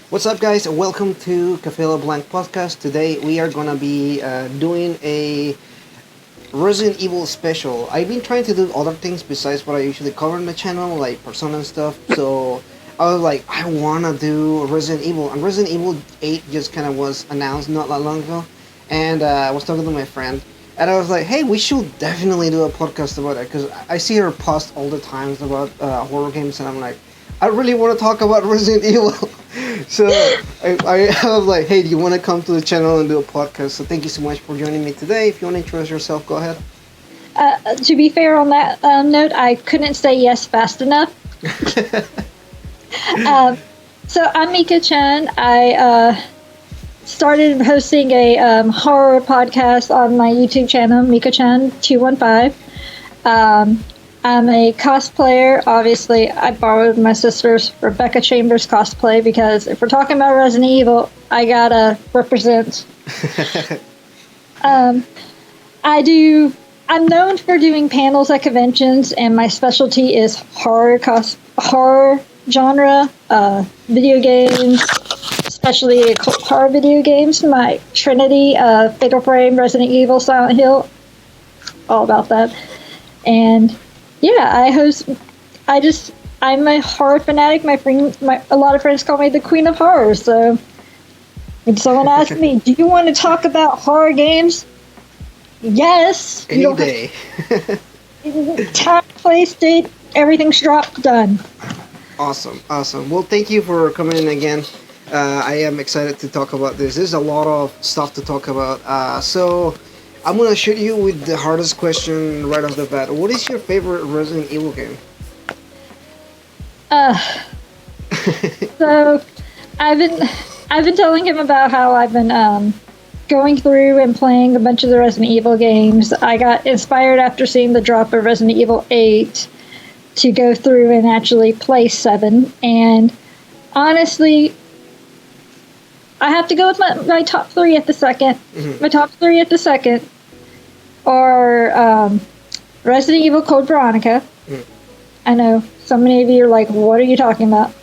What's up, guys? Welcome to Cafe Blanc podcast. Today we are gonna be doing a Resident Evil special. I've been trying to do other things besides what I usually cover on the channel, like Persona and stuff. So I was like, I wanna do Resident Evil, and Resident Evil 8 just kind of was announced not that long ago, and I was talking to my friend. And I was like, "Hey, we should definitely do a podcast about it," because I see her post all the times about horror games, and I'm like, I really want to talk about Resident Evil. So I was like, hey, do you want to come to the channel and do a podcast? So thank you so much for joining me today. If you want to introduce yourself, go ahead. To be fair on that note, I couldn't say yes fast enough. So I'm Miko-Chan. I started hosting a horror podcast on my YouTube channel, Miko-Chan 215. I'm a cosplayer. Obviously, I borrowed my sister's Rebecca Chambers cosplay because if we're talking about Resident Evil, I gotta represent. I'm known for doing panels at conventions, and my specialty is horror genre, video games, especially horror video games. My Trinity, Fatal Frame, Resident Evil, Silent Hill, all about that. And yeah, I'm a horror fanatic. A lot of friends call me the Queen of Horror. So when someone asks me, do you want to talk about horror games? Yes. Any day. Time, place, date, everything's dropped, done. Awesome. Well, thank you for coming in again. I am excited to talk about this. There's a lot of stuff to talk about. So I'm gonna shoot you with the hardest question right off the bat. What is your favorite Resident Evil game? So I've been telling him about how I've been going through and playing a bunch of the Resident Evil games. I got inspired after seeing the drop of Resident Evil 8 to go through and actually play 7. And honestly, I have to go with my top 3 at the second. Mm-hmm. My top 3 at the second are Resident Evil Code Veronica. Mm. I know so many of you are like, what are you talking about?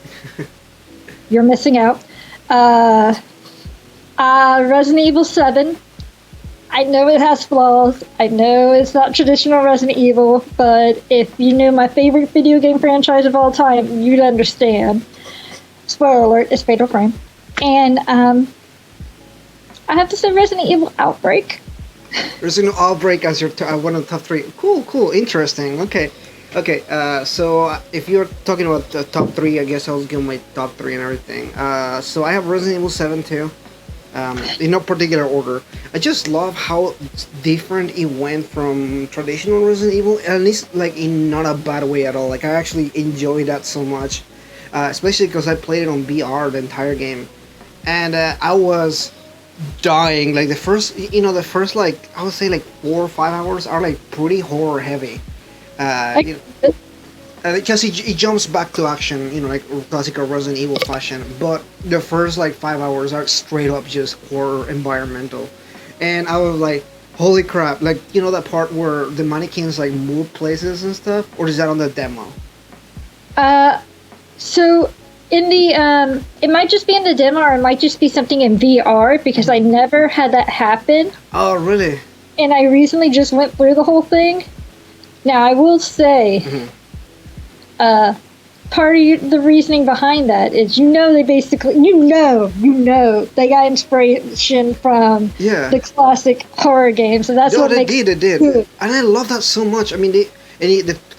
You're missing out. Resident Evil 7. I know it has flaws. I know it's not traditional Resident Evil, but if you knew my favorite video game franchise of all time, you'd understand. Spoiler alert, it's Fatal Frame. And I have to say Resident Evil Outbreak. Resident Evil Outbreak as your one of the top 3. Cool, interesting. Okay. So if you're talking about the top 3, I guess I'll give my top 3 and everything. So I have Resident Evil 7 too. In no particular order. I just love how different it went from traditional Resident Evil, at least like in not a bad way at all. Like I actually enjoy that so much, especially because I played it on VR the entire game, and I was dying. Like the first like I would say like 4 or 5 hours are like pretty horror heavy. Because it jumps back to action, like classical Resident Evil fashion. But the first like 5 hours are straight up just horror environmental, and I was like, holy crap! Like that part where the mannequins like move places and stuff, or is that on the demo? So in the it might just be in the demo, or it might just be something in VR because I never had that happen. Oh, really? And I recently just went through the whole thing. Now I will say. Mm-hmm. Part of the reasoning behind that is, they basically, they got inspiration from the classic horror games, so that's what makes it did. Good. And I love that so much. I mean, the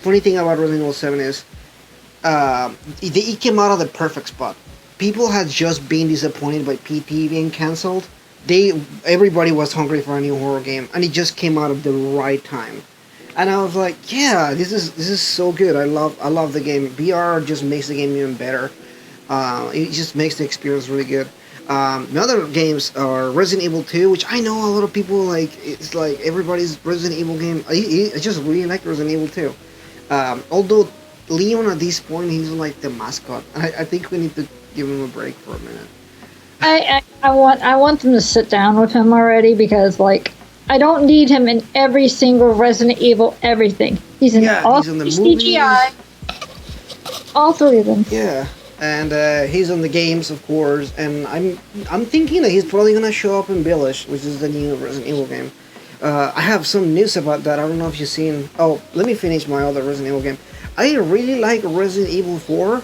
funny thing about Resident Evil 7 is, it came out of the perfect spot. People had just been disappointed by PT being cancelled. Everybody was hungry for a new horror game, and it just came out at the right time. And I was like, yeah, this is so good. I love the game. VR just makes the game even better. It just makes the experience really good. The other games are Resident Evil 2, which I know a lot of people like. It's like everybody's Resident Evil game. I just really like Resident Evil 2. Although Leon at this point, he's like the mascot. I think we need to give him a break for a minute. I want them to sit down with him already because like. I don't need him in every single Resident Evil everything. He's in all he's in the CGI. movies. All 3 of them. Yeah. and he's on the games, of course. And I'm thinking that he's probably gonna show up in Village, which is the new Resident Evil game. I have some news about that. I don't know if you've seen. Oh, let me finish my other Resident Evil game. I really like Resident Evil 4.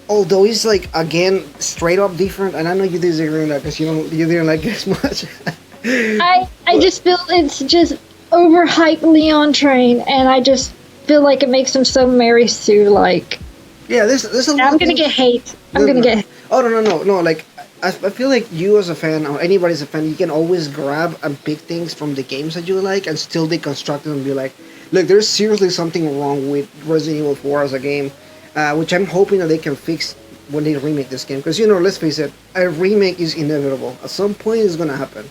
Although it's like again straight up different, and I know you disagree on that because you didn't like it as much. I just feel it's just overhyped Leon train, and I just feel like it makes him so Mary Sue like. Yeah, there's a lot. I'm gonna get hate. I'm gonna get. Oh no! Like I feel like you as a fan or anybody's a fan, you can always grab and pick things from the games that you like and still deconstruct them and be like, look, there's seriously something wrong with Resident Evil 4 as a game. Which I'm hoping that they can fix when they remake this game. Because, let's face it, a remake is inevitable. At some point, it's going to happen.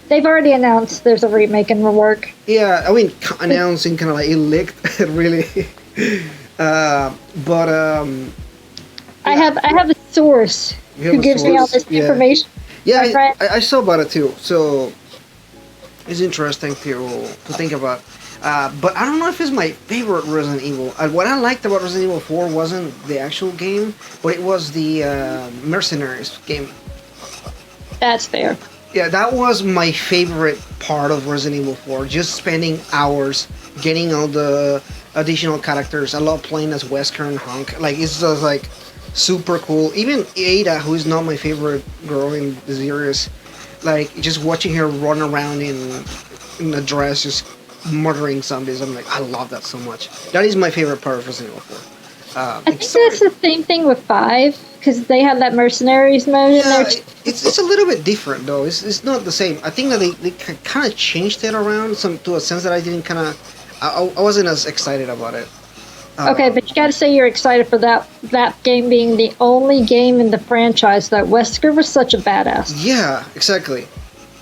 They've already announced there's a remake in the work. Yeah, I mean, announcing kind of like it leaked, really. But, I have a source who gives me all this information. Yeah, I saw about it too. So, it's interesting to think about. But I don't know if it's my favorite Resident Evil. What I liked about Resident Evil 4 wasn't the actual game, but it was the Mercenaries game. That's fair. Yeah, that was my favorite part of Resident Evil 4. Just spending hours getting all the additional characters. I love playing as Wesker and Hunk. Like, it's just like super cool. Even Ada, who is not my favorite girl in the series, like just watching her run around in a dress, just murdering zombies. I'm like, I love that so much. That is my favorite part of Resident Evil 4. I think that's the same thing with 5, because they have that mercenaries mode in there. It's a little bit different though. It's not the same. I think that they kind of changed it around to a sense that I didn't I wasn't as excited about it. Okay, but you gotta say you're excited for that game being the only game in the franchise that Wesker was such a badass. Yeah, exactly.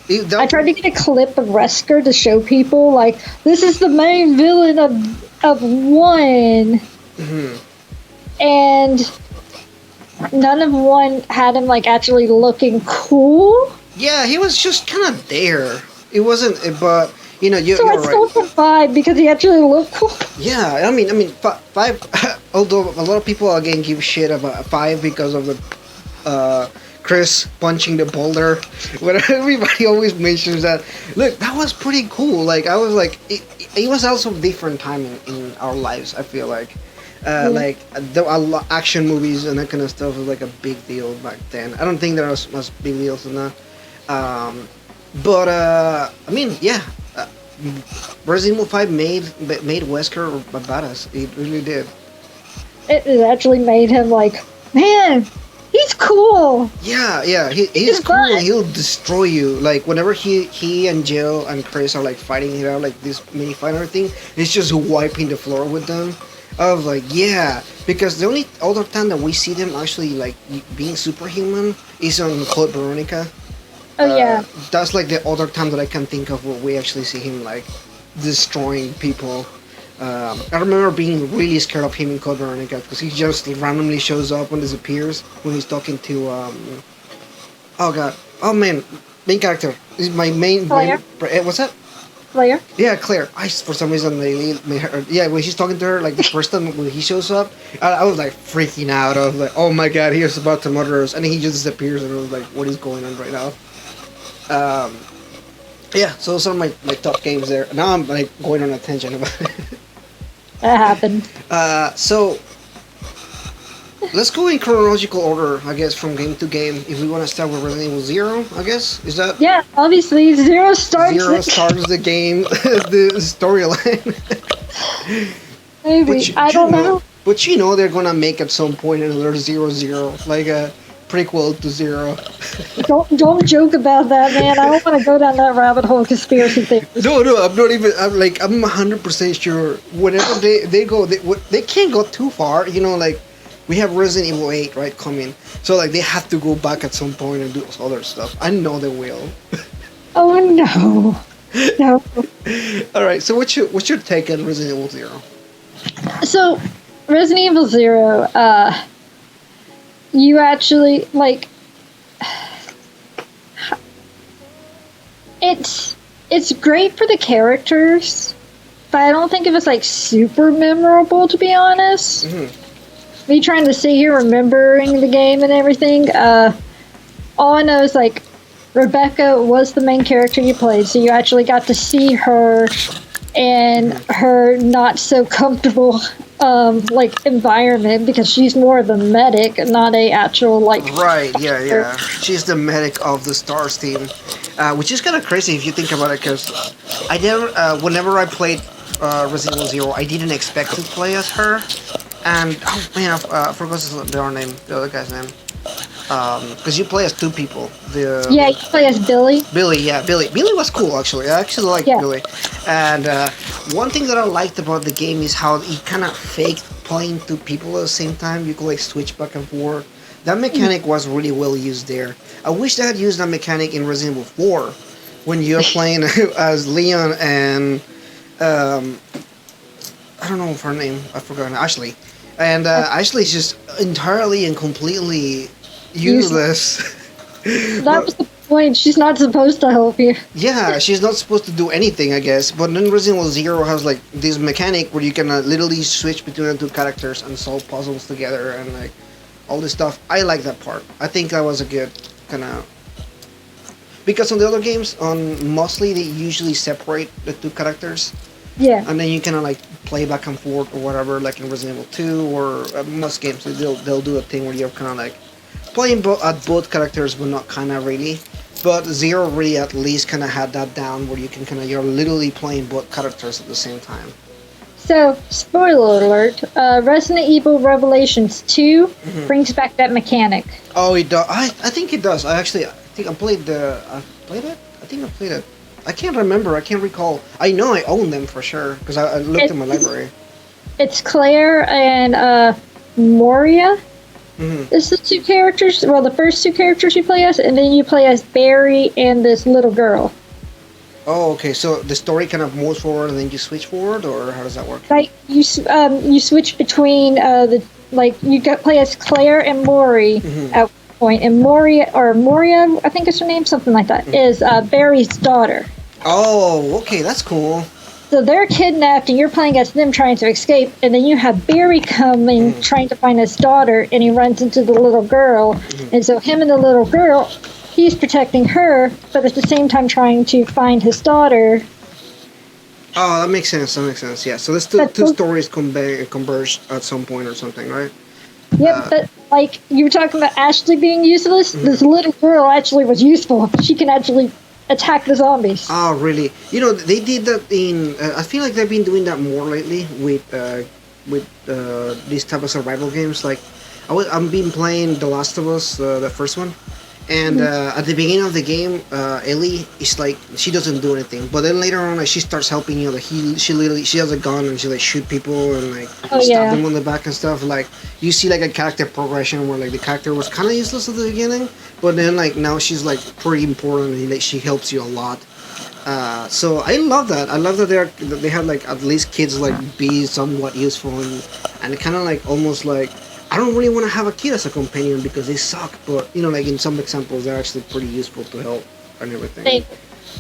I tried to get a clip of Wesker to show people, like, this is the main villain of 1. Mm-hmm. And none of 1 had him, like, actually looking cool. Yeah, he was just kind of there. It wasn't, but, you're so I still put 5 because he actually looked cool. Yeah, I mean, 5, although a lot of people, again, give shit about 5 because of the, Chris punching the boulder. When everybody always mentions that, look, that was pretty cool. Like, I was like, it was also a different time in our lives, I feel like. Like, action movies and that kind of stuff was like a big deal back then. I don't think there was much big deals than that. But, I mean, yeah. Resident Evil 5 made Wesker a badass. It really did. It actually made him like, man, he's cool. Yeah, he's cool. And he'll destroy you. Like whenever he and Jill and Chris are like fighting it out, like this mini fight and everything, he's just wiping the floor with them. I was like, yeah, because the only other time that we see them actually like being superhuman is on Code Veronica. Oh yeah. That's like the other time that I can think of where we actually see him like destroying people. I remember being really scared of him in Code Veronica because he just randomly shows up and disappears when he's talking to main character. This is my main Claire? What's that? Claire? Yeah, Claire. For some reason they made her. Yeah, when she's talking to her, like the first time when he shows up, I was like freaking out. I was like, oh my god, he was about to murder us, and then he just disappears, and I was like, what is going on right now? Yeah, so those are my top games there. Now I'm like going on a tangent about it. That happened. So let's go in chronological order, I guess, from game to game. If we want to start with Resident Evil 0, I guess is that? Yeah, obviously Zero starts the game, the storyline. Maybe I don't know. But they're gonna make at some point another 0, like a prequel to 0. Don't joke about that, man. I don't want to go down that rabbit hole of conspiracy theories. No, I'm not even. I'm 100% sure. Whenever they go, they can't go too far. Like we have Resident Evil 8 right coming, so like they have to go back at some point and do other stuff. I know they will. Oh no. All right. So what's your take on Resident Evil 0? So Resident Evil 0, you actually like. It's great for the characters, but I don't think it was like super memorable, to be honest. Mm-hmm. me trying to sit here remembering the game and everything. All I know is like Rebecca was the main character you played, so you actually got to see her and her not so comfortable like environment because she's more of a medic, not a actual like. Right, yeah. She's the medic of the Stars team, which is kind of crazy if you think about it. Because I never, whenever I played Resident Evil Zero, I didn't expect to play as her. And oh man, I forgot the other name, the other guy's name. Because you play as two people. Yeah, you play as Billy. Billy, yeah, Billy. Billy was cool actually. I actually liked Billy. And one thing that I liked about the game is how he kind of faked playing two people at the same time. You could like switch back and forth. That mechanic was really well used there. I wish they had used that mechanic in Resident Evil 4 when you're playing as Leon and I don't know her name. I forgot Ashley. And Ashley's just entirely and completely useless. That was the point. She's not supposed to help you. Yeah, she's not supposed to do anything, I guess. But then Resident Evil Zero has like this mechanic where you can literally switch between the two characters and solve puzzles together and like all this stuff. I like that part. I think that was a good kind of because on the other games, on mostly they usually separate the two characters. Yeah. And then you kind of like play back and forth or whatever, like in Resident Evil 2 or most games they'll do a thing where you're kind of like playing at both characters, but not kind of really. But Zero really at least kind of had that down where you can kind of you're literally playing both characters at the same time. So, spoiler alert: Resident Evil Revelations 2 brings back that mechanic. Oh, it does. I think it does. I think I played it. I think I played it. I can't remember. I can't recall. I know I own them for sure because I looked in my library. It's Claire and Moria. It's the two characters. Well, the first two characters you play as, and then you play as Barry and this little girl. Oh, okay. So the story kind of moves forward, and then you switch forward, or how does that work? Like you switch between you play as Claire and Mori at one point, and Moria, I think it's her name, something like that, is Barry's daughter. Oh, okay, that's cool. So they're kidnapped, and you're playing as them trying to escape, and then you have Barry coming trying to find his daughter, and he runs into the little girl, and so him and the little girl, he's protecting her, but at the same time trying to find his daughter. Oh, that makes sense. Yeah. So the two stories converge at some point or something, right? Yep, but like you were talking about Ashley being useless, this little girl actually was useful. She can actually attack the zombies. Oh, really? You know, they did that in. I feel like they've been doing that more lately with these type of survival games. Like, I've been playing The Last of Us, the first one, and at the beginning of the game, Ellie is like she doesn't do anything, but then later on, like, she starts helping you. Like she has a gun and she like shoot people and like stab them on the back and stuff. Like you see like a character progression where like the character was kind of useless at the beginning, but then like now she's like pretty important and like she helps you a lot. So I love that. I love that they have like at least kids like be somewhat useful and it kind of like almost like. I don't really want to have a kid as a companion because they suck, but you know, like in some examples, they're actually pretty useful to help and everything.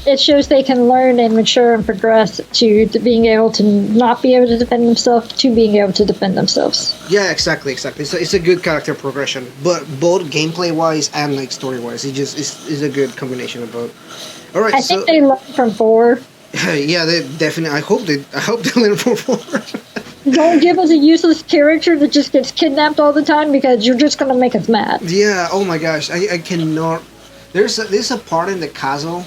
It shows they can learn and mature and progress to being able to not be able to defend themselves to being able to defend themselves. Yeah, exactly. So it's a good character progression, but both gameplay wise and like story wise, it's a good combination of both. All right, I think they learn from 4. Yeah, they definitely. I hope they learn from 4. Don't give us a useless character that just gets kidnapped all the time because you're just going to make us mad. Yeah, oh my gosh. I cannot... There's a part in the castle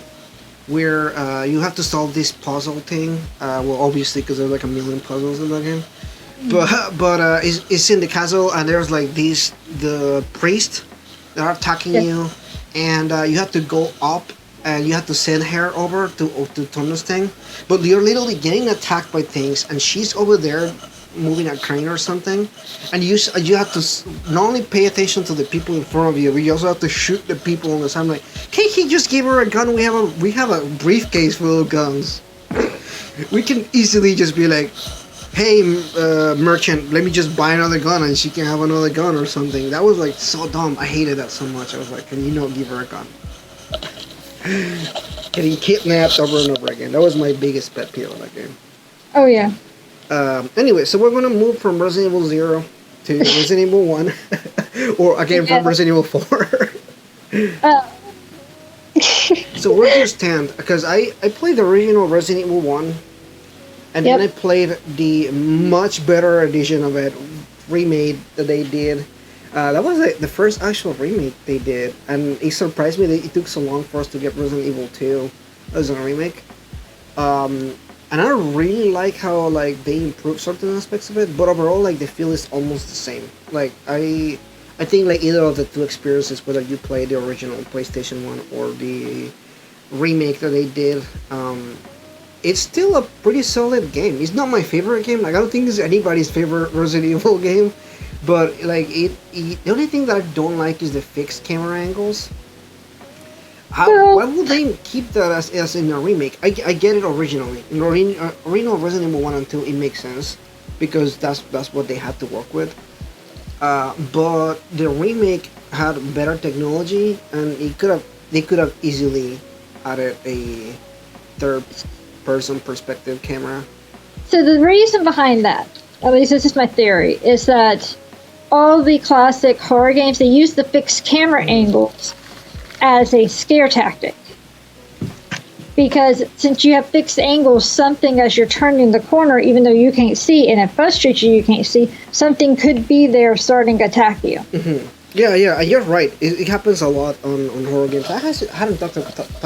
where you have to solve this puzzle thing. Well, obviously, because there's like a million puzzles in that game. But it's in the castle and there's like the priest that are attacking you. And you have to go up and you have to send her over to turn this thing. But you're literally getting attacked by things, and she's over there moving a crane or something. And you have to not only pay attention to the people in front of you, but you also have to shoot the people on the side. I'm like, can't he just give her a gun? We have a briefcase full of guns. We can easily just be like, hey, merchant, let me just buy another gun and she can have another gun or something. That was like so dumb. I hated that so much. I was like, can you not give her a gun? Getting kidnapped over and over again. That was my biggest pet peeve of that game. Oh, yeah. Anyway, so we're going to move from Resident Evil 0 to Resident Evil 1, or again from Yeah. Resident Evil 4. Uh, So where do you stand? Because I played the original Resident Evil 1, and then I yep. played the much better edition of it, remade that they did. That was like the first actual remake they did, and it surprised me that it took so long for us to get Resident Evil 2 as a remake. And I really like how like they improved certain aspects of it, but overall like the feel is almost the same. Like I think like either of the two experiences, whether you play the original PlayStation 1 or the remake that they did, it's still a pretty solid game. It's not my favorite game. Like I don't think it's anybody's favorite Resident Evil game, but like the only thing that I don't like is the fixed camera angles. Why Well, would they keep that as in a remake? I get it originally. In original Resident Evil 1 and 2, it makes sense because that's what they had to work with. But the remake had better technology, and they could have easily added a third person perspective camera. so the reason behind that, at least this is my theory, is that all the classic horror games they use the fixed camera angles as a scare tactic. Because since you have fixed angles, something as you're turning the corner, even though you can't see, and it frustrates you, you can't see, something could be there starting to attack you. Yeah, yeah, you're right. It happens a lot on horror games. Hadn't thought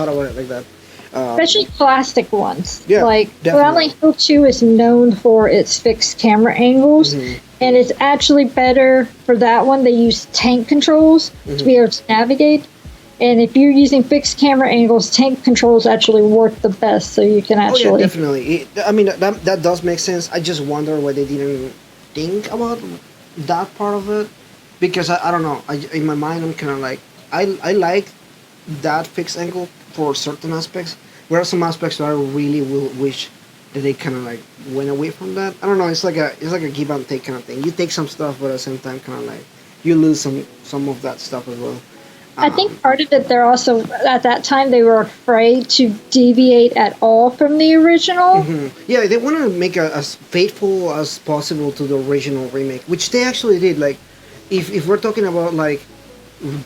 about it like that. Especially plastic ones. Yeah, Like, definitely. Silent Hill 2 is known for its fixed camera angles, and it's actually better for that one. They use tank controls to be able to navigate. And if you're using fixed camera angles, tank controls actually work the best, so you can Oh yeah, actually. definitely. I mean that does make sense. I just wonder why they didn't think about that part of it, because I don't know. In my mind, I'm kind of like I like that fixed angle for certain aspects. There are some aspects that I really will wish that they kind of like went away from that. I don't know. It's like a give and take kind of thing. You take some stuff, but at the same time, kind of like you lose some of that stuff as well. I think part of it, they're also, at that time, they were afraid to deviate at all from the original. Yeah, they want to make it as faithful as possible to the original remake, which they actually did. Like, if we're talking about like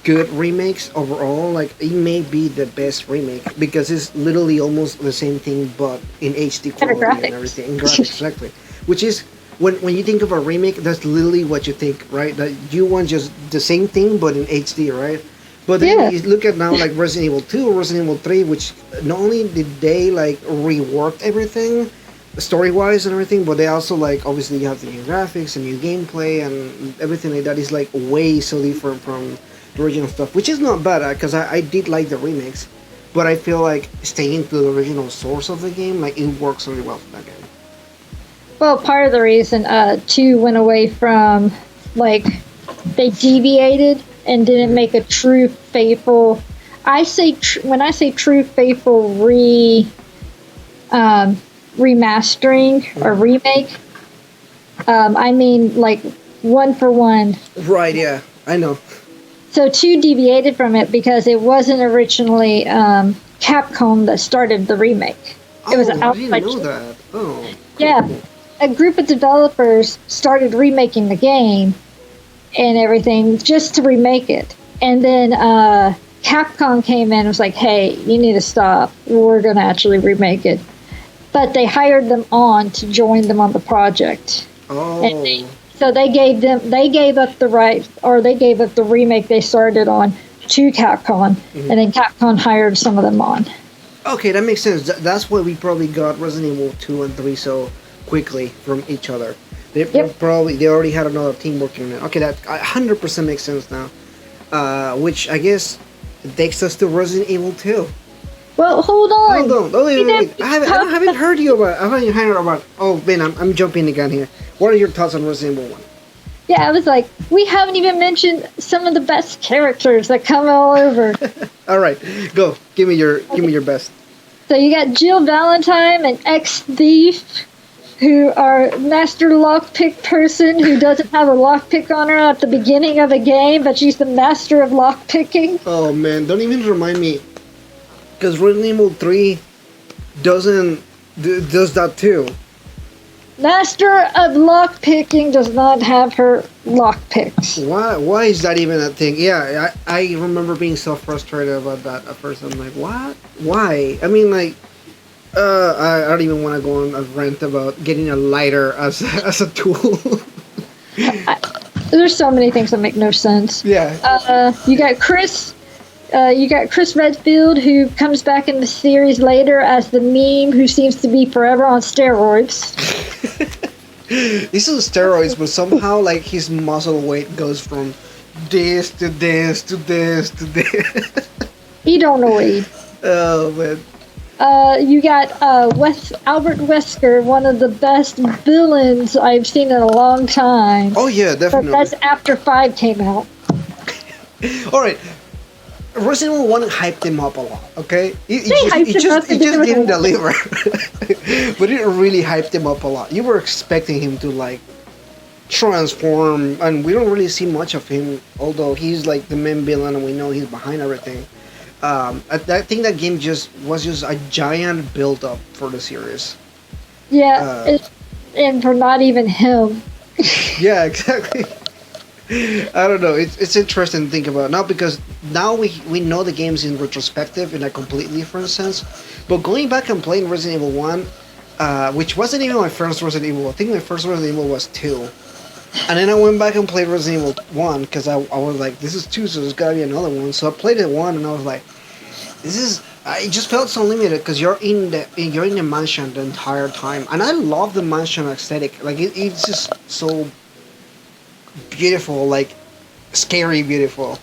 good remakes overall, like it may be the best remake because it's literally almost the same thing but in HD Better quality graphics. and everything. In graphics, exactly. Which is when you think of a remake, that's literally what you think, right? That you want just the same thing but in HD, right? But then Yeah. you look at now like Resident Evil 2 or Resident Evil 3, which not only did they like reworked everything story wise and everything, but they also like obviously you have the new graphics and new gameplay and everything like that is like way so different from the original stuff, which is not bad because I did like the remakes, but I feel like staying to the original source of the game, like it works really well for that game. Well, part of the reason 2 went away from, like, they deviated and didn't make a true faithful. When I say true faithful remastering or remake, I mean like one for one. Right? Yeah, I know. So 2 deviated from it because it wasn't originally Capcom that started the remake. It was Oh, I didn't outside. know that. Oh, Yeah, cool. a group of developers started remaking the game and everything just to remake it. And then Capcom came in and was like, hey, you need to stop. We're going to actually remake it. But they hired them on to join them on the project. Oh. So they gave up the right, or they gave up the remake they started on to Capcom. And then Capcom hired some of them on. Okay, that makes sense. That's why we probably got Resident Evil 2 and 3 so quickly from each other. They already had another team working on it. Okay, that 100% makes sense now. Which I guess takes us to Resident Evil 2. Well, hold on. Hold on. Oh, wait. I haven't heard you about. I haven't heard about. Oh, Ben, I'm jumping the gun here. What are your thoughts on Resident Evil 1? Yeah, I was like, we haven't even mentioned some of the best characters that come all over. All right, go. Give me your best. So you got Jill Valentine, an ex-thief, who are master lockpick person who doesn't have a lockpick on her at the beginning of the game, but she's the master of lockpicking. Oh man, don't even remind me. Because Resident Evil 3 does that too. Master of lockpicking does not have her lockpicks. Why is that even a thing? Yeah, I remember being so frustrated about that at first. I'm like, what? Why? I mean, like, I don't even want to go on a rant about getting a lighter as as a tool. There's so many things that make no sense. Yeah. You got Chris. You got Chris Redfield, who comes back in the series later as the meme who seems to be forever on steroids. He's on steroids, but somehow like his muscle weight goes from this to this to this to this. He don't know what he. Oh man. You got Albert Wesker, one of the best villains I've seen in a long time. Oh yeah, But definitely. that's after 5 came out. All right. Resident Evil 1 hyped him up a lot, okay? It hyped him up it to just do didn't it. deliver. But it really hyped him up a lot. You were expecting him to, like, transform, and we don't really see much of him, although he's, like, the main villain and we know he's behind everything. I think that game was just a giant build-up for the series. Yeah, and for not even him. Yeah, exactly. I don't know. It's interesting to think about now because now we know the games in retrospective in a completely different sense. But going back and playing Resident Evil 1, which wasn't even my first Resident Evil. I think my first Resident Evil was 2. And then I went back and played Resident Evil 1 because I was like, this is 2, so there's gotta be another one. So I played it 1 and I was like, it just felt so limited because you're in the mansion the entire time. And I love the mansion aesthetic. Like it's just so beautiful, like scary beautiful.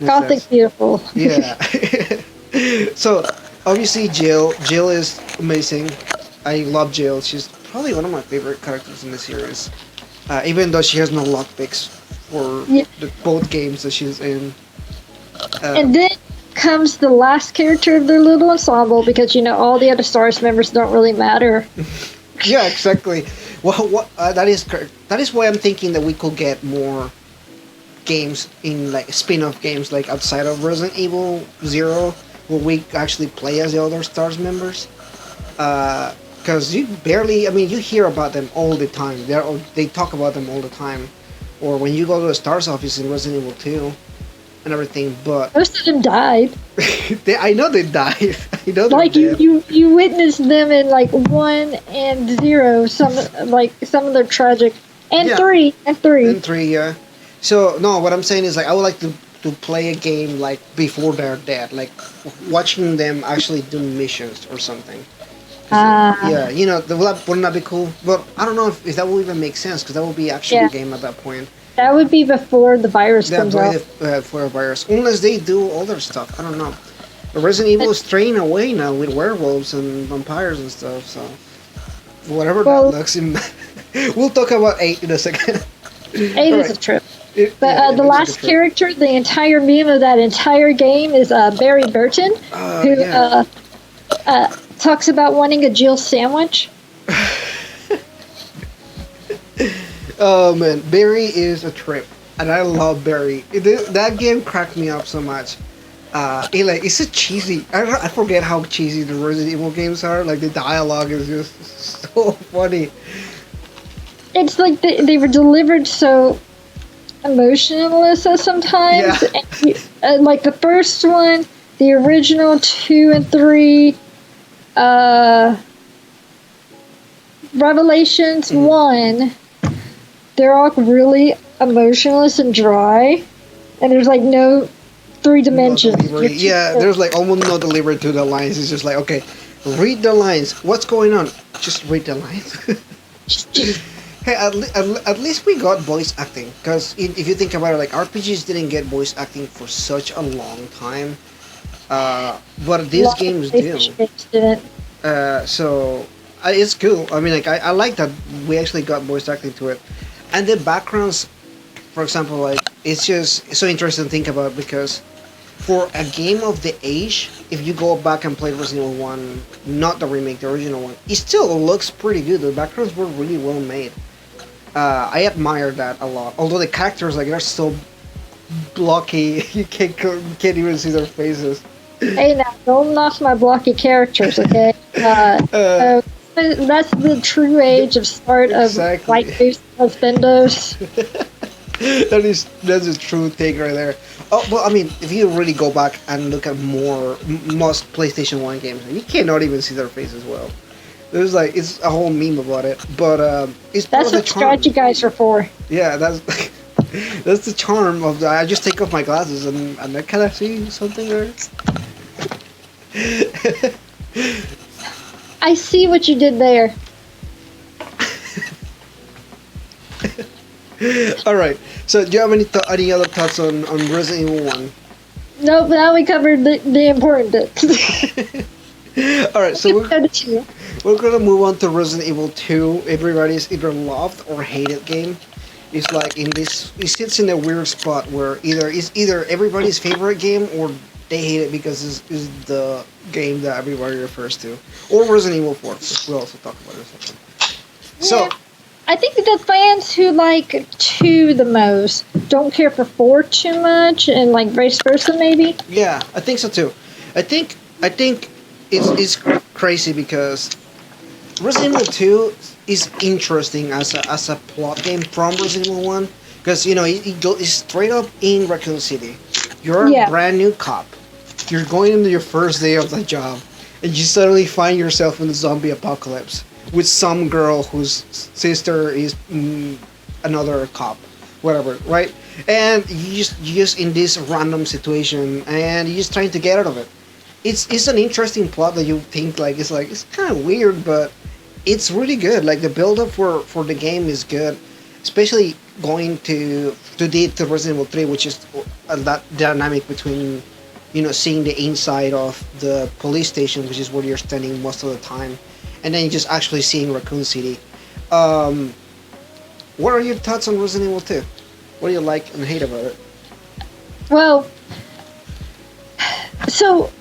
Gothic beautiful. Yeah. So obviously Jill is amazing. I love Jill. She's probably one of my favorite characters in the series. Even though she has no lockpicks for both games that she's in. And then comes the last character of their little ensemble because all the other STARS members don't really matter. Yeah, exactly. Well, that is why I'm thinking that we could get more games in like spin-off games like outside of Resident Evil 0 where we actually play as the other STARS members. Because you hear about them all the time. They talk about them all the time. Or when you go to the STARS office in Resident Evil 2 and everything, but most of them died. I know they died. I know Like they did. you witnessed them in like 1 and 0. Some of their tragic and Yeah. 3 and 3. And 3, yeah. So no, what I'm saying is like I would like to play a game like before they're dead, like watching them actually do missions or something. Yeah, wouldn't that be cool? But I don't know if that will even make sense because that will be actually a game at that point. That would be before the virus comes out. For a virus, unless they do other stuff. I don't know. But Resident Evil is straying away now with werewolves and vampires and stuff. So whatever that looks in. We'll talk about 8 in a second. 8 is a trip. But the last character, the entire meme of that entire game is Barry Burton, who talks about wanting a Jill sandwich. Oh man, Barry is a trip, and I love Barry. That game cracked me up so much. It's a cheesy. I forget how cheesy the Resident Evil games are. Like the dialogue is just so funny. It's like they were delivered so emotionless sometimes. Yeah. And like the first one, the original 2 and 3, Revelations 1, they're all really emotionless and dry, and there's like no 3 dimensions. Yeah, there's like almost no delivery to the lines. It's just like, okay, read the lines. What's going on? Just read the lines. Hey, at least we got voice acting. Because if you think about it, like RPGs didn't get voice acting for such a long time. But these games do. So it's cool. I mean, like I like that we actually got voice acting to it, and the backgrounds, for example, like it's just so interesting to think about because for a game of the age, if you go back and play Resident Evil 1, not the remake, the original one, it still looks pretty good. The backgrounds were really well made. I admire that a lot. Although the characters, like, they're so blocky, you can't even see their faces. Hey, now don't knock my blocky characters, okay? That's the true age of start of Exactly. white-faced husbandos. That's a true take right there. Oh well, I mean, if you really go back and look at most PlayStation One games, you cannot even see their faces well. There's like it's a whole meme about it, but it's part That's of the what charm. strategy guys are for. Yeah, that's that's the charm of the. I just take off my glasses and I kind of see something there. I see what you did there. All right. So, do you have any other thoughts on Resident Evil One? Nope, now we covered the important bits. All right. So Go to two. we're gonna move on to Resident Evil Two. Everybody's either loved or hated game. It's like in this. It sits in a weird spot where it's either everybody's favorite game or they hate it because it's the game that everybody refers to, or Resident Evil Four, which we'll also talk about in a second. So. Yeah. I think the fans who like 2 the most don't care for 4 too much, and like vice versa, maybe. Yeah, I think so too. I think it's crazy because Resident Evil 2 is interesting as a plot game from Resident Evil 1 because it's straight up in Raccoon City. You're a brand new cop. You're going into your first day of the job, and you suddenly find yourself in the zombie apocalypse with some girl whose sister is another cop, whatever, right? And you just in this random situation, and you're just trying to get out of it. It's an interesting plot that you think it's kind of weird, but it's really good. Like the build up for the game is good, especially going to Resident Evil 3, which is that dynamic between seeing the inside of the police station, which is where you're standing most of the time, and then just actually seeing Raccoon City. What are your thoughts on Resident Evil 2? What do you like and hate about it? Well, so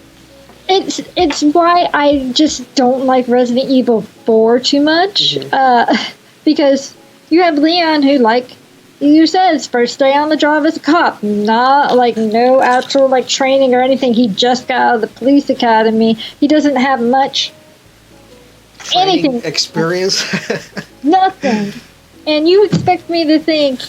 it's why I just don't like Resident Evil 4 too much. Mm-hmm. Because you have Leon who, like you said, his first day on the job as a cop, not like no actual like training or anything. He just got out of the police academy. He doesn't have much anything experience. Nothing. And you expect me to think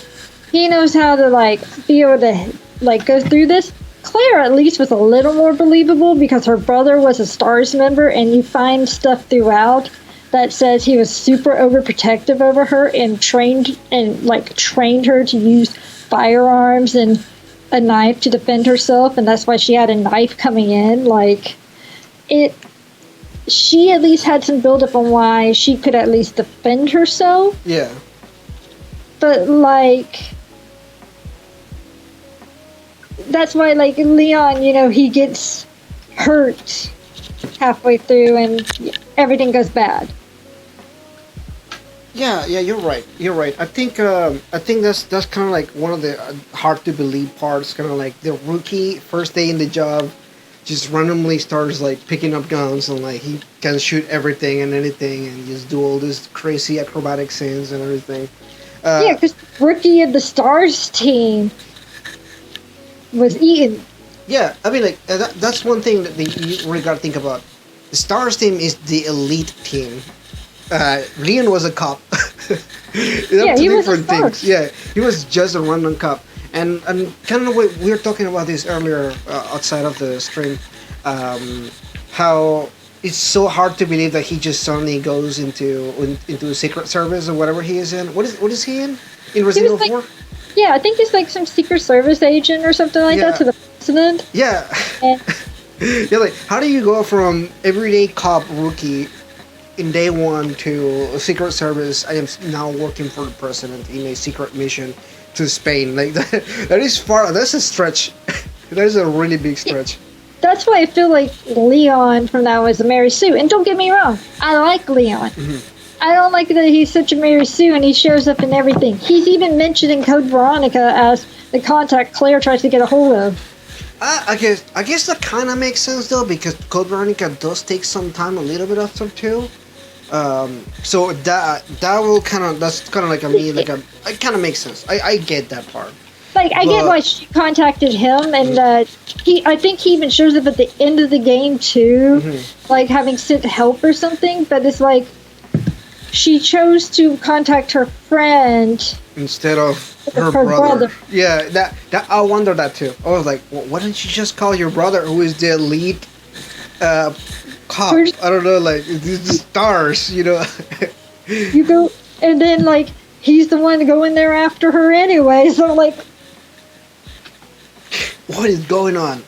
he knows how to like be able to like go through this? Claire at least was a little more believable because her brother was a STARS member, and you find stuff throughout that says he was super overprotective over her and trained her to use firearms and a knife to defend herself, and that's why she had a knife coming in. She at least had some buildup on why she could at least defend herself. Yeah. But that's why Leon, he gets hurt halfway through and everything goes bad. Yeah, you're right. I think that's kind of like one of the hard to believe parts. Kind of like the rookie first day in the job, just randomly starts like picking up guns and like he can shoot everything and anything and just do all these crazy acrobatic scenes and everything. Yeah, because rookie of the STARS team was eaten. Yeah, I mean that's one thing that you really got to think about. The STARS team is the elite team. Leon was a cop. Yeah, he was a STARS. Yeah, he was just a random cop. And kind of we were talking about this earlier outside of the stream, how it's so hard to believe that he just suddenly goes into the Secret Service or whatever he is in. What is he in Resident Evil 4? Yeah, I think he's like some Secret Service agent or something like that to the president. Yeah. And Yeah, like how do you go from everyday cop rookie in day one to a Secret Service? I am now working for the president in a secret mission to Spain. Like that is far. That's a stretch. That is a really big stretch. that's why I feel like Leon from now is a Mary Sue. And don't get me wrong, I like Leon. Mm-hmm. I don't like that he's such a Mary Sue and he shows up in everything. He's even mentioned in Code Veronica as the contact Claire tries to get a hold of. I guess that kind of makes sense though, because Code Veronica does take some time, a little bit after too. So that will that's kind of like it kind of makes sense. I get that part. I get why she contacted him, and I think he even shows up at the end of the game too, like having sent help or something. But it's like she chose to contact her friend Instead of her her brother. brother. Yeah, that I wonder that too. I was like, well, why didn't you just call your brother, who is the lead cop? Where's- I don't know, like these the stars, you know. You go, and then like he's the one going there after her anyway. So like What is going on?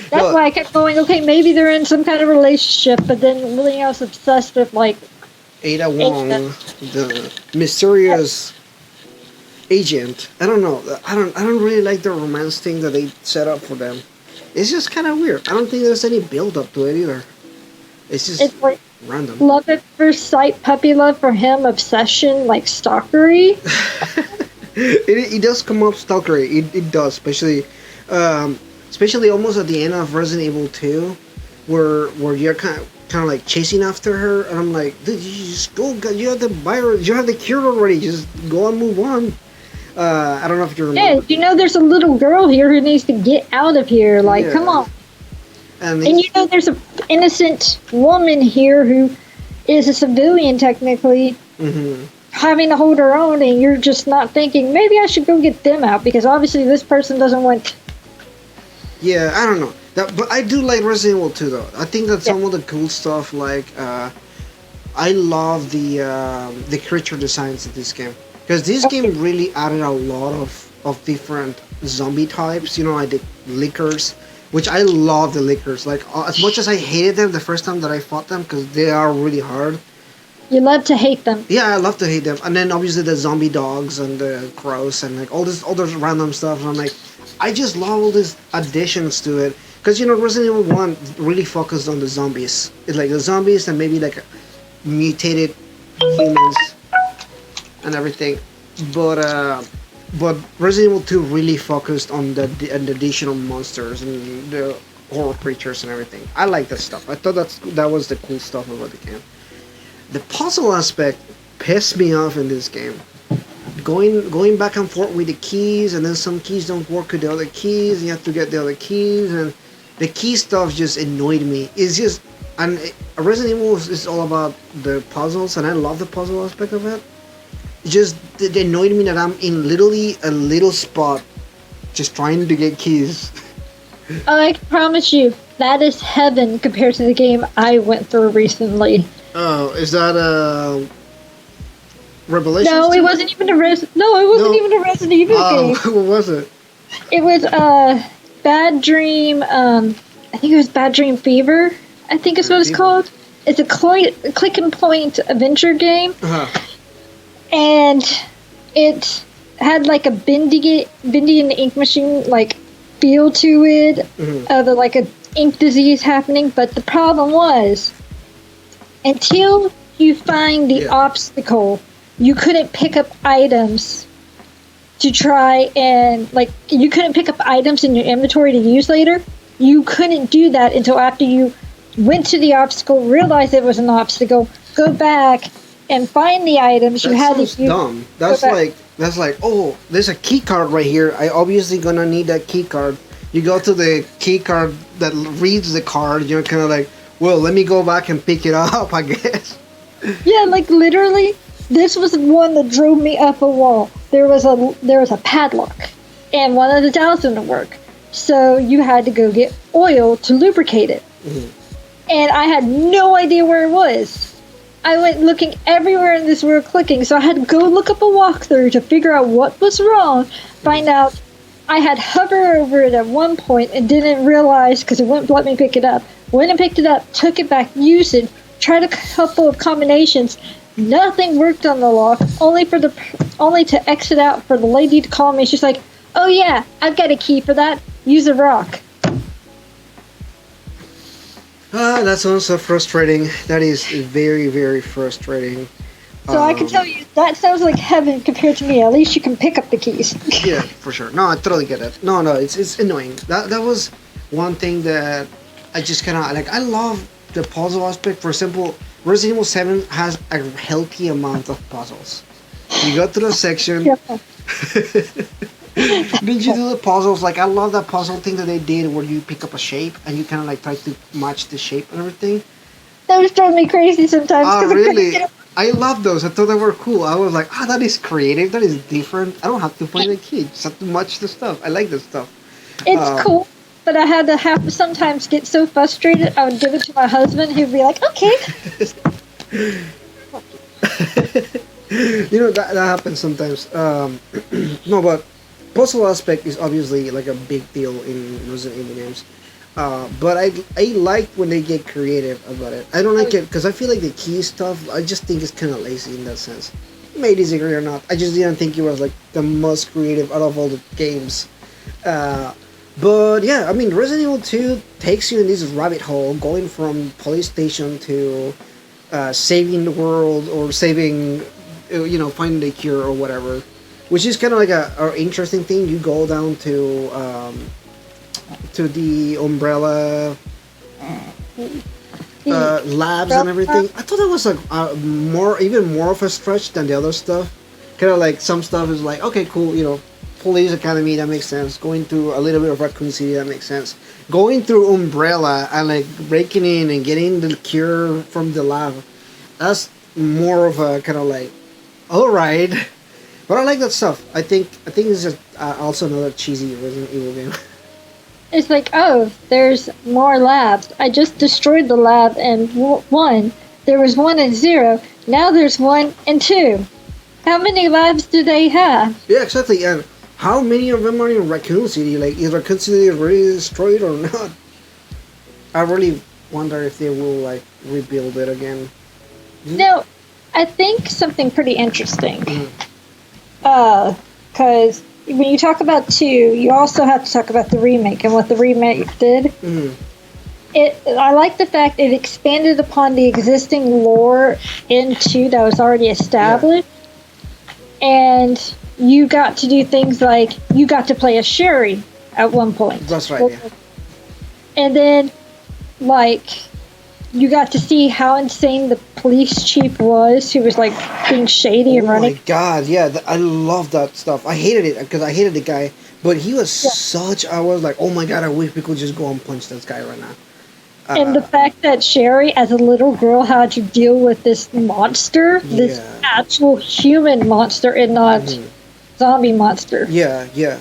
that's Well, why I kept going. Okay, maybe they're in some kind of relationship, but then really I was obsessed with like Ada Wong, the mysterious agent. I don't know. I don't really like the romance thing that they set up for them. It's just kind of weird. I don't think there's any build up to it either. It's just it's like random. love at first sight, puppy love for him, obsession, like stalkery. It does come up stalkery. It does, especially almost at the end of Resident Evil 2, where you're kind of like chasing after her, and I'm like, dude, you just go. You have the virus. You have the cure already. Just go and move on. I don't know if you Yeah, remember. you know there's a little girl here who needs to get out of here. Like, Yeah. come on. And And you know there's an innocent woman here who is a civilian technically, hmm having to hold her own, and you're just not thinking maybe I should go get them out because obviously this person doesn't want. Yeah, I don't know. But I do like Resident Evil 2 though. I think that some of the cool stuff, like I love the creature designs of this game, because this game really added a lot of different zombie types. You know, like the lickers, which I love the lickers. Like as much as I hated them the first time that I fought them, because they are really hard. You love to hate them. Yeah, I love to hate them. And then obviously the zombie dogs and the crows and like all this random stuff. And I'm like, I just love all these additions to it. Because, you know, Resident Evil 1 really focused on the zombies. It's like the zombies and maybe like mutated humans and everything. But Resident Evil 2 really focused on the additional monsters and the horror creatures and everything. I like that stuff. I thought that was the cool stuff about the game. The puzzle aspect pissed me off in this game. Going back and forth with the keys, and then some keys don't work with the other keys, and you have to get the other keys, and the key stuff just annoyed me. It's just, and Resident Evil is all about the puzzles, and I love the puzzle aspect of it. It just it annoyed me that I'm in literally a little spot, just trying to get keys. I promise you, that is heaven compared to the game I went through recently. Oh, is that Revelation? No, it wasn't even a Resident Evil game. What was it? It was Bad Dream. I think it was Bad Dream Fever. I think is what it's called. It's a click and point adventure game, and it had like a bendy and ink machine like feel to it, of like a ink disease happening. But the problem was, until you find the obstacle, you couldn't pick up items to try and, like, you couldn't pick up items in your inventory to use later. You couldn't do that until after you went to the obstacle, realized it was an obstacle, go back and find the items That you had sounds to use. dumb. That's like, oh, there's a key card right here. I obviously gonna need that key card. You go to the key card that reads the card. You're kind of like, well, let me go back and pick it up, I guess. Yeah, like literally, this was the one that drove me up a wall. There was a padlock, and one of the dials didn't work, so you had to go get oil to lubricate it. And I had no idea where it was. I went looking everywhere in this world clicking, so I had to go look up a walkthrough to figure out what was wrong. Find out I had hover over it at one point and didn't realize because it wouldn't let me pick it up. Went and picked it up, took it back, used it, tried a couple of combinations. Nothing worked on the lock. Only to exit out for the lady to call me. She's like, "Oh yeah, I've got a key for that. Use a rock." That sounds so frustrating. That is very, very frustrating. So I can tell you that sounds like heaven compared to me. At least you can pick up the keys. Yeah, for sure. No, I totally get it. No, it's annoying. That was one thing that I just kind of like. I love the puzzle aspect. For example, Resident Evil 7 has a healthy amount of puzzles. You go to the section. Did you do the puzzles? Like, I love that puzzle thing that they did where you pick up a shape and you kind of like try to match the shape and everything. Those drive me crazy sometimes. Oh, 'cause I couldn't really? get I love those. I thought they were cool. I was like, ah, that is creative. That is different. I don't have to find a key. Just have to match the stuff. I like this stuff. It's Um, cool, but I had to have sometimes get so frustrated. I would give it to my husband, who'd be like, "Okay." that happens sometimes. No, but puzzle aspect is obviously like a big deal in Resident Evil games. But I like when they get creative about it. I don't like it because I feel like the key stuff. I just think it's kind of lazy in that sense. You may disagree or not. I just didn't think it was like the most creative out of all the games. Uh, but yeah, I mean, Resident Evil 2 takes you in this rabbit hole, going from police station to saving the world or saving, finding the cure or whatever, which is kind of like a interesting thing. You go down to the Umbrella labs and everything. I thought that was like even more of a stretch than the other stuff. Kind of like some stuff is like, okay, cool, Police Academy, that makes sense. Going through a little bit of Raccoon City, that makes sense. Going through Umbrella and like breaking in and getting the cure from the lab, that's more of a kind of like, all right. But I like that stuff. I think it's just also another cheesy Resident Evil game. It's like, oh, there's more labs. I just destroyed the lab and one. There was one and zero. Now there's one and two. How many labs do they have? Yeah, exactly. And how many of them are in Raccoon City? Like, is Raccoon City really destroyed or not? I really wonder if they will like rebuild it again. No, I think something pretty interesting. Mhm. Because when you talk about two, you also have to talk about the remake and what the remake did. Mhm. I like the fact it expanded upon the existing lore in two that was already established. And you got to do things like you got to play as Sherry at one point. That's right. Yeah. And then, like, you got to see how insane the police chief was, who was like being shady and Oh running. my god, yeah, I love that stuff. I hated it because I hated the guy, but he was such. I was like, oh my god, I wish we could just go and punch this guy right now. And the fact that Sherry, as a little girl, had to deal with this monster, this actual human monster, and not zombie monster. Yeah, yeah.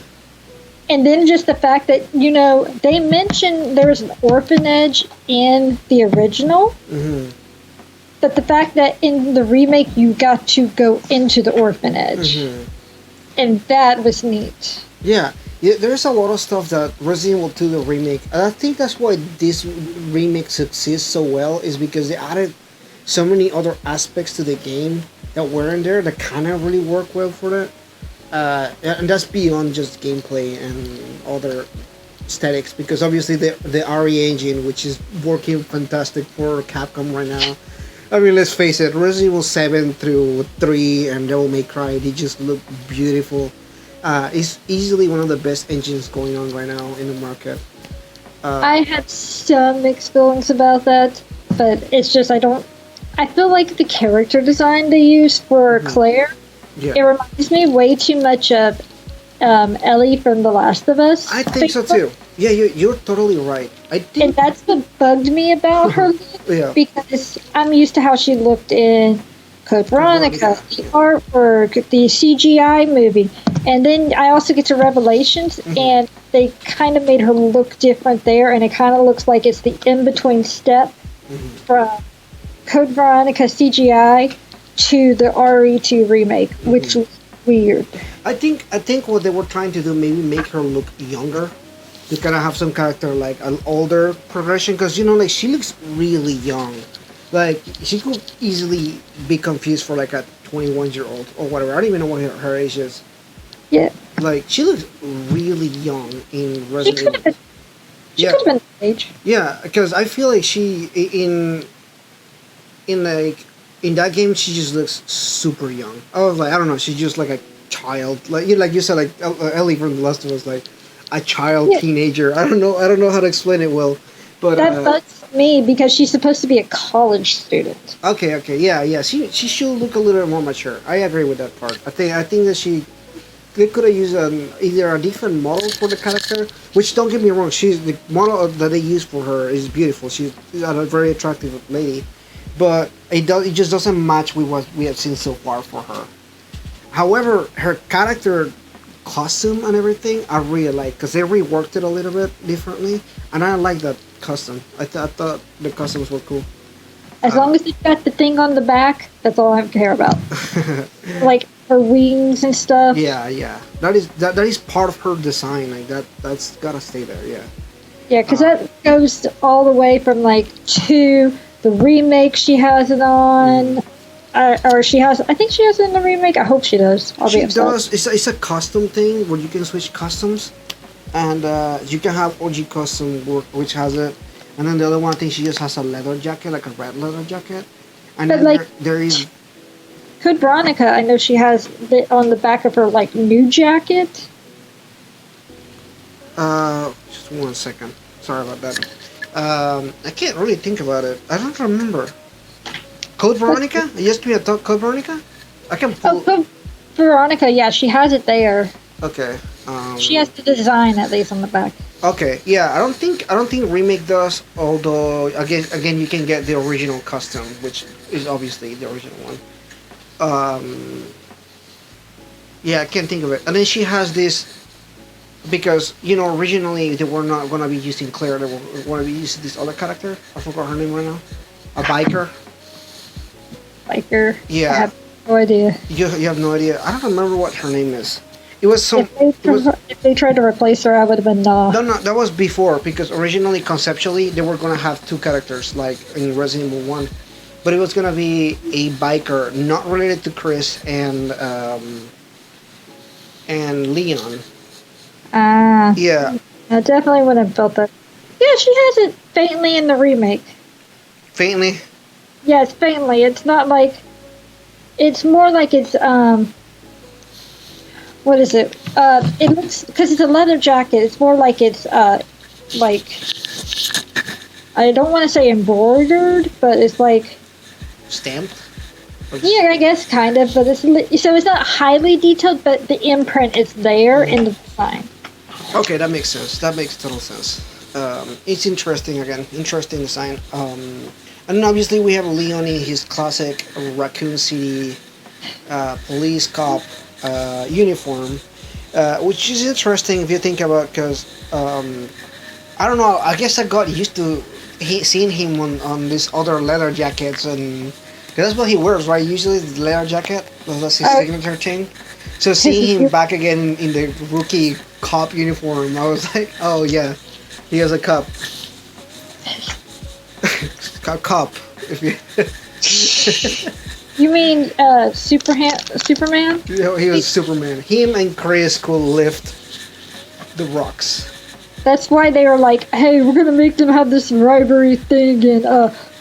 And then just the fact that, they mentioned there was an orphanage in the original, Hmm. but the fact that in the remake you got to go into the orphanage. Hmm. And that was neat. Yeah, there's a lot of stuff that Resident Evil 2 the remake, and I think that's why this remake succeeds so well, is because they added so many other aspects to the game that weren't there that kind of really work well for that. And that's beyond just gameplay and other aesthetics, because obviously the RE engine, which is working fantastic for Capcom right now. I mean, let's face it, Resident Evil 7 through 3 and Devil May Cry, they just look beautiful. It's easily one of the best engines going on right now in the market. I had some mixed feelings about that, but it's just I feel like the character design they used for Claire, Yeah. it reminds me way too much of Ellie from The Last of Us. I think so too. Yeah, you're totally right. I think. And that's what bugged me about her, Yeah. because I'm used to how she looked in Code Veronica, the artwork, the CGI movie. And then I also get to Revelations, and they kind of made her look different there, and it kind of looks like it's the in-between step from Code Veronica CGI to the RE2 remake, which was weird. I think what they were trying to do, maybe make her look younger, to kind of have some character like an older progression, because like she looks really young. Like she could easily be confused for like a 21-year-old or whatever. I don't even know what her age is. Yeah. Like she looks really young in Resident Evil. She could have been age. Yeah, because I feel like she in that game she just looks super young. I was like, I don't know, she's just like a child, like you said, like Ellie from The Last of Us, like a child teenager. I don't know how to explain it well, but that bugs me because she's supposed to be a college student. Okay, yeah. She should look a little bit more mature. I agree with that part. I think that they could have used either a different model for the character, which don't get me wrong, the model that they used for her is beautiful. She's a very attractive lady, but it just doesn't match with what we have seen so far for her. However, her character costume and everything, I really like because they reworked it a little bit differently, and I like that costume. I thought the costumes were cool. As long as it's got the thing on the back, that's all I care about. Like her wings and stuff. Yeah, yeah. That is part of her design. Like that's gotta stay there. Yeah. Yeah, because that goes all the way from like to the remake she has it on, or she has. I think she has it in the remake. I hope she does. I'll She be upset. does. It's a custom thing where you can switch customs, and you can have OG custom which has it, and then the other one I think she just has a leather jacket, like a red leather jacket, and But then like, there is. Code Veronica, I know she has on the back of her like new jacket. Just 1 second. Sorry about that. I can't really think about it. I don't remember. Code Veronica? It used to be a Code Veronica? I can pull. Oh, Code Veronica, yeah, she has it there. Okay. She has the design at least on the back. Okay. Yeah. I don't think remake does. Although again you can get the original custom, which is obviously the original one. Yeah, I can't think of it. And then she has this because originally they were not gonna be using Claire. They were gonna be using this other character. I forgot her name right now. A biker. Biker. Yeah. I have no idea. You have no idea. I don't remember what her name is. It was some. If they tried to replace her, I would have been nah. No, that was before because originally, conceptually, they were gonna have two characters like in Resident Evil 1, but it was gonna be a biker not related to Chris and Leon. Ah. Yeah, I definitely would have felt that. Yeah, she has it faintly in the remake. faintly. Yes, faintly. It's not like. It's more like it's What is it? It looks because it's a leather jacket. It's more like it's like I don't want to say embroidered, but it's like Stamped. yeah, I guess kind of. But so it's not highly detailed, but the imprint is there in the design. Okay, that makes sense. That makes total sense. It's interesting again. Interesting design. And obviously we have Leon in his classic Raccoon City police cop uniform, which is interesting if you think about because I don't know. I guess I got used to seeing him on these other leather jackets and. Cause that's what he wears, right? Usually the leather jacket. That's his signature thing. So seeing him back again in the rookie cop uniform, I was like, oh yeah, he has a cup. Cop. If you. You mean Superman? He was Superman. Him and Chris could lift the rocks. That's why they were like, hey, we're gonna make them have this rivalry thing in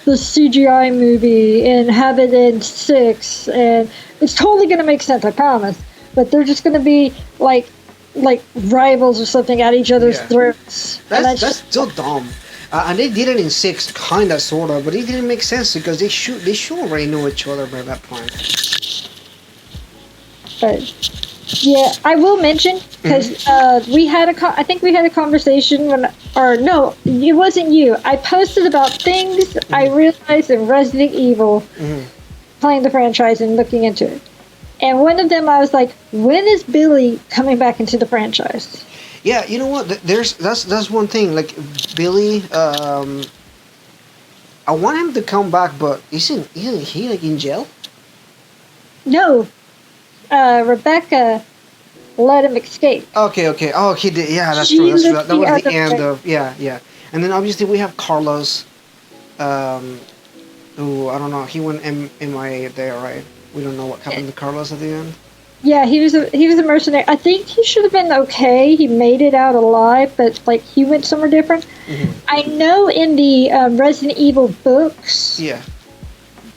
the CGI movie and have it in 6, and it's totally gonna make sense, I promise. But they're just gonna be like rivals or something at each other's throats. That's so dumb. And they did it in 6, kinda, sorta, but it didn't make sense because they should already know each other by that point. But yeah, I will mention because we had I think we had a conversation no, it wasn't you. I posted about things I realized in Resident Evil, playing the franchise and looking into it. And one of them, I was like, when is Billy coming back into the franchise? Yeah, you know what? That's one thing. Like Billy, I want him to come back, but isn't he like in jail? No, Rebecca let him escape. Okay. Oh, he did. Yeah, that's true. That was the end of yeah. And then obviously we have Carlos, who I don't know. He went MIA there, right? We don't know what happened to Carlos at the end. Yeah, he was a mercenary. I think he should have been okay. He made it out alive, but like he went somewhere different. I know in the Resident Evil books. Yeah.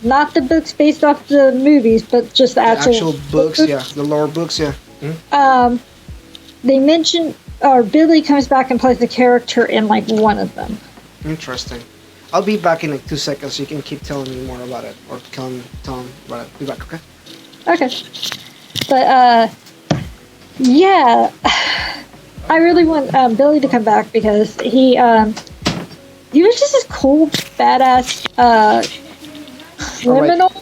Not the books based off the movies, but just the actual books. Yeah, the lore books. Yeah. They mention Billy comes back and plays the character in like one of them. Interesting. I'll be back in like 2 seconds, so you can keep telling me more about it, or tell him about it. Be back, okay? Okay. But yeah, I really want Billy to come back because he was just this cool, badass Criminal.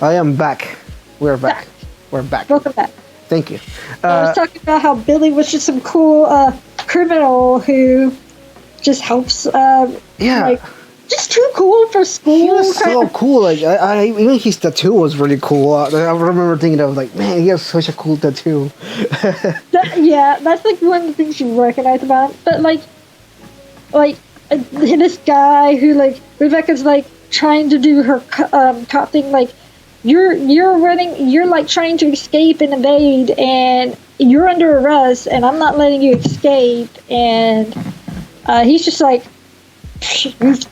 I am back. We're back. Back. We're back. Welcome back. Thank you. I was talking about how Billy was just some cool criminal who just helps. Yeah. Like, just too cool for school. He was so cool. Like I even his tattoo was really cool. I remember thinking, I was like, man, he has such a cool tattoo. That's like one of the things you recognize about him. But like this guy who like Rebecca's like trying to do her cop thing. Like you're running. You're like trying to escape and evade, and you're under arrest, and I'm not letting you escape. And he's just like,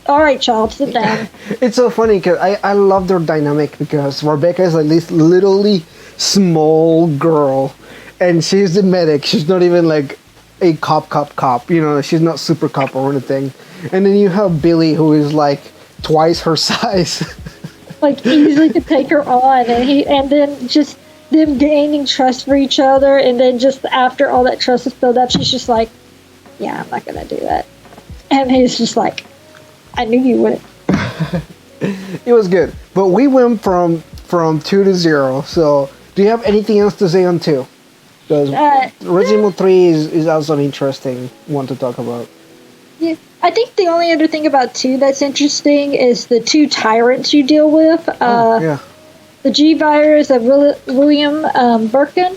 all right, child, sit down. It's so funny because I love their dynamic because Rebecca is like this literally small girl, and she's the medic. She's not even like a cop. You know, she's not super cop or anything. And then you have Billy, who is like twice her size. Like easily could take her on, and then just them gaining trust for each other, and then just after all that trust is built up, she's just like, yeah, I'm not gonna do that. And he's just like, I knew you wouldn't. It was good, but we went from 2 to 0. So, do you have anything else to say on 2? Because Resident Evil 3 is also an interesting one to talk about. Yeah, I think the only other thing about 2 that's interesting is the 2 tyrants you deal with. Yeah. The G-Virus of William Birkin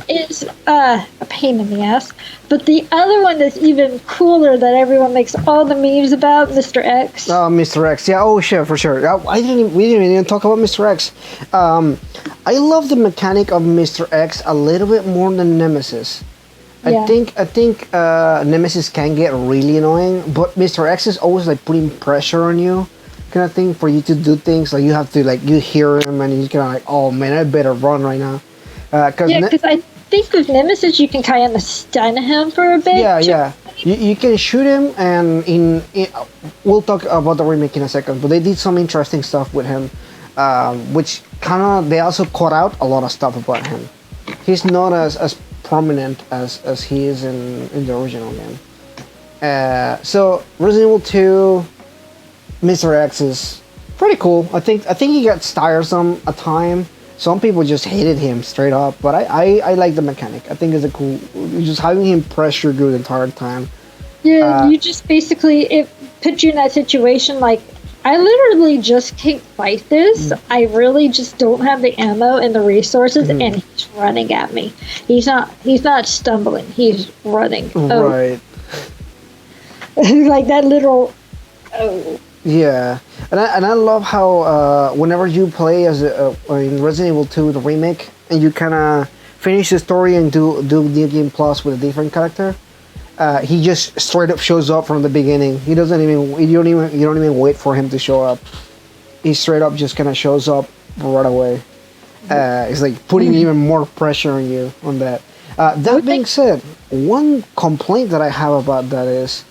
is a pain in the ass. But the other one that's even cooler that everyone makes all the memes about, Mr. X. Oh, Mr. X. Yeah, oh, sure, for sure. We didn't even talk about Mr. X. I love the mechanic of Mr. X a little bit more than Nemesis. Yeah. I think Nemesis can get really annoying, but Mr. X is always like putting pressure on you, kind of thing, for you to do things. Like you have to, like, you hear him and you're kind of like, oh man, I better run right now. Because I think with Nemesis you can kind of stun him for a bit. Yeah. You can shoot him, and we'll talk about the remake in a second. But they did some interesting stuff with him, which kind of, they also cut out a lot of stuff about him. He's not as prominent as he is in the original game. So Resident Evil 2, Mr. X is pretty cool. I think he gets tiresome at time. Some people just hated him straight up, but I like the mechanic. I think it's a cool, just having him pressure you the entire time. Yeah, you just basically, it puts you in that situation like, I literally just can't fight this. I really just don't have the ammo and the resources, and he's running at me. He's not stumbling. He's running. Right. Like that literal. Oh. Yeah, and I love how whenever you play as in Resident Evil 2 the remake, and you kind of finish the story and do New Game Plus with a different character, he just straight up shows up from the beginning. You don't even wait for him to show up. He straight up just kind of shows up right away. It's like putting even more pressure on you on that. That being said, one complaint that I have about that is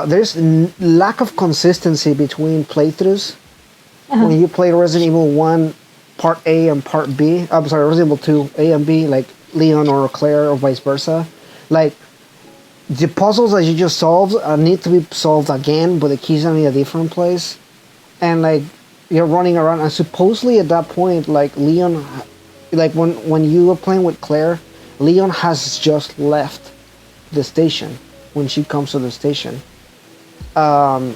there's lack of consistency between playthroughs. When you play Resident Evil 1 Part A and Part B, I'm sorry, Resident Evil 2 A and B, like Leon or Claire or vice versa, like the puzzles that you just solved need to be solved again, but the keys are in a different place, and like you're running around, and supposedly at that point, like Leon, like when you were playing with Claire, Leon has just left the station when she comes to the station. So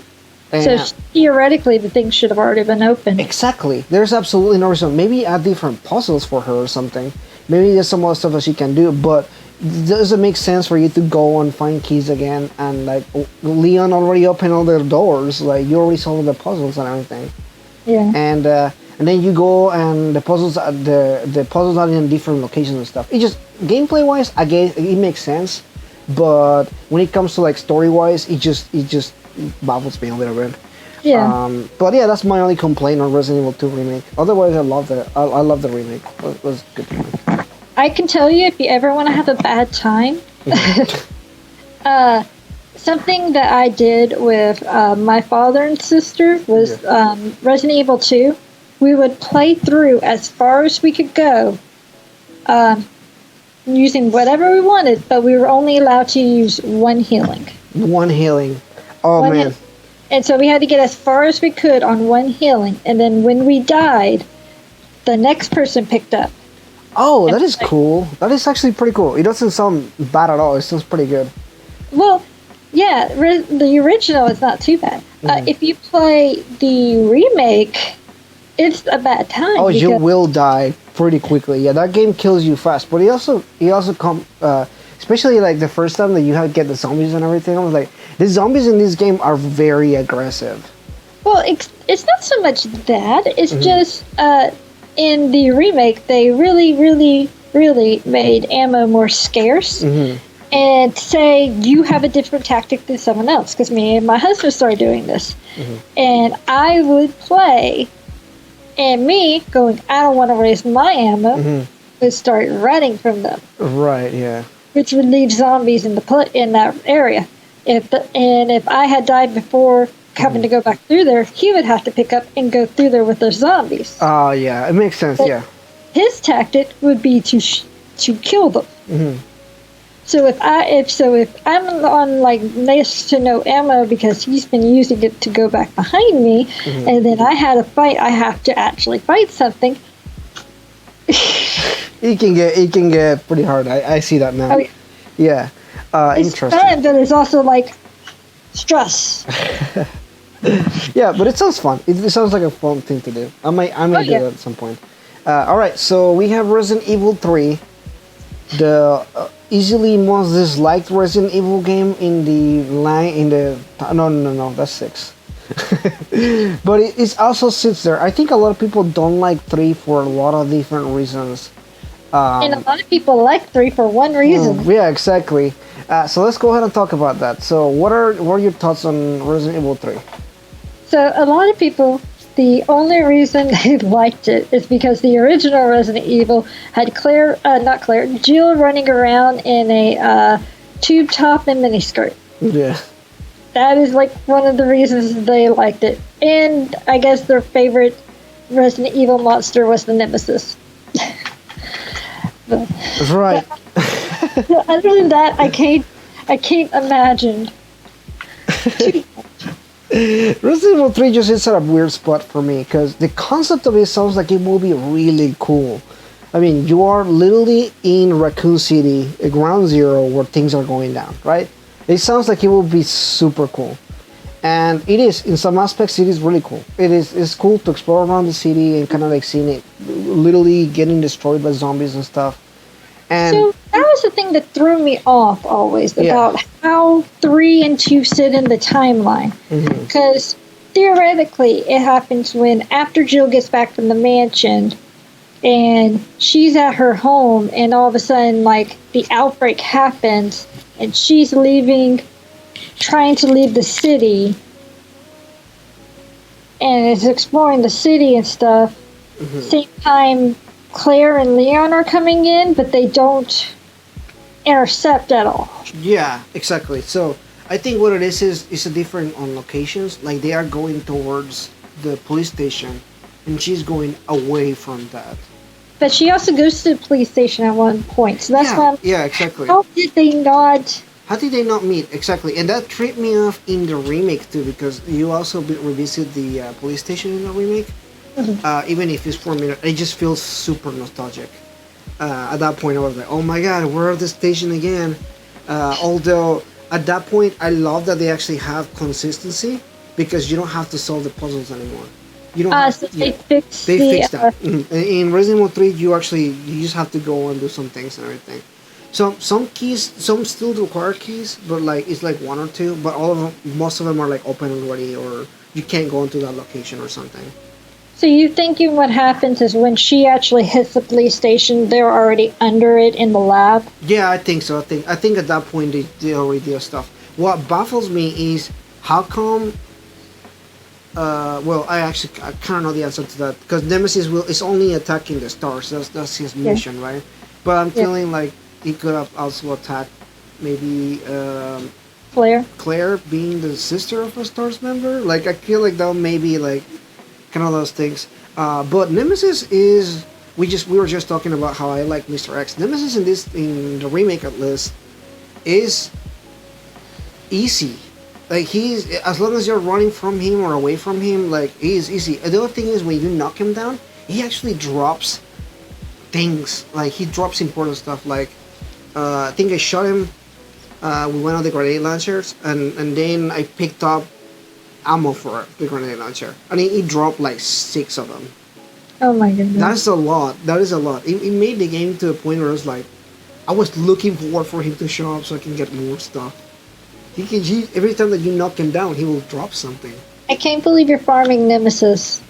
theoretically, the thing should have already been open. Exactly. There's absolutely no reason. Maybe add different puzzles for her or something. Maybe there's some other stuff that she can do, but does it make sense for you to go and find keys again? And like Leon already opened all their doors. Like you already solved the puzzles and everything. Yeah. And then you go and the puzzles are in different locations and stuff. It just gameplay wise, I guess it makes sense. But when it comes to like story wise, it just baffles me a little bit. Yeah. But yeah, that's my only complaint on Resident Evil 2 remake. Otherwise, I love the remake. It was good. I can tell you, if you ever want to have a bad time, something that I did with my father and sister was Resident Evil 2. We would play through as far as we could go, using whatever we wanted, but we were only allowed to use one healing. One healing. Oh, man. And so we had to get as far as we could on one healing, and then when we died, the next person picked up. Oh, And that is cool. That is actually pretty cool. It doesn't sound bad at all. It sounds pretty good. well, yeah, the original is not too bad. Mhm. If you play the remake, it's a bad time. Oh, you because- will die pretty quickly. Yeah, that game kills you fast. But he also come, especially like the first time that you had to get the zombies and everything. I was like, the zombies in this game are very aggressive. Well, it's not so much that. It's Mhm. just in the remake, they really, really, really made ammo more scarce. Hmm. And say you have a different tactic than someone else. Because me and my husband started doing this. Mhm. And I would play, and me going, I don't want to waste my ammo, Hmm. would start running from them, Right. Yeah. which would leave zombies in in that area. If I had died before having to go back through there, he would have to pick up and go through there with the zombies. Oh, yeah. It makes sense. Yeah. His tactic would be to kill them. Hmm. So if I'm on like next to no ammo because he's been using it to go back behind me, Mhm. and then I had a fight, I have to actually fight something. It can get pretty hard. I see that now. Oh, yeah. Yeah. It's Interesting. fun, but it's also like stress. Yeah, but it sounds fun. It sounds like a fun thing to do. I may do yeah. that at some point. All right, so we have Resident Evil 3, the easily most disliked Resident Evil game in the line in the no, that's 6. But it also sits there. I think a lot of people don't like 3 for a lot of different reasons. And a lot of people like 3 for one reason. Yeah, exactly. So let's go ahead and talk about that. So what are your thoughts on Resident Evil 3? So a lot of people, the only reason they liked it is because the original Resident Evil had Jill running around in a tube top and miniskirt. Yeah. That is like one of the reasons they liked it. And I guess their favorite Resident Evil monster was the Nemesis. But Right. other than that, I can't imagine. Resident Evil 3 just hits at a weird spot for me because the concept of it sounds like it will be really cool. I mean, you are literally in Raccoon City, a ground zero where things are going down, right? It sounds like it will be super cool. And it is, in some aspects, it is really cool. It's cool to explore around the city and kind of like seeing it literally getting destroyed by zombies and stuff. And So that was the thing that threw me off always Yeah. about how 3 and 2 sit in the timeline. Mhm. Because theoretically, it happens when after Jill gets back from the mansion and she's at her home, and all of a sudden, like, the outbreak happens and she's trying to leave the city and is exploring the city and stuff. Mhm. Same time, Claire and Leon are coming in, but they don't intercept at all. Yeah, exactly. So I think what it is a different on locations. Like they are going towards the police station, and she's going away from that. But she also goes to the police station at one point, so that's why Yeah, exactly. how did they not? How did they not meet? Exactly, and that tripped me off in the remake too, because you also revisit the police station in the remake. Even if it's for a minute, it just feels super nostalgic. At that point, I was like, "Oh my god, we're at the station again." Although at that point, I love that they actually have consistency because you don't have to solve the puzzles anymore. You don't. So they fixed They the. fixed that. In Resident Evil 3, you just have to go and do some things and everything. Some keys, some still require keys, but like it's like one or two. But all of them, most of them are like open already, or you can't go into that location or something. So you thinking what happens is when she actually hits the police station, they're already under it in the lab? Yeah, I think so. I think at that point they already do stuff. What baffles me is how come. Well, I kind of know the answer to that because Nemesis is only attacking the stars. That's his mission, right? But I'm feeling like he could have also attacked maybe Claire being the sister of a stars member. Like I feel like that may be like kind of those things. But Nemesis is we were just talking about how I like Mr. X. Nemesis in the remake at least is easy. Like he's as long as you're running from him or away from him, like he's easy. The other thing is when you knock him down, he actually drops things. Like he drops important stuff. Like I think I shot him with one of the grenade launchers, and then I picked up ammo for the grenade launcher, and he dropped like 6 of them. Oh my goodness. That's a lot. That is a lot. It made the game to a point where I was like, I was looking forward for him to show up so I can get more stuff. Every time that you knock him down, he will drop something. I can't believe you're farming Nemesis.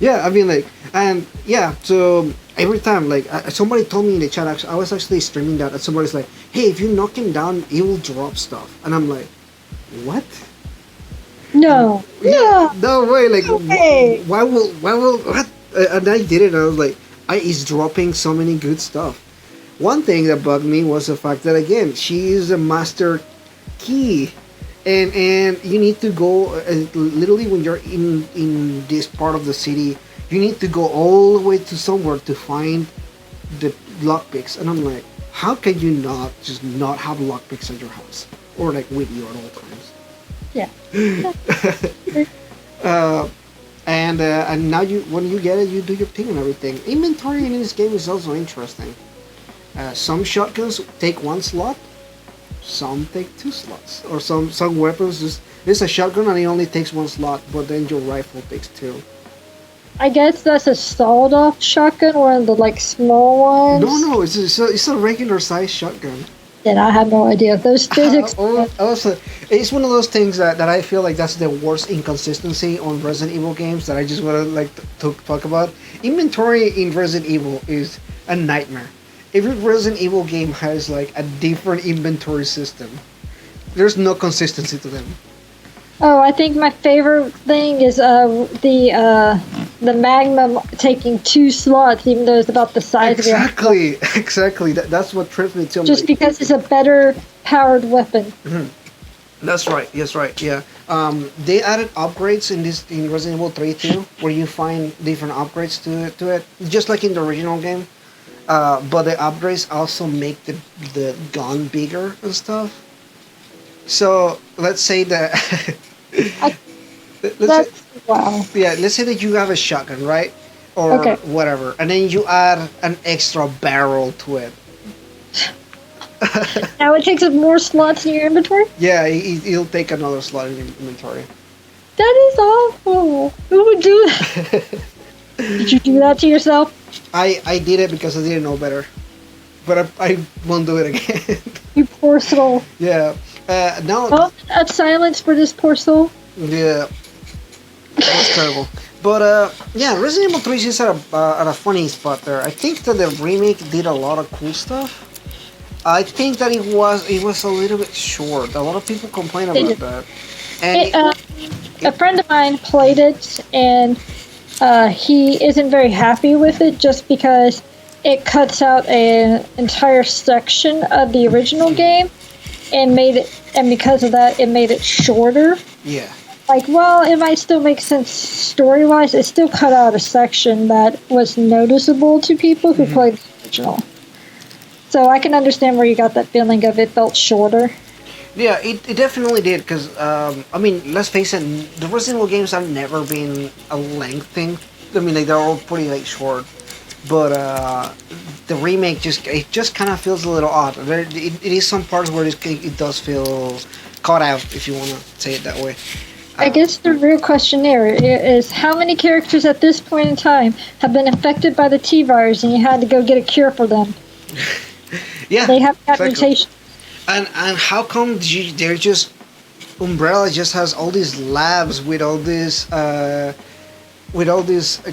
Yeah, I mean, like, and yeah, so every time, like, somebody told me in the chat, actually, I was actually streaming that, and somebody's like, hey, if you knock him down, he will drop stuff. And I'm like, what? No. Yeah, no way, like, Okay. why will, what? And I did it, and I was like, he's dropping so many good stuff. One thing that bugged me was the fact that, again, she is a master key. And you need to go, literally when you're in this part of the city, you need to go all the way to somewhere to find the lockpicks. And I'm like, how can you not just not have lockpicks at your house? Or like with you at all times? Yeah. And now when you get it, you do your thing and everything. Inventory in this game is also interesting. Some shotguns take 1 slot, some take 2 slots, or some weapons just there's a shotgun and it only takes 1 slot, but then your rifle takes 2. I guess that's a sawed-off shotgun, one of the like small ones. No, it's a regular size shotgun. And I have no idea. Those physics. Also, it's one of those things that I feel like that's the worst inconsistency on Resident Evil games that I just want to like to talk about. Inventory in Resident Evil is a nightmare. Every Resident Evil game has like a different inventory system. There's no consistency to them. Oh, I think my favorite thing is the Magnum taking 2 slots, even though it's about the size of your. Exactly. That's what trips me too. Just because it's a better powered weapon. Mm-hmm. That's right. Yes, right. Yeah. They added upgrades in Resident Evil 3 too, where you find different upgrades to it, just like in the original game. But the upgrades also make the gun bigger and stuff. So let's say that. Wow. Yeah, let's say that you have a shotgun, right? Or whatever, and then you add an extra barrel to it. Now it takes up more slots in your inventory? Yeah, it'll take another slot in your inventory. That is awful. Who would do that? Did you do that to yourself? I did it because I didn't know better. But I won't do it again. You poor soul. Yeah. No. Oh, a silence for this poor soul. Yeah. That's terrible. But yeah, Resident Evil 3 is at a funny spot there. I think that the remake did a lot of cool stuff. I think that it was a little bit short. A lot of people complain about that. And a friend of mine played it, and he isn't very happy with it just because it cuts out an entire section of the original game and because of that, it made it shorter. Yeah. Like, well, it might still make sense story-wise. It still cut out a section that was noticeable to people who played the original. So I can understand where you got that feeling of it felt shorter. Yeah, it definitely did, because, I mean, let's face it, the Resident Evil games have never been a length thing. I mean, like, they're all pretty, like, short. But, the remake just kind of feels a little odd. It is some parts where it does feel caught out, if you want to say it that way. I guess the real question there is how many characters at this point in time have been infected by the T-virus and you had to go get a cure for them? Yeah, they have that mutation. And how come they're just Umbrella just has all these labs with all these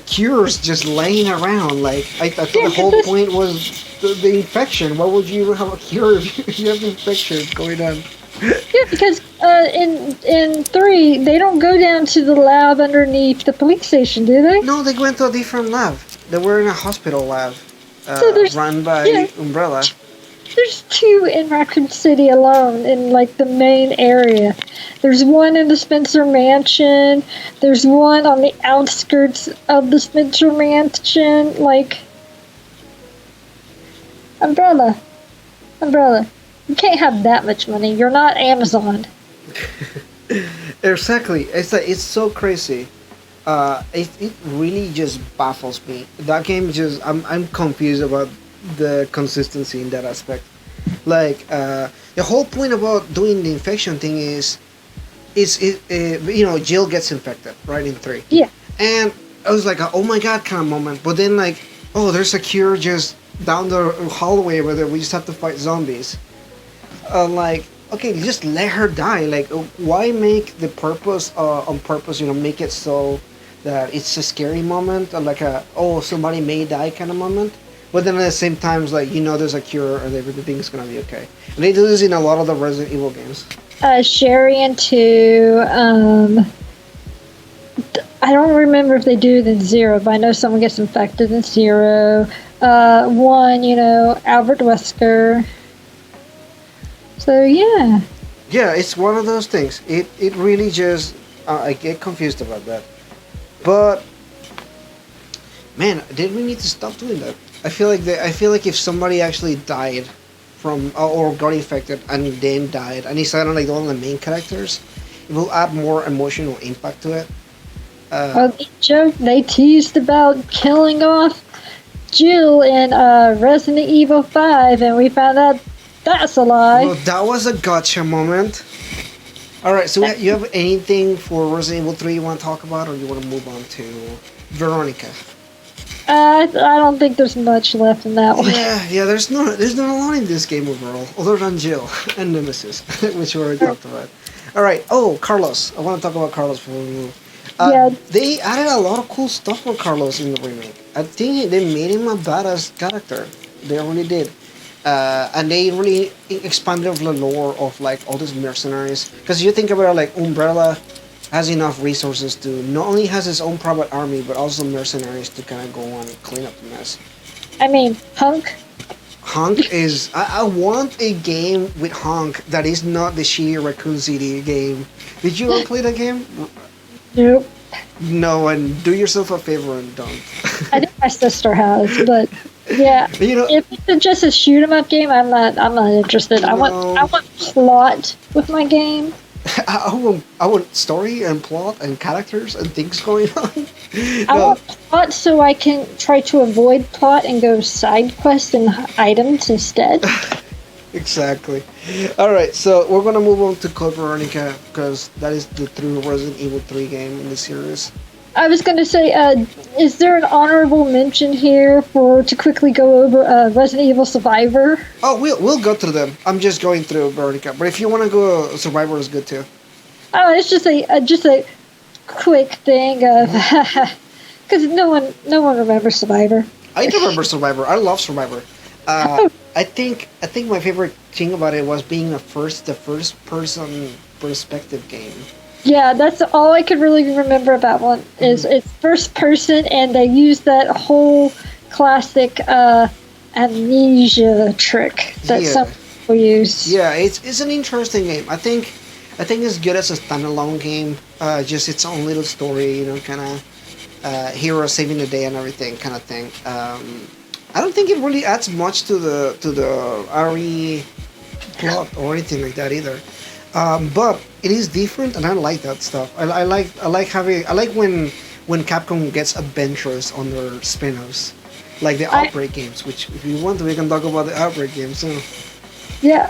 cures just laying around? Like I thought the whole point was the infection. Why would you even have a cure if you have the infection going on? Yeah, because in 3 they don't go down to the lab underneath the police station, do they? No, they went to a different lab. They were in a hospital lab run by Umbrella. There's 2 in Raccoon City alone in like the main area. There's one in the Spencer Mansion. There's one on the outskirts of the Spencer Mansion. Like, Umbrella. You can't have that much money. You're not Amazon. Exactly. It's like it's so crazy. It really just baffles me. That game just I'm confused about the consistency in that aspect. Like the whole point about doing the infection thing is it Jill gets infected right in three, Yeah. and I was like a, oh my god kind of moment. But then like oh there's a cure just down the hallway where we just have to fight zombies. Like okay just let her die. Like why make the purpose on purpose make it so that it's a scary moment or like a oh somebody may die kind of moment. But then at the same time, it's like there's a cure and everything's gonna be okay. And they do this in a lot of the Resident Evil games. Sherry and 2. I don't remember if they do it in 0, but I know someone gets infected in 0. 1, Albert Wesker. So, yeah. Yeah, it's one of those things. It really just I get confused about that. But man, did we need to stop doing that? I feel like if somebody actually died from or got infected and then died, and he's kind of like one of the main characters, it will add more emotional impact to it. They teased about killing off Jill in Resident Evil 5, and we found out that's a lie. Well, that was a gotcha moment. All right, so you have anything for Resident Evil 3 you want to talk about, or you want to move on to Veronica? I don't think there's much left in that one. Yeah. There's not a lot in this game overall, other than Jill and Nemesis, which we already talked about. All right. Oh, Carlos. I want to talk about Carlos before we move. They added a lot of cool stuff for Carlos in the remake. I think they made him a badass character. They really did. And they really expanded the lore of like all these mercenaries. Because you think about it, like Umbrella has enough resources to not only has his own private army, but also mercenaries to kind of go on and clean up the mess. I mean, Hunk. Hunk is... I want a game with Hunk that is not the shitty Raccoon City game. Did you ever play that game? Nope. No, and do yourself a favor and don't. I think my sister has, but yeah. If it's just a shoot 'em up game, I'm not interested. I want plot with my game. I want story and plot and characters and things going on. I want plot so I can try to avoid plot and go side quests and items instead. Exactly. All right, so we're gonna move on to Code Veronica because that is the true Resident Evil 3 game in the series. I was going to say, is there an honorable mention here to quickly go over Resident Evil Survivor? Oh, we'll go through them. I'm just going through Veronica, but if you want to go, Survivor is good too. Oh, it's just a quick thing because no one remembers Survivor. I remember Survivor. I love Survivor. I think my favorite thing about it was being the first person perspective game. Yeah, that's all I could really remember about one is it's first person, and they use that whole classic amnesia trick that some people use. Yeah, it's an interesting game. I think it's good as a standalone game. Just its own little story, kind of hero saving the day and everything kind of thing. I don't think it really adds much to the RE plot or anything like that either. But it is different, and I like that stuff. I like when Capcom gets adventurous on their spin-offs, like the Outbreak games. Which, if you want, we can talk about the Outbreak games soon. Yeah.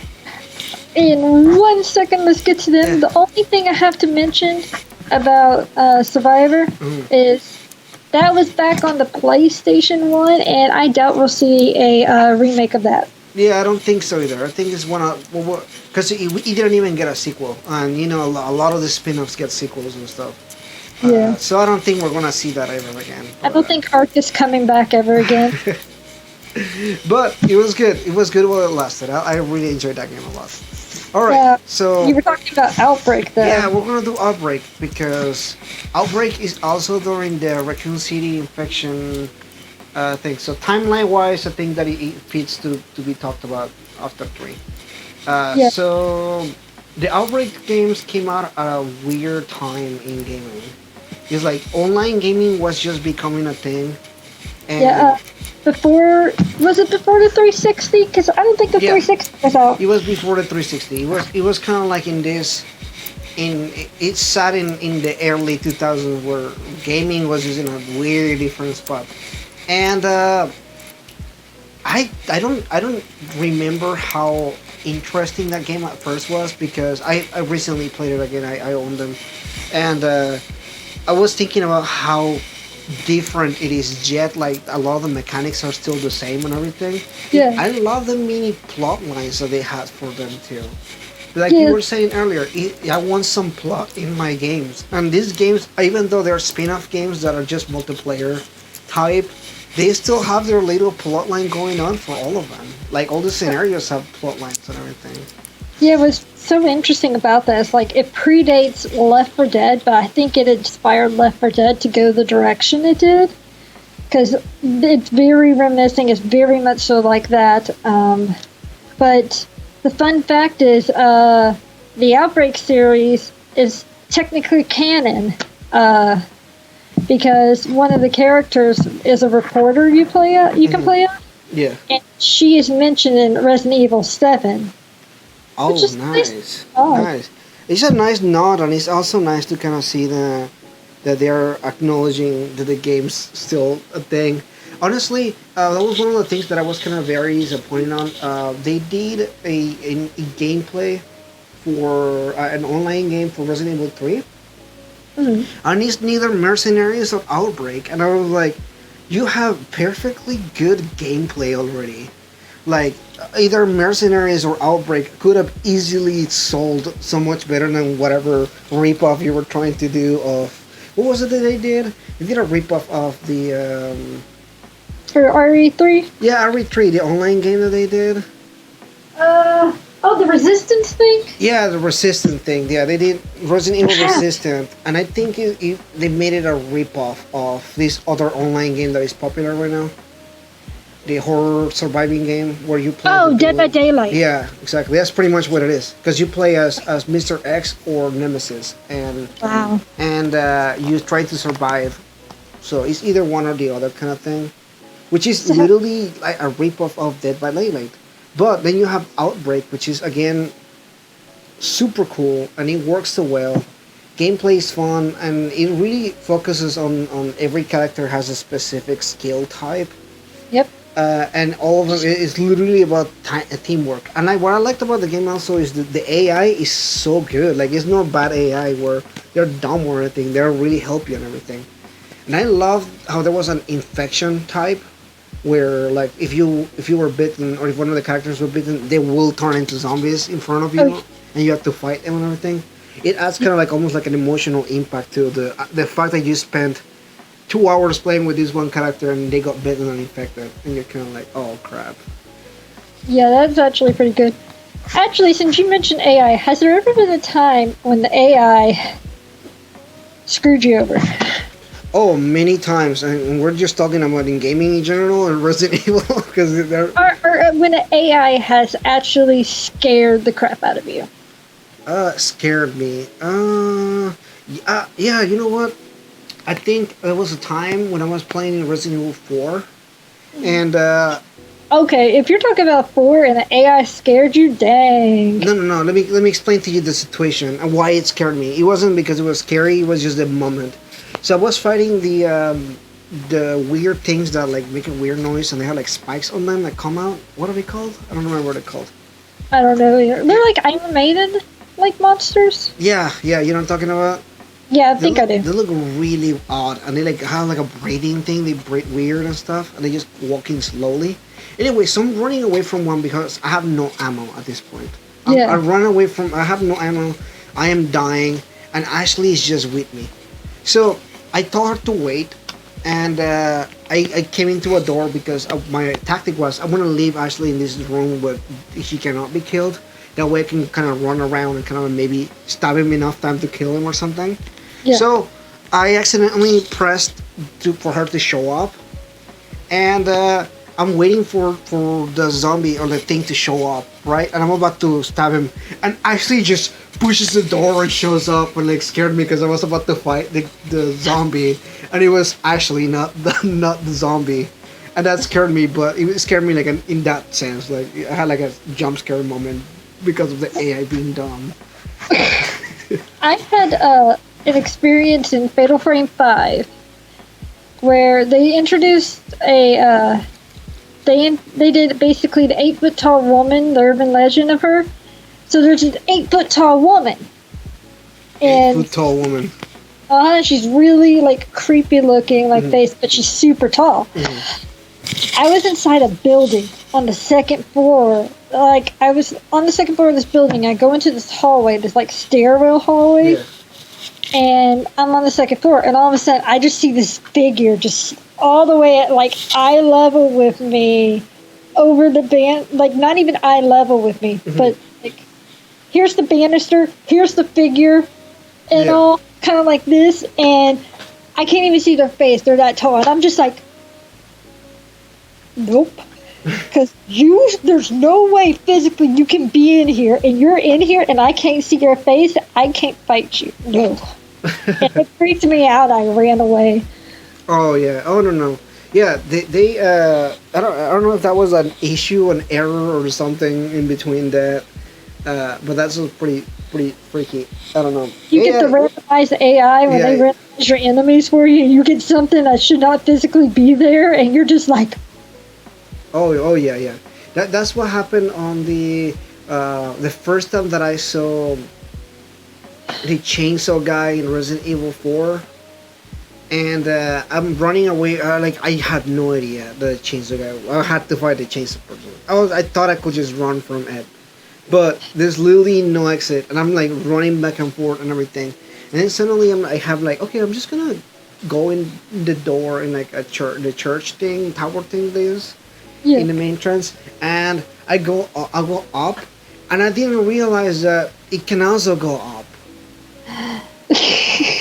In 1 second, let's get to them. Yeah. The only thing I have to mention about Survivor is that was back on the PlayStation 1, and I doubt we'll see a remake of that. Yeah, I don't think so either. I think it's one of because it didn't even get a sequel, and a lot of the spin-offs get sequels and stuff. Yeah. So I don't think we're gonna see that ever again. I don't think Ark is coming back ever again. But it was good. It was good while it lasted. I really enjoyed that game a lot. All right. So you were talking about Outbreak, though. Yeah, we're gonna do Outbreak because Outbreak is also during the Raccoon City infection. Thing. So timeline-wise, I think that it fits to be talked about after 3. So the Outbreak games came out at a weird time in gaming. It's like online gaming was just becoming a thing. And before the 360? Because I don't think the 360 was out. It was before the 360. It was kind of like in this it's sad in the early 2000s where gaming was just in a really different spot, and I don't remember how interesting that game at first was because I recently played it again. I own them, and I was thinking about how different it is. Yet, like a lot of the mechanics are still the same and everything. Yeah. I love the mini plot lines that they had for them too. Like you Yeah. were saying earlier, I want some plot in my games. And these games, even though they're spin-off games that are just multiplayer type, they still have their little plot line going on for all of them. Like all the scenarios have plot lines and everything. Yeah, what's so interesting about that is like it predates Left 4 Dead, but I think it inspired Left 4 Dead to go the direction it did. Because it's very reminiscent, it's very much so like that. But the fun fact is, the Outbreak series is technically canon. Because one of the characters is a reporter you can play as, Yeah. and she is mentioned in Resident Evil 7. Oh, Which is nice. Oh. Nice. It's a nice nod, and it's also nice to kind of see that they're acknowledging that the game's still a thing. Honestly, that was one of the things that I was kind of very disappointed on. They did a gameplay for an online game for Resident Evil 3, Mm. and it's neither Mercenaries or Outbreak, and I was like, you have perfectly good gameplay already. Like, either Mercenaries or Outbreak could have easily sold so much better than whatever ripoff you were trying to do of. What was it that they did? They did a ripoff of the. For RE3? Yeah, RE3, the online game that they did. Oh, the Resistance thing? Yeah, the Resistant thing. Yeah, they did Resident Evil Resistant, and I think they made it a ripoff of this other online game that is popular right now. The horror surviving game where you play. Oh, the Dead by duel. Daylight. Yeah, exactly. That's pretty much what it is. Because you play as Mr. X or Nemesis, and Wow. you try to survive. So it's either one or the other kind of thing, which is So- literally like a ripoff of Dead by Daylight. But then you have Outbreak, which is again super cool and it works so well. Gameplay is fun and it really focuses on every character has a specific skill type. Yep. And all of them is literally about teamwork. And what I liked about the game also is that the AI is so good. Like it's not bad AI where they're dumb or anything. They'll really help you and everything. And I love how there was an infection type where like if you were bitten or if one of the characters were bitten, they will turn into zombies in front of you, Oh. and you have to fight them and everything. It adds kind of like almost like an emotional impact to the fact that you spent 2 hours playing with this one character and they got bitten and infected, and you're kind of like, oh crap. Yeah, that's actually pretty good. Actually, since you mentioned AI, has there ever been a time when the AI screwed you over? Oh, many times, and we're just talking about in gaming in general and Resident Evil because they're Or when an AI has actually scared the crap out of you? scared me. Yeah, you know what? I think there was a time when I was playing in Resident Evil 4, and Okay, if you're talking about 4 and the AI scared you, dang. no. Let me explain to you the situation and why it scared me. It wasn't because it was scary. It was just the moment. So I was fighting the weird things that like make a weird noise and they have like spikes on them that come out. What are they called? I don't remember what they're called. I don't know either. They're like animated, like monsters. Yeah, you know what I'm talking about? Yeah, I think I do. They look really odd, and they like have like a breathing thing. They breathe weird and stuff, and they just walking slowly. Anyway, so I'm running away from one because I have no ammo at this point. Yeah. I run away from. I have no ammo. I am dying, and Ashley is just with me. So I told her to wait, and I came into a door because my tactic was I want to leave Ashley in this room, but she cannot be killed. That way I can kind of run around and kind of maybe stab him enough time to kill him or something. Yeah. So I accidentally pressed for her to show up, and I'm waiting for the zombie or the thing to show up, right? And I'm about to stab him, and Ashley just pushes the door and shows up and like scared me because I was about to fight the zombie, and it was Ashley, not the zombie, and that scared me. But it scared me like in that sense, like I had like a jump scare moment because of the AI being dumb. I had an experience in Fatal Frame 5 where they introduced they did basically the 8-foot tall woman, the urban legend of her. So there's an 8-foot tall woman. And 8 foot tall woman. she's really like creepy looking, like face, but she's super tall. I was inside a building on the second floor. Like I was on the second floor of this building. I go into this hallway, this like stairwell hallway, and I'm on the second floor. And all of a sudden, I just see this figure just all the way at like eye level with me, over the band. Like not even eye level with me, but like here's the banister, here's the figure, and all kind of like this, and I can't even see their face. They're that tall, and I'm just like. Nope. Because there's no way physically you can be in here, and you're in here, and I can't see your face. I can't fight you. No. And it freaked me out. I ran away. Oh yeah. Oh no. Yeah. They I don't know if that was an issue, an error, or something in between that. But that's pretty freaky. I don't know. You get the randomized AI when they randomize your enemies for you, and you get something that should not physically be there, and you're just like. Oh yeah. That's what happened on the first time that I saw the chainsaw guy in Resident Evil 4, and I'm running away. Like I had no idea the chainsaw guy. I had to fight the chainsaw person. I thought I could just run from it, but there's literally no exit, and I'm like running back and forth and everything, and then suddenly I have like, okay, I'm just gonna go in the door in like the church thing, tower thing they use. In the main entrance, and I go up, and I didn't realize that it can also go up.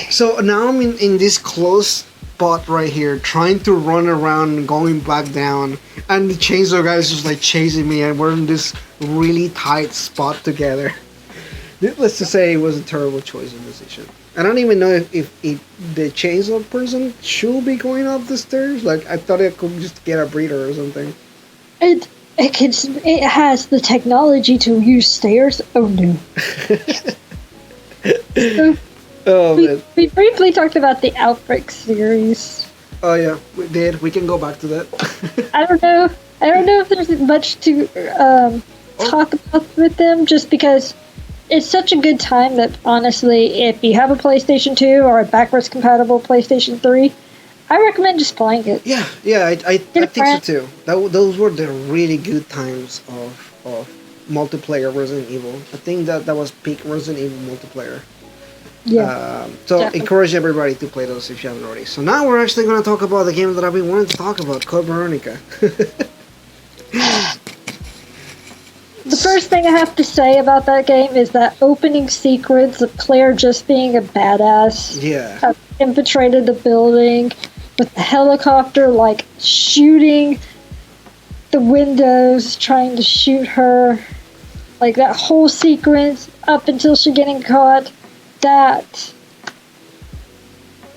So now I'm in this close spot right here, trying to run around, going back down, and the chainsaw guy is just like chasing me, and we're in this really tight spot together. Let's just say it was a terrible choice of decision. I don't even know if the chainsaw person should be going up the stairs. Like I thought I could just get a breather or something. It has the technology to use stairs. Oh no. We briefly talked about the Outbreak series. Oh yeah, we did. We can go back to that. I don't know if there's much to talk about with them, just because it's such a good time that honestly, if you have a PlayStation 2 or a backwards compatible PlayStation 3, I recommend just playing it. Yeah, I think so too. Those were the really good times of multiplayer Resident Evil. I think that was peak Resident Evil multiplayer. Yeah. So definitely. Encourage everybody to play those if you haven't already. So now we're actually going to talk about the game that I've been wanting to talk about, Code Veronica. The first thing I have to say about that game is that opening sequence of Claire just being a badass. Yeah. Have infiltrated the building with the helicopter, like, shooting the windows, trying to shoot her. Like, that whole sequence up until she getting caught. That.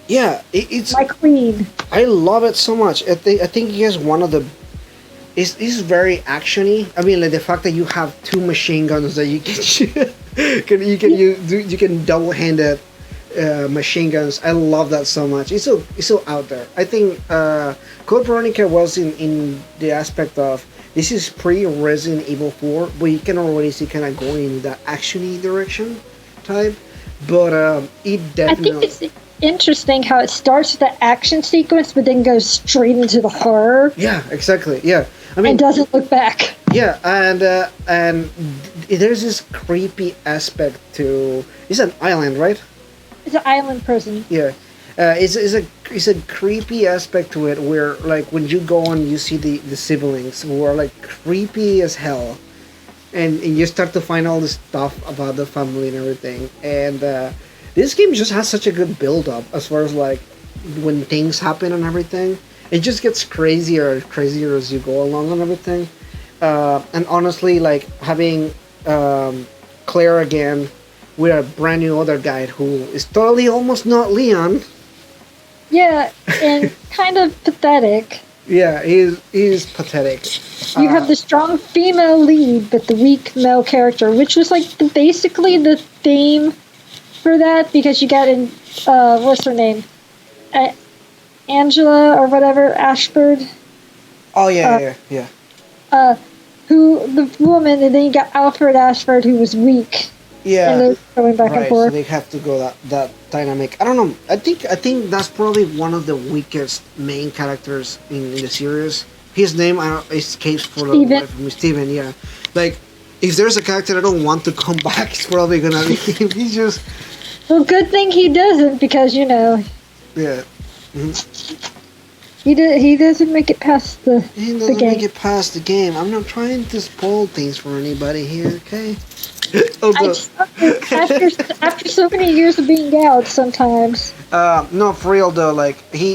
Yeah, it's... my queen. I love it so much. I think he has one of the... It's very actiony. I mean, like the fact that you have two machine guns that you can double-handed machine guns. I love that so much. It's so out there. I think Code Veronica was in the aspect of this is pre-Resident Evil 4, but you can already see kind of going in that actiony direction type. But it definitely. I think it's interesting how it starts with the action sequence, but then goes straight into the horror. Yeah, exactly. Yeah. I mean, and doesn't look back. Yeah, and there's this creepy aspect to. It's an island, right? It's an island prison. Yeah, it's a creepy aspect to it where like when you go on, you see the siblings who are like creepy as hell, and you start to find all this stuff about the family and everything. And this game just has such a good build up as far as like when things happen and everything. It just gets crazier and crazier as you go along and everything. And honestly, like having Claire again with a brand new other guy who is totally almost not Leon. Yeah, and kind of pathetic. Yeah, he's pathetic. You have the strong female lead, but the weak male character, which was like basically the theme for that because you got in what's her name, uh, Angela or whatever Ashford, Oh uh, yeah. uh, who the woman, and then you got Alfred Ashford who was weak, and Yeah, they're going back and right. So forth. they have to go that dynamic. I don't know. I think that's probably one of the weakest main characters in the series. His name I don't, escapes for the Steven. life of me. Steven. Yeah, like if there's a character I don't want to come back, it's probably gonna be him. He's just Well, good thing he doesn't because yeah. Mhm. he doesn't make it past He the doesn't make game. it past the game. I'm not trying to spoil things for anybody here, okay? I Although, just after so many years of being gouged, sometimes. no, for real though, like he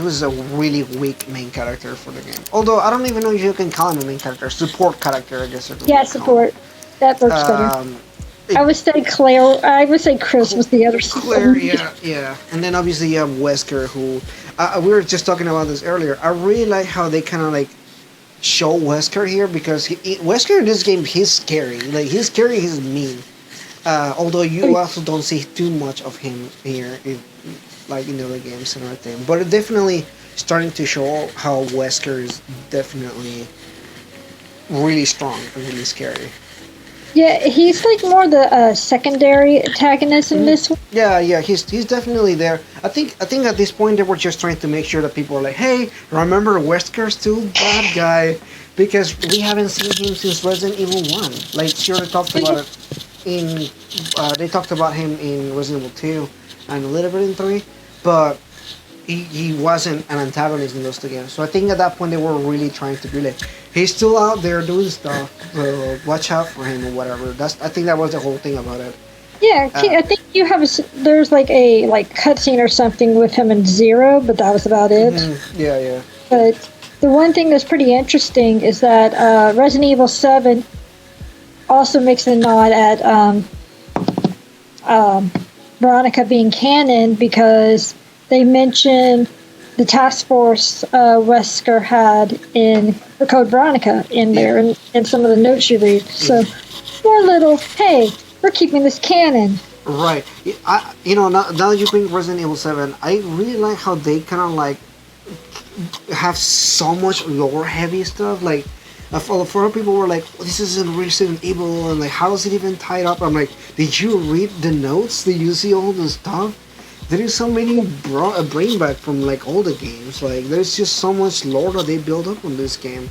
was a really weak main character for the game. Although I don't even know if you can call him a main character, support character, I guess. If Yeah, we call him. support. That works better. Um, I would say Claire. I would say Chris was the other. Claire, yeah, and then obviously you have Wesker, who we were just talking about this earlier. I really like how they kind of like show Wesker here because Wesker in this game he's scary. Like he's scary, he's mean. Although you also don't see too much of him here, like in the other games and everything. But it definitely starting to show how Wesker is definitely really strong and really scary. Yeah, he's like more the secondary antagonist in this one. Yeah, he's definitely there. I think at this point they were just trying to make sure that people are like, hey, remember Wesker's still bad guy because we haven't seen him since Resident Evil One. Like, sure they talked about it in they talked about him in Resident Evil Two and a little bit in Three, but he wasn't an antagonist in those two games. So I think at that point they were really trying to be like, he's still out there doing stuff. So watch out for him or whatever. I think that was the whole thing about it. Yeah, Uh, I think you have there's like a cutscene or something with him in Zero, but that was about it. yeah. But the one thing that's pretty interesting is that Resident Evil 7 also makes a nod at Veronica being canon because they mention the task force Wesker had in the Code Veronica in there and some of the notes you read. So, more little, hey, we're keeping this canon. Right. Now that you bring Resident Evil 7, I really like how they kind of like have so much lore heavy stuff. Like, for people were like, this isn't Resident Evil, and like, how is it even tied up? I'm like, did you read the notes? Did you see all the stuff? There is so many brain back from like all the games. Like, there's just so much lore that they build up on this game.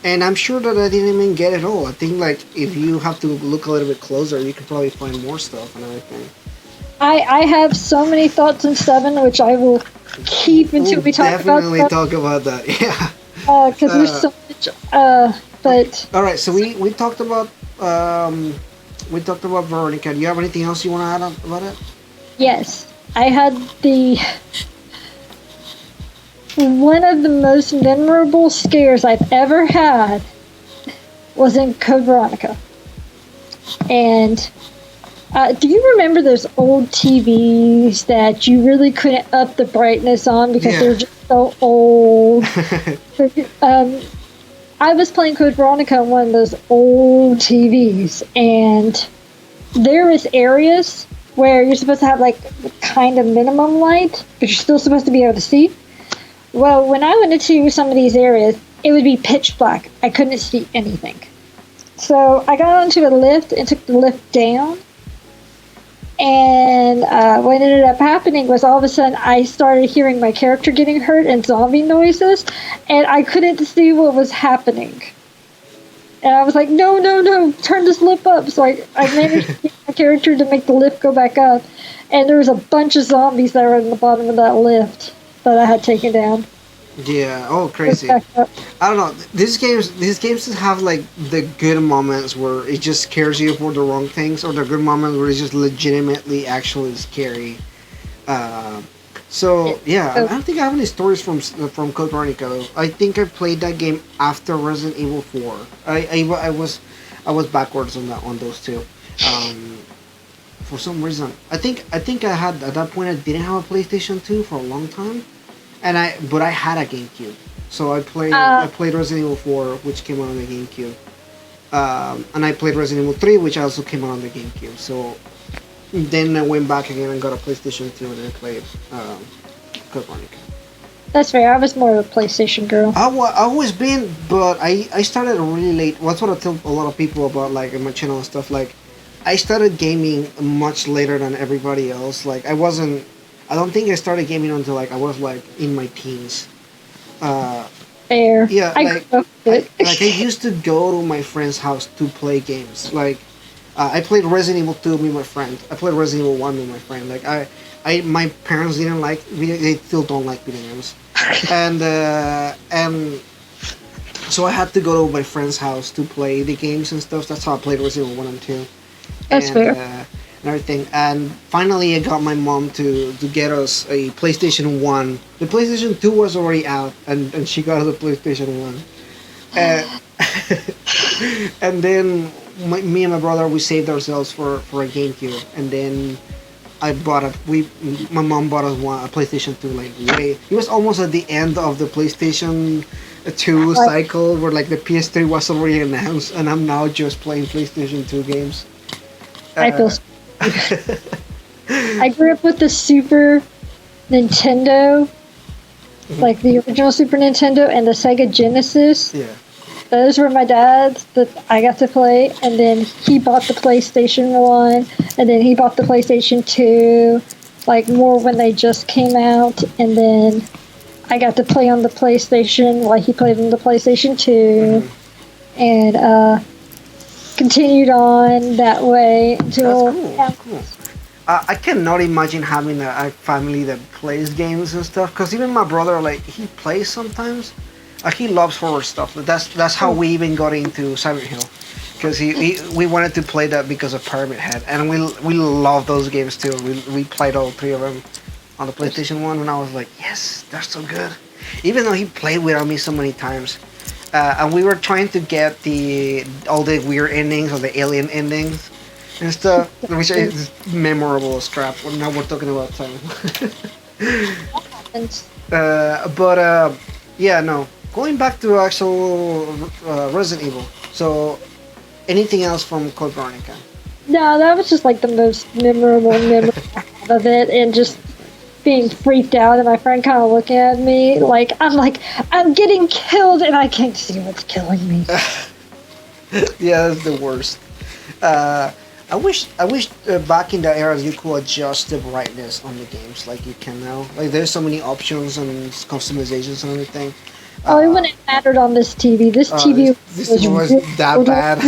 And I'm sure that I didn't even get it all. I think like if you have to look a little bit closer, you could probably find more stuff and everything. I have so many thoughts in 7, which I will keep until we talk about Definitely them. talk about that. Yeah. Because there's so much. But All right. So we talked about Veronica. Do you have anything else you want to add about it? yes, I had the one of the most memorable scares I've ever had was in Code Veronica. And do you remember those old TVs that you really couldn't up the brightness on because Yeah. they were just so old? I was playing Code Veronica on one of those old TVs, and there was areas where you're supposed to have like kind of minimum light, but you're still supposed to be able to see. Well, when I went into some of these areas, it would be pitch black. I couldn't see anything. So I got onto a lift and took the lift down. And what ended up happening was all of a sudden I started hearing my character getting hurt and zombie noises, and I couldn't see what was happening. And I was like, no, turn this lift up. So I managed to get my character to make the lift go back up. And there was a bunch of zombies that were in the bottom of that lift that I had taken down. Yeah. Oh, crazy. Back up. I don't know. These games have like the good moments where it just scares you for the wrong things, or the good moments where it's just legitimately actually scary. So yeah, I don't think I have any stories from Code Veronica though. I think I played that game after Resident Evil 4. I was backwards on those two. For some reason, I think I had at that point I didn't have a PlayStation 2 for a long time, but I had a GameCube. So I played Resident Evil 4, which came out on the GameCube, and I played Resident Evil 3, which also came out on the GameCube. So Then I went back again and got a PlayStation 2 and then played Code Veronica. That's fair. I was more of a PlayStation girl. I always been, but I started really late. That's what I tell a lot of people about like in my channel and stuff. Like, I started gaming much later than everybody else. Like, I wasn't. I don't think I started gaming until like I was like in my teens. Fair. Yeah, I like grew up with it. like I used to go to my friend's house to play games. Like, I played Resident Evil 2 with my friend. I played Resident Evil 1 with my friend. Like, my parents didn't like video. They still don't like video games, and so I had to go to my friend's house to play the games and stuff. That's how I played Resident Evil 1 and 2. That's and, fair. And everything. And finally, I got my mom to get us a PlayStation 1. The PlayStation 2 was already out, and she got us the PlayStation 1. And then me and my brother, we saved ourselves for a GameCube. And then my mom bought us a PlayStation 2 like way. It was almost at the end of the PlayStation 2 cycle where like the PS3 was already announced, and I'm now just playing PlayStation 2 games. I feel. I grew up with the Super Nintendo, like the original Super Nintendo, and the Sega Genesis. Yeah. Those were my dad's that I got to play, and then he bought the PlayStation 1, and then he bought the PlayStation 2, like more when they just came out, and then I got to play on the PlayStation while he played on the PlayStation 2, and continued on that way until... That's cool. I cannot imagine having a family that plays games and stuff, because even my brother, like, he plays sometimes. He loves horror stuff. That's how we even got into Silent Hill, because we wanted to play that because of Pyramid Head, and we love those games too. We played all three of them on the PlayStation 1, and I was like, yes, they're so good. Even though he played without me so many times, and we were trying to get all the weird endings or the alien endings and stuff, which is memorable as crap. Well, now we're talking about time. Yeah, no. Going back to actual Resident Evil. So, anything else from Code Veronica? No, that was just like the most memorable memory of it, and just being freaked out, and my friend kind of looking at me like I'm getting killed, and I can't see what's killing me. Yeah, that's the worst. I wish back in the era you could adjust the brightness on the games like you can now. Like, there's so many options and customizations and everything. Oh, it wouldn't have mattered on this TV. This TV was that bad.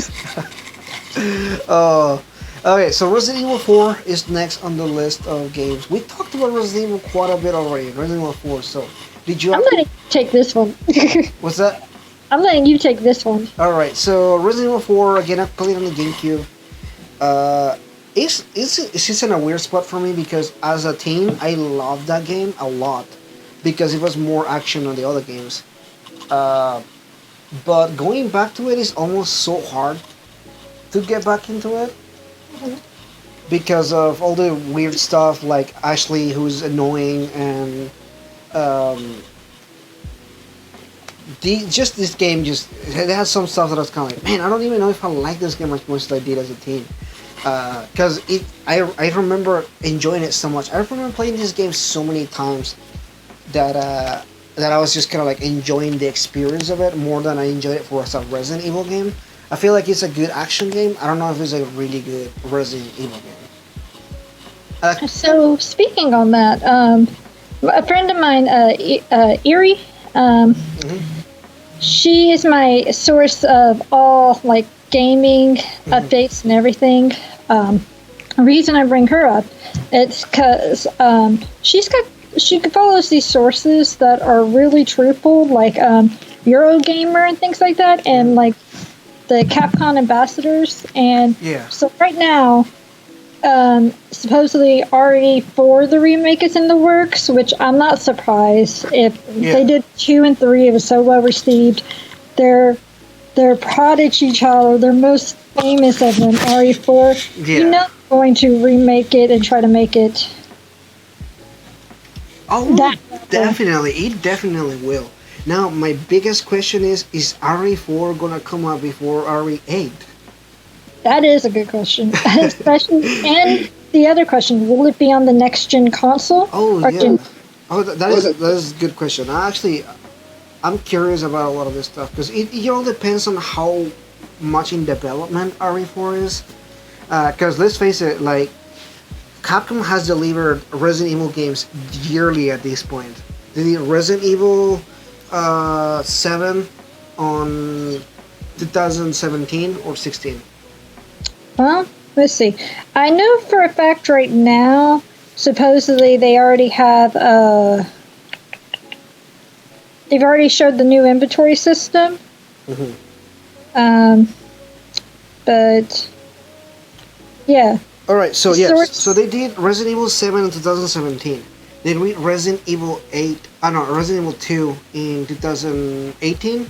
Oh, okay. So Resident Evil 4 is next on the list of games. We talked about Resident Evil quite a bit already. Resident Evil 4. So, did you? I'm letting you take this one. What's that? I'm letting you take this one. All right. So Resident Evil 4 again. I played on the GameCube. It's just in a weird spot for me because as a teen, I loved that game a lot because it was more action than the other games. But going back to it is almost so hard to get back into it because of all the weird stuff like Ashley, who's annoying, and this game it has some stuff that I was kind of like, man, I don't even know if I like this game as much as I did as a teen. Because I remember enjoying it so much. I remember playing this game so many times that I was just kind of like enjoying the experience of it more than I enjoyed it for as a Resident Evil game. I feel like it's a good action game. I don't know if it's a really good Resident Evil game. So speaking on that, a friend of mine, Erie, she is my source of all like gaming updates and everything. The reason I bring her up, it's because she follows these sources that are really truthful, like Eurogamer and things like that, and like the Capcom ambassadors. And so right now, supposedly RE4 the remake is in the works, which I'm not surprised. If they did 2 and 3, it was so well received. Their prodigy child, or their most famous of them, RE4, you know, they're going to remake it and try to make it. Oh, definitely. It definitely will. Now, my biggest question is RE4 gonna come out before RE8? That is a good question. Especially, and the other question. Will it be on the next gen console? Oh or yeah. Oh, that is a good question. I'm curious about a lot of this stuff because it all depends on how much in development RE4 is. Because let's face it, like Capcom has delivered Resident Evil games yearly at this point. They did Resident Evil 7 on 2017 or 16. Well, let's see. I know for a fact right now, supposedly they already have they've already showed the new inventory system. Mm-hmm. But yeah. All right, so yes, so they did Resident Evil 7 in 2017. They did Resident Evil 8. No, Resident Evil 2 in 2018.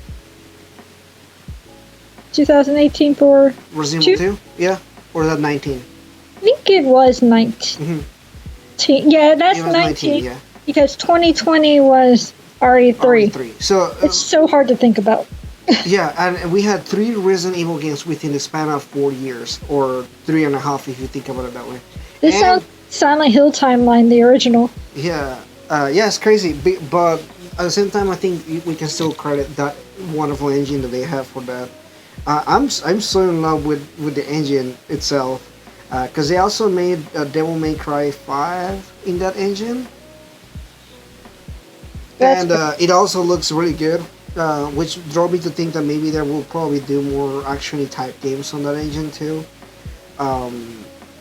2018 for Resident Evil 2, yeah, or that 19. I think it was 19. Mm-hmm. Yeah, that's It was 19. yeah. Because 2020 was RE3. RE3. So it's so hard to think about. Yeah, and we had 3 Resident Evil games within the span of 4 years, or 3.5 if you think about it that way. This sounds Silent Hill timeline, the original. Yeah, yeah, it's crazy, but at the same time, I think we can still credit that wonderful engine that they have for that. I'm so in love with the engine itself, because they also made Devil May Cry 5 in that engine, and it also looks really good. Which drove me to think that maybe they will probably do more action-y type games on that engine too.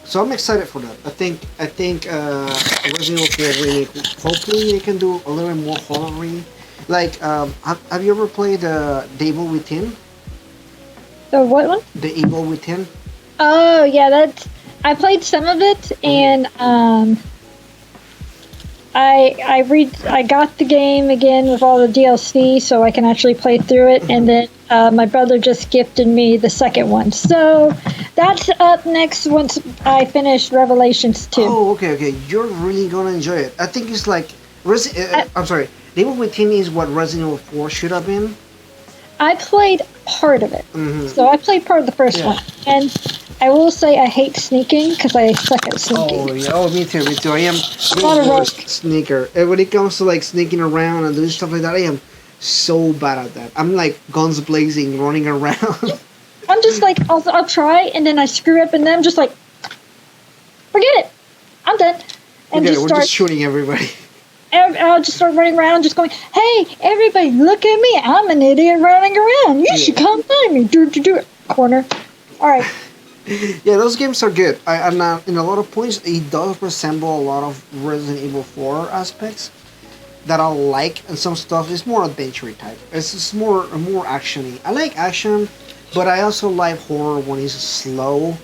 So I'm excited for that. I think Resident Evil 4 remake. Hopefully they can do a little bit more horror-y. Like, have you ever played The Evil Within? The what one? The Evil Within. Oh yeah, I played some of it, and I got the game again with all the DLC, so I can actually play through it. And then my brother just gifted me the second one, so that's up next once I finish Revelations 2. Oh, okay. You're really gonna enjoy it. I think it's like I'm sorry. The Evil Within is what Resident Evil 4 should have been. I played part of it, so I played part of the first one, and I will say I hate sneaking because I suck at sneaking. Oh yeah, me too. I am Not a worst sneaker. And when it comes to like sneaking around and doing stuff like that, I am so bad at that. I'm like guns blazing, running around. I'm just like, I'll try, and then I screw up, and then I'm just like, forget it, I'm done, and We're just shooting everybody. I'll just start running around, just going, hey, everybody, look at me, I'm an idiot running around. You should come find me. Do it. Corner. All right. Yeah, those games are good. And in a lot of points, it does resemble a lot of Resident Evil 4 aspects that I like, and some stuff is more adventure type. It's more action-y. I like action, but I also like horror when it's slow,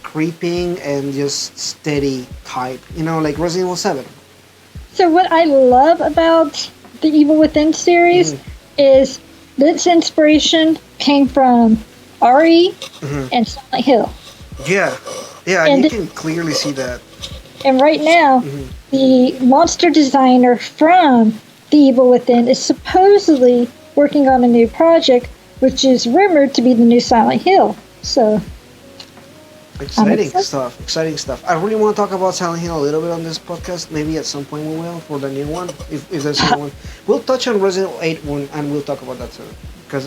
creeping, and just steady type. You know, like Resident Evil 7. So what I love about the Evil Within series is this inspiration came from RE and Silent Hill. Yeah, and you can clearly see that. And right now, the monster designer from the Evil Within is supposedly working on a new project, which is rumored to be the new Silent Hill. So exciting stuff. I really want to talk about Silent Hill a little bit on this podcast. Maybe at some point we will for the new one, if there's a new one. We'll touch on Resident Evil 8 one, and we'll talk about that too.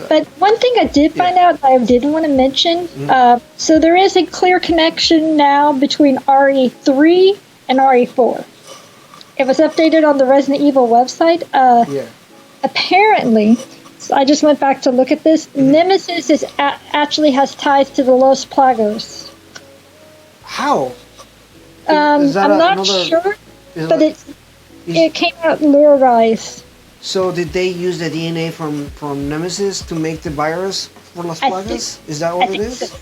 But one thing I did find out that I didn't want to mention, so there is a clear connection now between RE3 and RE4. It was updated on the Resident Evil website. Apparently, so I just went back to look at this, Nemesis actually has ties to the Los Plagos. How? I'm not sure, but it came out lore-wise. So did they use the DNA from Nemesis to make the virus for Las Plagas? Is that what it is? So.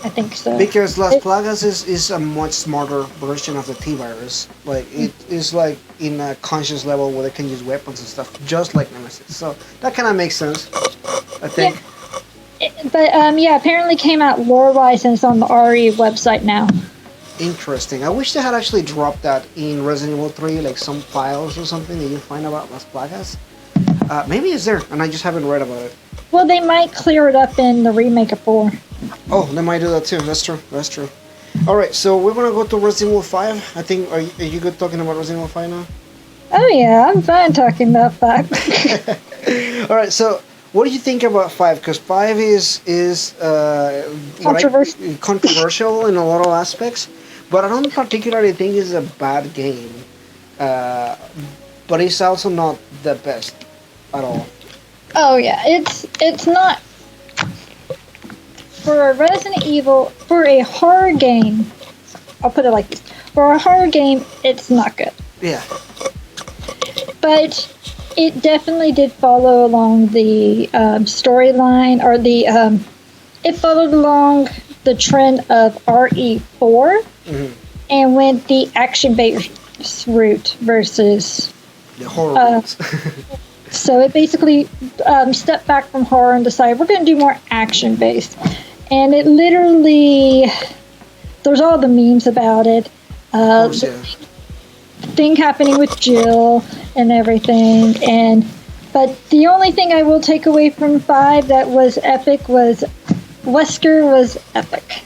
I think so. Because Las Plagas is a much smarter version of the T-virus. Like, it is like in a conscious level where they can use weapons and stuff, just like Nemesis. So that kind of makes sense, I think. Yeah. Apparently came out lore-wise, and it's on the RE website now. Interesting. I wish they had actually dropped that in Resident Evil 3, like some files or something that you find about Las Plagas. Maybe it's there, and I just haven't read about it. Well, they might clear it up in the remake of 4. Oh, they might do that too. That's true. All right, so we're gonna go to Resident Evil 5. I think are you good talking about Resident Evil 5 now? Oh yeah, I'm fine talking about that. All right, so what do you think about 5? Because 5 is Controversial. controversial in a lot of aspects, but I don't particularly think it's a bad game. Uh, but it's also not the best at all. Oh yeah, it's not for a Resident Evil for a horror game. I'll put it like this: for a horror game, it's not good. Yeah. But it definitely did follow along the storyline, or it followed along the trend of RE4 Hmm. and went the action-based route versus. The horror ones. So it basically stepped back from horror and decided we're going to do more action-based. And it literally, there's all the memes about it. Of course, yeah. Thing happening with Jill and everything, but the only thing I will take away from 5 that was epic was Wesker was epic.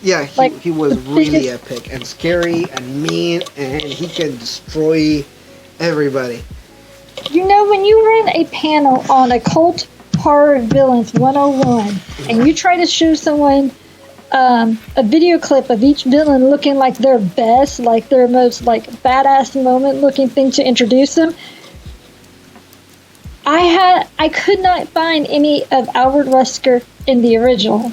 Yeah, Like, he was the really biggest- epic and scary and mean, and he can destroy everybody. You know, when you run a panel on Occult Horror Villains 101 and you try to show someone a video clip of each villain looking like their best, like their most like badass moment looking thing to introduce them, I could not find any of Albert Wesker in the original.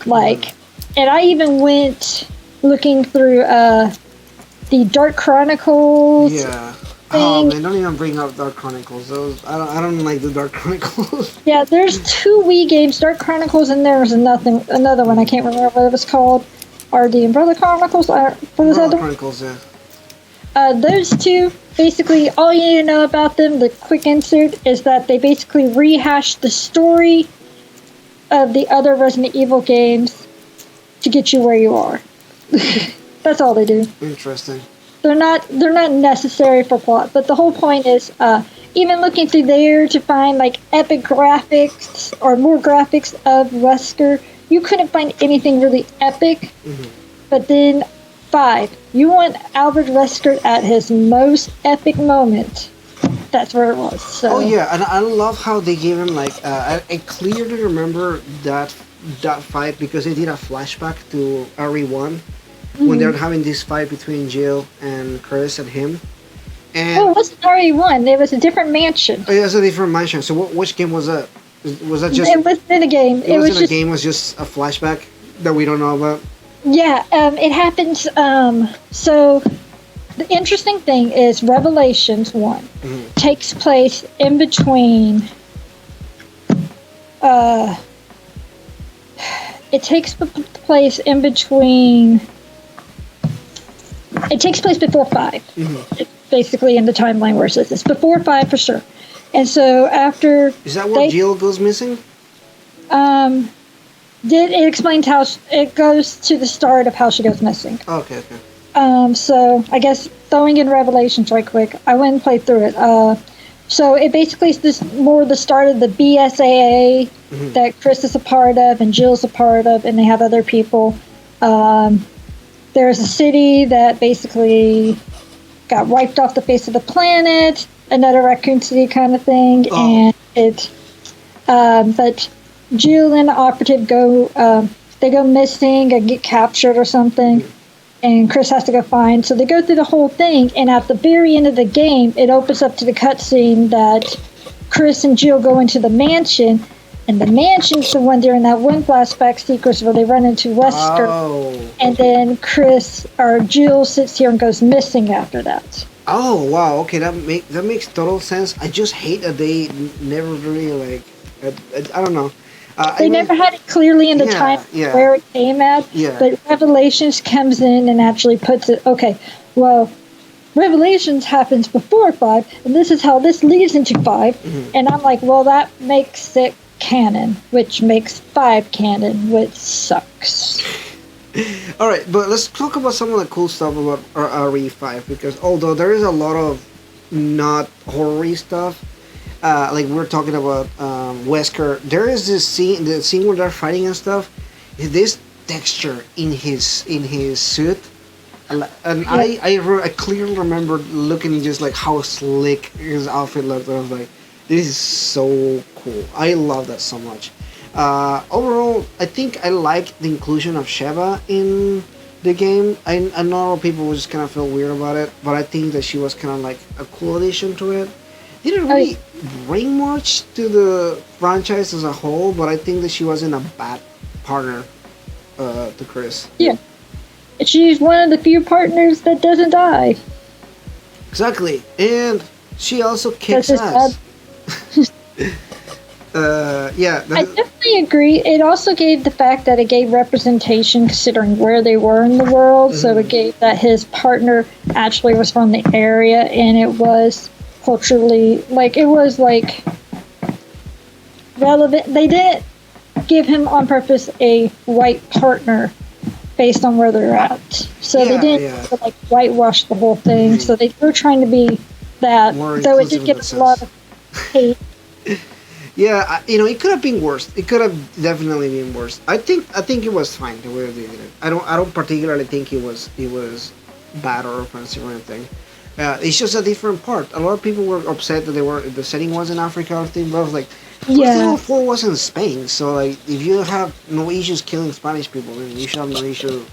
And I even went looking through the Dark Chronicles. Yeah. Oh Thing. man, don't even bring up Dark Chronicles. Those I don't like the Dark Chronicles. Yeah, there's 2 Wii games, Dark Chronicles, and there was another one. I can't remember what it was called. Or the Umbrella Chronicles. For this Dark other Chronicles, yeah. Those 2, basically, all you need to know about them, the quick insert, is that they basically rehash the story of the other Resident Evil games to get you where you are. That's all they do. Interesting. They're not necessary for plot, but the whole point is even looking through there to find like epic graphics or more graphics of Wesker, you couldn't find anything really epic. Hmm. But then 5, you want Albert Wesker at his most epic moment. That's where it was. So. Oh yeah, and I love how they gave him like I clearly remember that fight because they did a flashback to RE1 when they're having this fight between Jill and Chris and him. And Oh, it wasn't RE1. It was a different mansion. oh, yeah, it's a different mansion. So which game was that? Was that just? It wasn't in a game. It wasn't a just game. It was just a flashback that we don't know about. Yeah, it happens. So the interesting thing is Revelations 1 takes place in between. It takes place in between. It takes place before 5. It's basically in the timeline where it says it's before 5 for sure. And so after. Is that where they- Jill goes missing? It explains how it goes to the start of how she goes missing. Okay, okay. So I guess throwing in Revelations right quick, I went and played through it. So it basically is this more the start of the BSAA that Chris is a part of and Jill's a part of, and they have other people. There's a city that basically got wiped off the face of the planet, another raccoon city kind of thing, and it. But Jill and the operative they go missing or get captured or something, and Chris has to go find. So they go through the whole thing, and at the very end of the game, it opens up to the cutscene that Chris and Jill go into the mansion, and the mansion's the one during that one flashback sequence where they run into Wesker, and then Chris or Jill sits here and goes missing after that. Oh wow, okay, that makes total sense. I just hate that they never really like. I don't know. They never had it clearly in the time where it came at, but Revelations comes in and actually puts it. Okay, well, Revelations happens before 5, and this is how this leads into 5, and I'm like, well, that makes it canon, which makes 5 canon, which sucks. All right, but let's talk about some of the cool stuff about RE5 because although there is a lot of not horror-y stuff, like we're talking about Wesker, there is this scene, the scene where they're fighting and stuff. This texture in his suit. And Yeah. I clearly remember looking just like how slick his outfit looked. I was like, this is so cool. I love that so much. Overall, I think I like the inclusion of Sheva in the game. I know a lot of people will just kind of feel weird about it, but I think that she was kind of like a cool addition to it. Didn't I, really bring much to the franchise as a whole, but I think that she wasn't a bad partner to Chris. yeah. She's one of the few partners that doesn't die. Exactly, and she also That's kicks his ass. bad. Yeah, I definitely agree. It also gave the fact that it gave representation considering where they were in the world. So it gave that his partner actually was from the area and it was culturally, like, it was like relevant. They didn't give him on purpose a white partner based on where they're at. So they yeah, didn't yeah. like whitewash the whole thing. So they were trying to be that. More So it inclusive did in get that a lot sense. of hate. Yeah, it could have been worse. It could have definitely been worse. I think it was fine the way they did it. I don't particularly think it was bad or offensive or anything. It's just a different part. A lot of people were upset that the setting was in Africa or thing, but I was like, Resident Yeah. Evil 4 was in Spain, so like if you have no issues killing Spanish people, then you should have no issue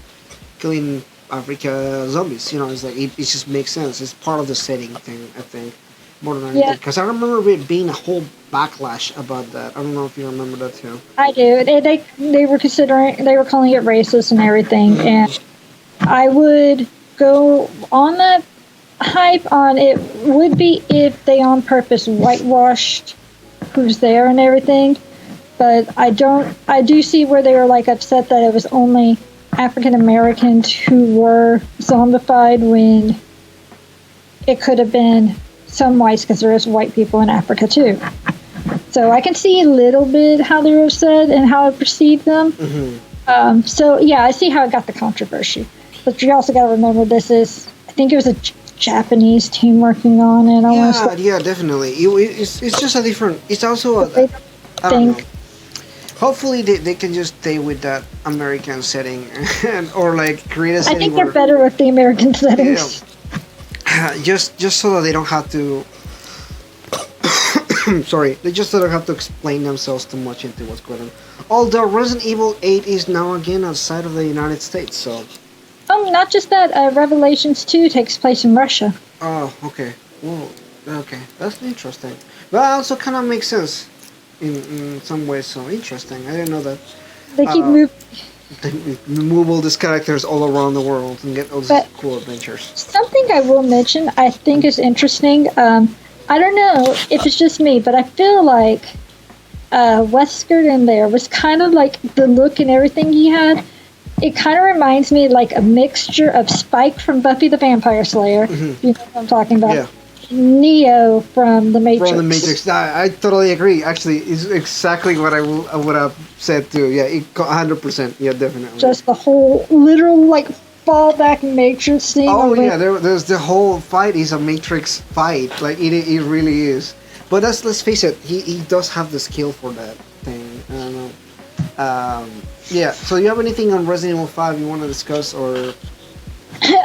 killing Africa zombies. It's like it just makes sense. It's part of the setting thing, I think, more than anything. Yeah. Because I remember it being a whole backlash about that. I don't know if you remember that too. I do. They were considering they were calling it racist and everything, and I would go on that hype on it would be if they on purpose whitewashed who's there and everything. But I don't. I do see where they were like upset that it was only African Americans who were zombified when it could have been some whites because there is white people in Africa too. So I can see a little bit how they were upset and how I perceived them. So yeah, I see how it got the controversy. But you also got to remember this is, I think it was a Japanese team working on it. I want to say Yeah, definitely. It's just a different. It's also a. they I don't know. think Hopefully they can just stay with that American setting or like create a I setting think they're where better with the American settings. just so that they don't have to sorry, they just don't have to explain themselves too much into what's going on. Although Resident Evil 8 is now again outside of the United States, so Not just that. Revelations 2 takes place in Russia. oh, okay. Well, okay, that's interesting. But also kind of makes sense in some ways. So interesting. I didn't know that. They keep Uh, moving. They move all these characters all around the world and get all these But- cool adventures. Something I will mention I think is interesting. I don't know if it's just me, but I feel like Wesker in there was kind of like the look and everything he had. It kind of reminds me like a mixture of Spike from Buffy the Vampire Slayer. If you know what I'm talking about. Yeah. Neo from The Matrix. From the Matrix. I totally agree. Actually, it's exactly what I would have said too. Yeah, 100%. Yeah, definitely. Just the whole literal like fallback Matrix scene. Oh where yeah, there's the whole fight is a Matrix fight. Like it really is. But let's face it, he does have the skill for that thing. I don't know. Yeah. So you have anything on Resident Evil 5 you want to discuss or?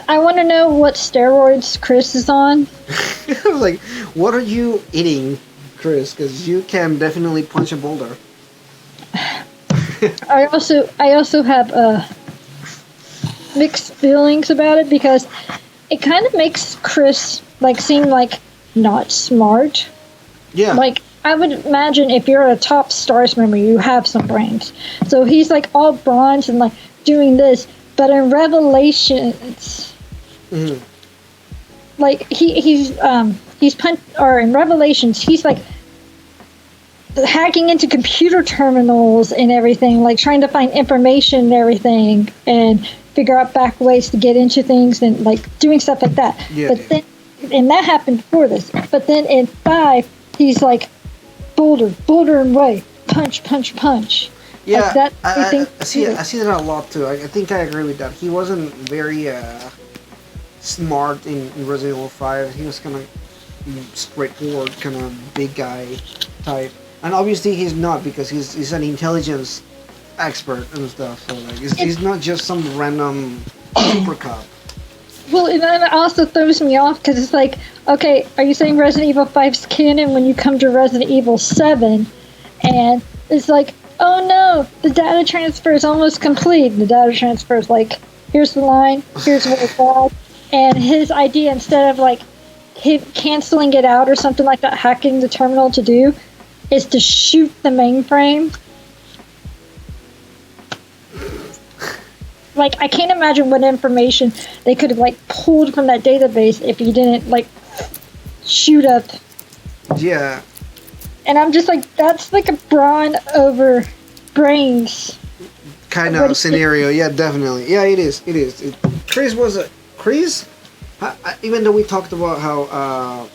I want to know what steroids Chris is on. Like, what are you eating, Chris? Because you can definitely punch a boulder. I also have mixed feelings about it because it kind of makes Chris like seem like not smart. Yeah. Like I would imagine if you're a top Stars member, you have some brains. So he's like all bronze and like doing this, but in Revelations, like he's or in Revelations he's like hacking into computer terminals and everything, like trying to find information and everything and figure out back ways to get into things and like doing stuff like that. Yeah, But then, and that happened before this. But then in 5, he's like boulder and way, punch, punch, punch. Yeah, Like that, I see that a lot too. I think I agree with that. He wasn't very smart in Resident Evil 5. He was kind of straightforward, kind of big guy type. And obviously he's not because he's an intelligence expert and stuff. So like, he's not just some random super cop. Well, and then it also throws me off because it's like, okay, are you saying Resident Evil 5's canon when you come to Resident Evil 7? And it's like, oh no, the data transfer is almost complete. The data transfer is like, here's the line, here's what it's at. And his idea, instead of like him canceling it out or something like that, hacking the terminal to do, is to shoot the mainframe. Like, I can't imagine what information they could have, like, pulled from that database if you didn't, like, shoot up. Yeah. And I'm just like, that's like a brawn over brains kind of scenario. Yeah, definitely. Yeah, it is. It is. Chris was a... Chris? Even though we talked about how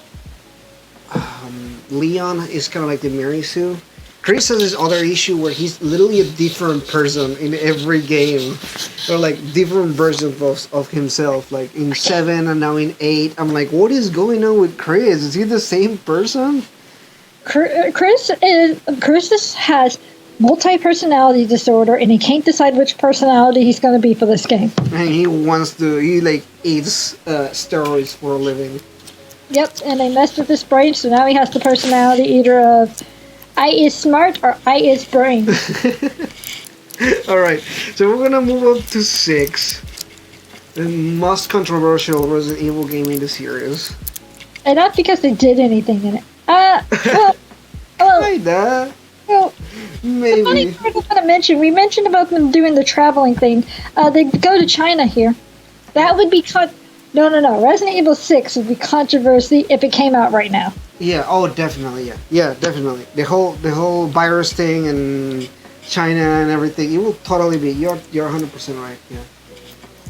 Leon is kind of like the Mary Sue, Chris has this other issue where he's literally a different person in every game. Or like different versions of himself. Like in 7 and now in 8. I'm like, what is going on with Chris? Is he the same person? Chris has multi-personality disorder and he can't decide which personality he's going to be for this game. And he like eats steroids for a living. Yep, and they messed with his brain, so now he has the personality either of I is smart or I is brain. Alright, so we're gonna move up to 6. The most controversial Resident Evil game in the series. And not because they did anything in it. Well, Kinda. well, Maybe. the funny part I want to mention, we mentioned about them doing the traveling thing. They go to China here. That would be no. Resident Evil 6 would be controversy if it came out right now. Yeah. Oh, definitely. Yeah. Yeah, definitely. The whole virus thing and China and everything. It will totally be. You're 100% right. Yeah.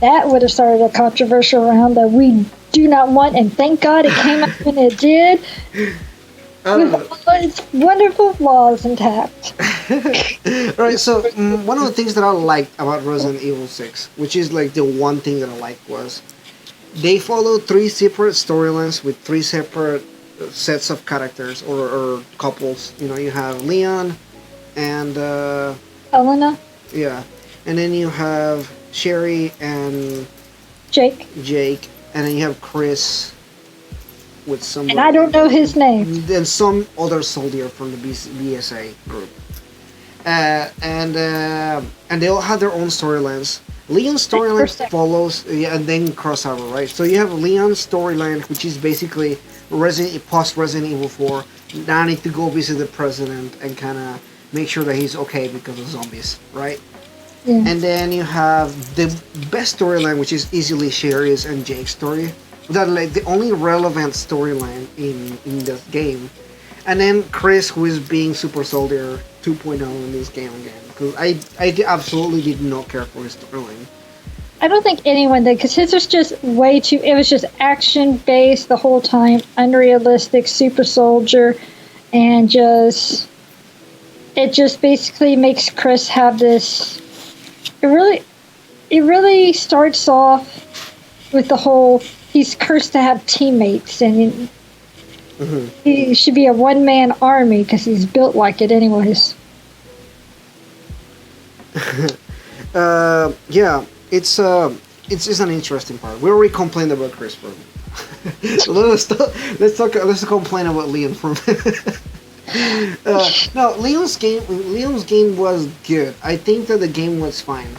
That would have started a controversial round that we do not want, and thank God it came out when it did. With all its wonderful flaws intact. Alright, so one of the things that I liked about Resident Evil 6, which is like the one thing that I liked, was they followed 3 separate storylines with 3 separate sets of characters or couples. You know, you have Leon and Elena? Yeah. And then you have Sherry and Jake, and then you have Chris with some. and I don't know his name. And some other soldier from the BSA group. And they all have their own storylines. Leon's storyline follows, and then crossover, right? So you have Leon's storyline, which is basically post Resident Evil 4. Now I need to go visit the president and kind of make sure that he's okay because of zombies, right? Yeah. And then you have the best storyline, which is easily Sherry's and Jake's story. That like the only relevant storyline in the game. And then Chris, who is being Super Soldier 2.0 in this game again. Because I absolutely did not care for his storyline. I don't think anyone did, because his was just way too... It was just action-based the whole time, unrealistic, Super Soldier, and just... It just basically makes Chris have this... It really starts off with the whole... He's cursed to have teammates, and he should be a one-man army, because he's built like it anyways. Yeah, it's an interesting part. We already complained about Chris for so let's complain about Leon for no, Leon's game was good. I think that the game was fine.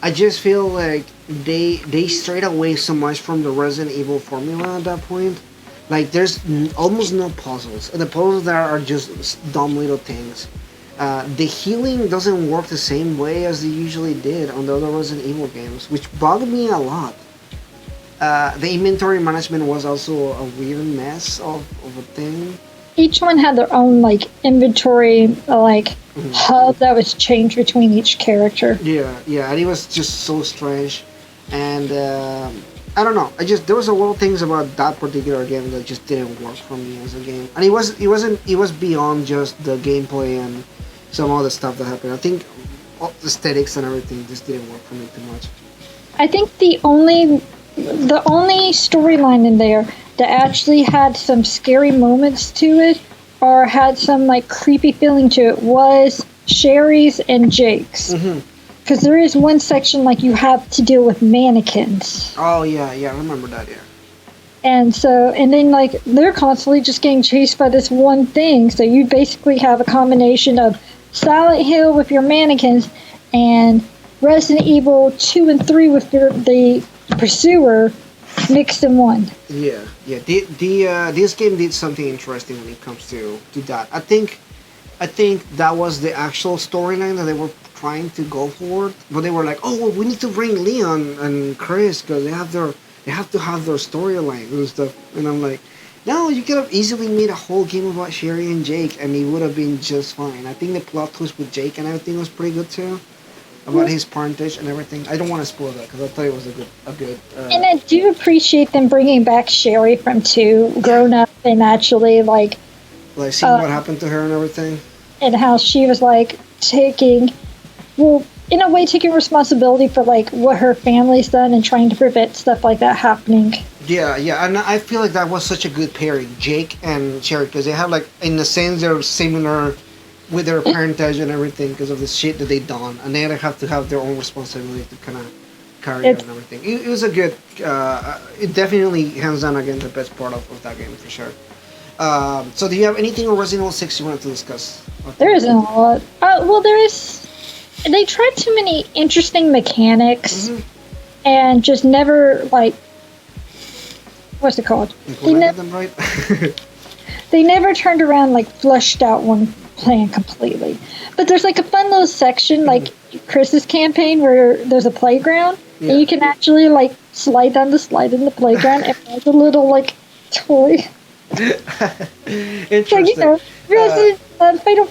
I just feel like they strayed away so much from the Resident Evil formula at that point. Like there's almost no puzzles, and the puzzles there are just dumb little things. The healing doesn't work the same way as they usually did on the other Resident Evil games, which bugged me a lot. The inventory management was also a weird mess of a thing. Each one had their own inventory hub that was changed between each character. Yeah, and it was just so strange. And I don't know. There was a lot of things about that particular game that just didn't work for me as a game. And it was beyond just the gameplay and some other stuff that happened. I think aesthetics and everything just didn't work for me too much. I think the only storyline in there that actually had some scary moments to it or had some creepy feeling to it was Sherry's and Jake's. Mm-hmm. Because there is one section like you have to deal with mannequins. Oh yeah, I remember that. Yeah. And so, and then like they're constantly just getting chased by this one thing. So you basically have a combination of Silent Hill with your mannequins and Resident Evil 2 and 3 with the pursuer mixed in one. Yeah. This game did something interesting when it comes to that. I think that was the actual storyline that they were trying to go for, but they were like, oh, well, we need to bring Leon and Chris because they have to have their storyline and stuff. And I'm like, no, you could have easily made a whole game about Sherry and Jake, and it would have been just fine. I think the plot twist with Jake and everything was pretty good too, about his parentage and everything. I don't want to spoil that because I thought it was a good. And I do appreciate them bringing back Sherry from 2, grown up and actually like seeing what happened to her and everything. And how she was like taking responsibility for like what her family's done and trying to prevent stuff like that happening. Yeah, and I feel like that was such a good pairing, Jake and Sherry, because they have like, in a sense, they're similar with their parentage and everything because of the shit that they done, and they have to have their own responsibility to kind of carry on and everything. It was a good, it definitely hands down again the best part of that game for sure. So do you have anything on Resident Evil 6 you wanted to discuss? There isn't a lot. Well, there is. They tried too many interesting mechanics, and just never like. What's it called? Them right? They never turned around like fleshed out one plan completely. But there's like a fun little section like Chris's campaign where there's a playground and you can actually like slide down the slide in the playground and there's a little like toy. Interesting. So, Resident Fatal.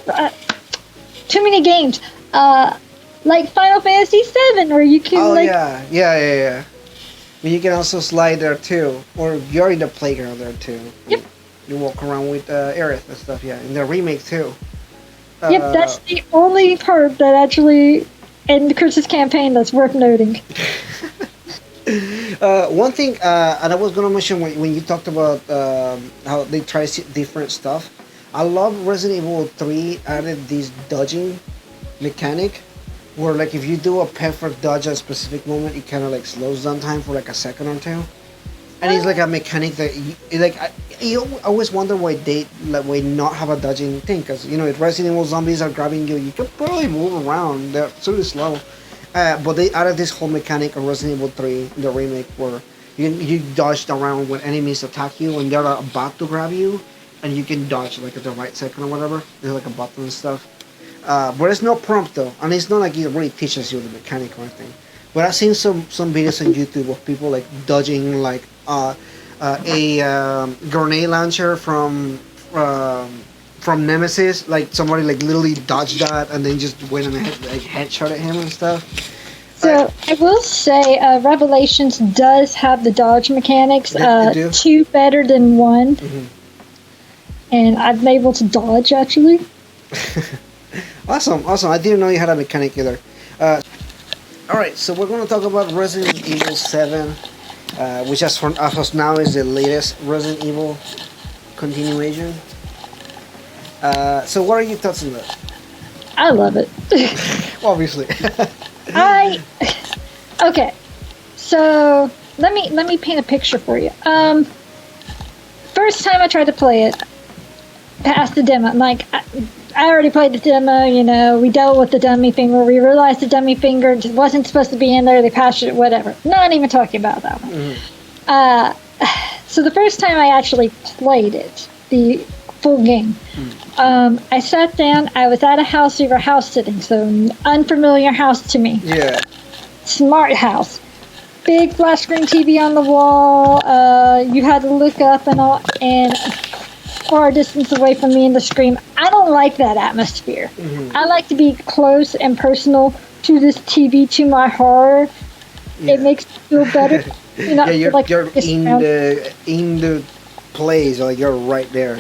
Too many games. Like Final Fantasy VII, where you can yeah. But you can also slide there too, or you're in the playground there too. Yep. You walk around with Aerith and stuff. Yeah, in the remake too. Yep, that's the only part that actually in Chris's campaign that's worth noting. One thing, and I was gonna mention when you talked about how they try different stuff. I love Resident Evil 3 added this dodging mechanic, where like if you do a perfect dodge at a specific moment, it kind of like slows down time for like a second or two. And it's like a mechanic that you always wonder why they not have a dodging thing, because if Resident Evil zombies are grabbing you, you can barely move around. They're super slow. But they added this whole mechanic of Resident Evil 3, the remake, where you dodged around when enemies attack you and they're about to grab you, and you can dodge like at the right second or whatever. There's like a button and stuff. But it's no prompt though, and it's not like it really teaches you the mechanic or anything. But I've seen some videos on YouTube of people like dodging like a grenade launcher from Nemesis. Like somebody like literally dodged that and then just went and headshot at him and stuff. So I will say, Revelations does have the dodge mechanics. 2 better than 1, and I've been able to dodge actually. Awesome. I didn't know you had a mechanic either. Alright, so we're going to talk about Resident Evil 7, which as of now is the latest Resident Evil continuation. So what are your thoughts on that? I love it. Obviously. Okay, so let me paint a picture for you. First time I tried to play it, passed the demo. I'm like, I already played the demo, we dealt with the dummy finger. We realized the dummy finger wasn't supposed to be in there. They patched it, whatever. Not even talking about that one. So the first time I actually played it, the full game, I sat down. I was at a house. We were house sitting, so unfamiliar house to me. Yeah. Smart house. Big flat screen TV on the wall. You had to look up and all, and far distance away from me in the screen. I don't like that atmosphere. I like to be close and personal to this TV, to my horror. Yeah. It makes me feel better. You're like you're in the place, like you're right there.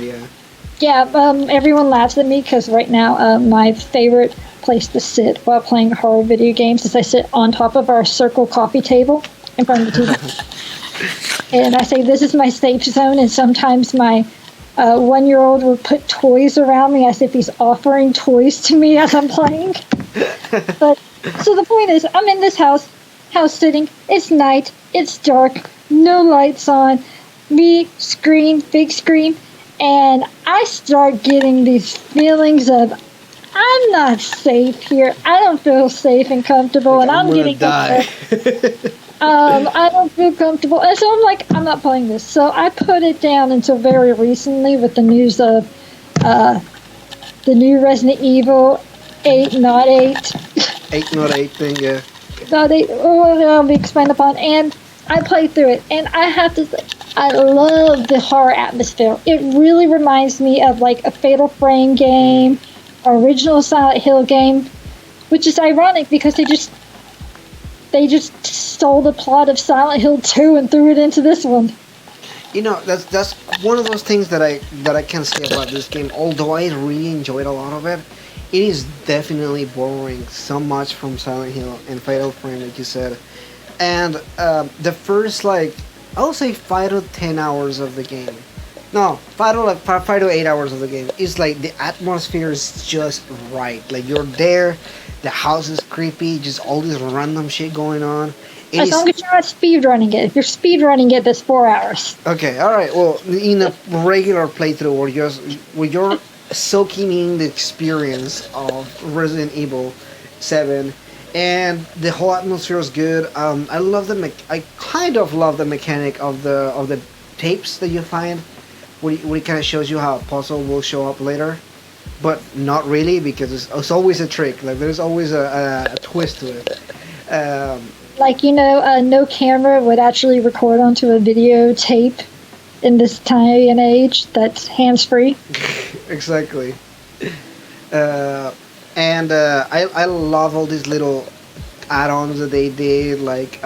Yeah. Everyone laughs at me because right now my favorite place to sit while playing horror video games is I sit on top of our circle coffee table in front of the TV. And I say this is my safe zone, and sometimes my 1-year-old would put toys around me as if he's offering toys to me as I'm playing. But so the point is, I'm in this house sitting. It's night. It's dark. No lights on. Me screen, big screen, and I start getting these feelings of I'm not safe here. I don't feel safe and comfortable, Like, and I'm gonna getting die. upset. I don't feel comfortable, and so I'm like, I'm not playing this. So I put it down until very recently with the news of the new Resident Evil 8, not 8. 8 not 8 thing, yeah. No, that'll be expanded upon. And I played through it, and I have to say, I love the horror atmosphere. It really reminds me of like a Fatal Frame game, original Silent Hill game, which is ironic because they just stole the plot of Silent Hill 2 and threw it into this one. You know, that's one of those things that I can say about this game. Although I really enjoyed a lot of it, it is definitely borrowing so much from Silent Hill and Fatal Frame, like you said. And the first, like, I would say 5 to 10 hours of the game. No, 5 to 8 hours of the game is like the atmosphere is just right. Like you're there, the house is creepy, just all this random shit going on. It As is long as you're not speedrunning it. If you're speedrunning it, that's 4 hours. okay. All right. Well, in a regular playthrough, where you're soaking in the experience of Resident Evil 7, and the whole atmosphere is good. I love I kind of love the mechanic of the tapes that you find, where it kind of shows you how a puzzle will show up later, but not really because it's always a trick. Like there's always a twist to it. Like, no camera would actually record onto a videotape in this time and age that's hands-free. Exactly. And I love all these little add-ons that they did. Like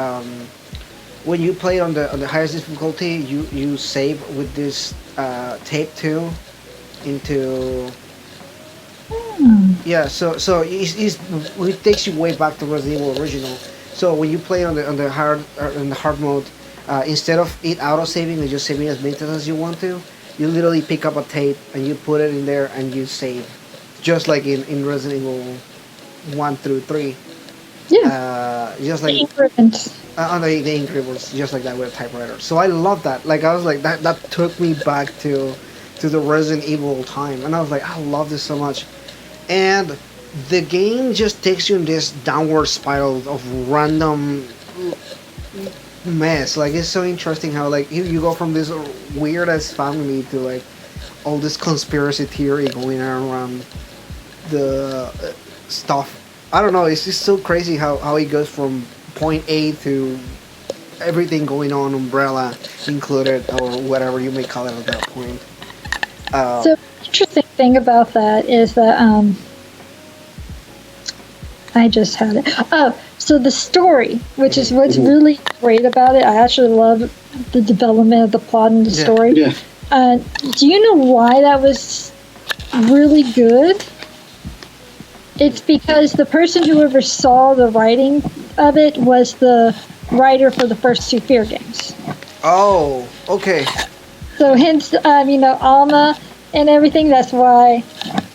when you play on the highest difficulty, you save with this tape too into. Yeah, so it takes you way back to Resident Evil original. So when you play on the hard mode, instead of it auto saving and just saving as many times as you want to, you literally pick up a tape and you put it in there and you save, just like in Resident Evil 1 through 3. Yeah. Just The like increments. on the Incredibles, just like that with a typewriter. So I love that. Like I was like that took me back to the Resident Evil time, and I was like, I love this so much. And the game just takes you in this downward spiral of random mess. Like it's so interesting how like you go from this weird ass family to like all this conspiracy theory going around the stuff. I don't know. It's just so crazy how it goes from point A to everything going on, umbrella included, or whatever you may call it at that point. So, interesting thing about that is that I just had it. Oh, so the story, which is what's really great about it. I actually love the development of the plot and the Yeah. story. Yeah. Do you know why that was really good? It's because the person who oversaw the writing of it was the writer for the first 2 Fear games. Oh, okay. So hence, Alma and everything. That's why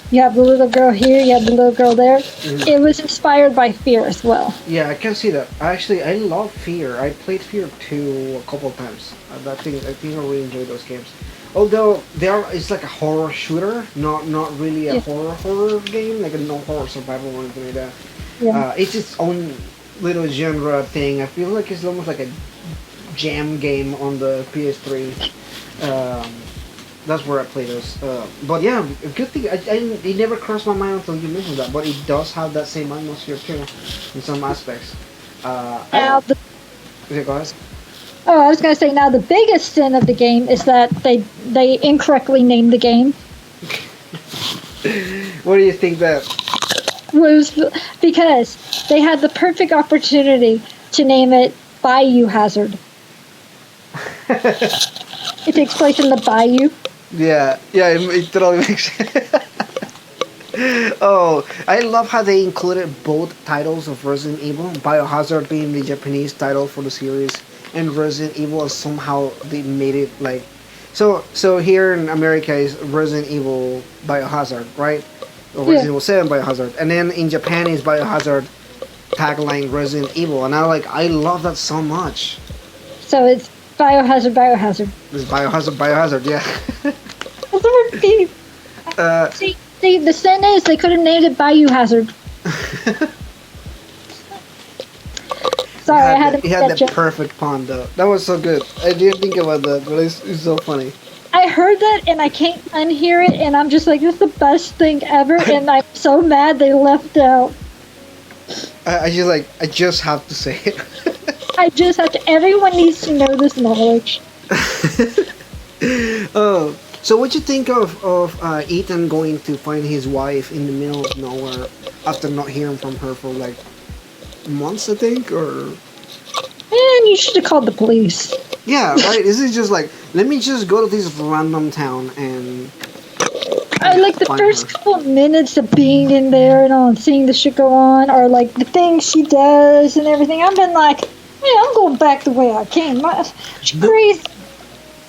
you have the little girl here, you have the little girl there. It was inspired by Fear as well. Yeah, I can see that. Actually, I love Fear. I played Fear 2 a couple of times. I think I really enjoyed those games. Although it's like a horror shooter, not really a horror game, like a no horror survival or anything like that. Yeah. It's its own little genre thing. I feel like it's almost like a jam game on the PS3. That's where I play those. But yeah, a good thing. It never crossed my mind until you mentioned that. But it does have that same atmosphere too, in some aspects. Now, Is it guys? I was going to say, now the biggest sin of the game is that they incorrectly named the game. What do you think that? Was because they had the perfect opportunity to name it Bayou Hazard. It takes place in the bayou. Yeah, it totally makes sense. Oh, I love how they included both titles of Resident Evil, Biohazard being the Japanese title for the series, and Resident Evil, somehow they made it like So here in America is Resident Evil Biohazard, right? Or Resident Yeah. Evil 7 Biohazard, and then in Japan is Biohazard tagline Resident Evil, and I love that so much. So it's Biohazard, Biohazard. This Biohazard, yeah. That's the word beep. uh, See, the sin is they could have named it Biohazard. Sorry, I had to he make had that that joke. perfect pun though. That was so good. I didn't think about that, but it's so funny. I heard that and I can't unhear it, and I'm just like, this is the best thing ever, and I'm so mad they left out. I just have to say it. I just have to. Everyone needs to know this knowledge. Oh, so what you think of Ethan going to find his wife in the middle of nowhere after not hearing from her for like months, I think, or And you should have called the police. yeah, right? This is just like, let me just go to this random town and I like the find first her. couple of minutes of being in there and all, and seeing the shit go on, or like the things she does and everything. I've been like, hey, I'm going back the way I came. She's crazy.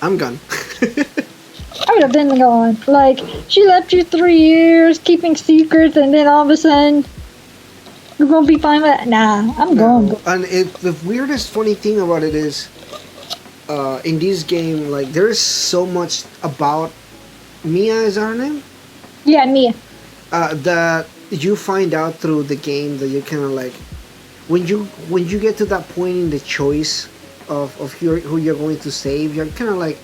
I'm gone. I would have been gone. Like, she left you 3 years keeping secrets, and then all of a sudden, you're gonna be fine with that. Nah, I'm gone. And the weirdest funny thing about it is, in this game, like there's so much about Mia, is that her name? Yeah, Mia. That you find out through the game that you kind of like when you get to that point in the choice of who you're going to save, you're kind of like,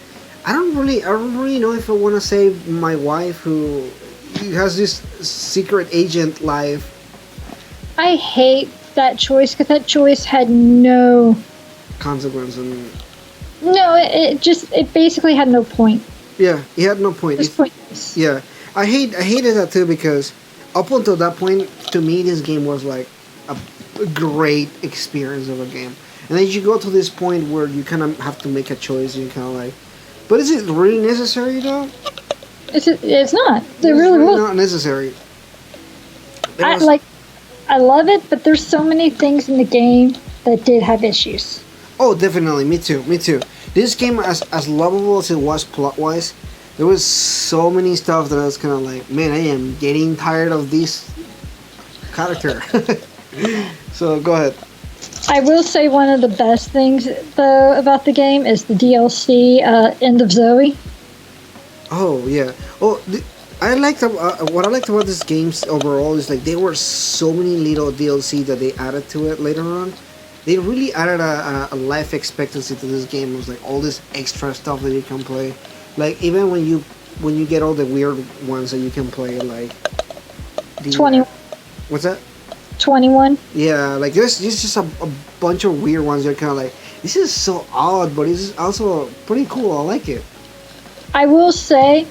I don't really know if I want to save my wife who has this secret agent life. I hate that choice because that choice had no. Consequence. And No, it basically had no point. yeah, he had no point. It was pointless. Yeah, I hated that too, because up until that point, to me, this game was like a great experience of a game. And then you go to this point where you kind of have to make a choice, and you kind of like, but is it really necessary though? It's not. It It's really was. not necessary. It I was- like. I love it, but there's so many things in the game that did have issues. Oh, definitely. Me too. Me too. This game, as lovable as it was plot wise, there was so many stuff that I was kind of like, man, I am getting tired of this character. So go ahead. I will say one of the best things though about the game is the DLC End of Zoe. Oh yeah. Oh, I liked what I liked about this games overall is like there were so many little DLC that they added to it later on. They really added a life expectancy to this game. It was like all this extra stuff that you can play. Like even when you get all the weird ones that you can play, like the 20, what's that? 21. Yeah, like there's just a bunch of weird ones. You're kind of like, this is so odd, but it's also pretty cool. I like it. I will say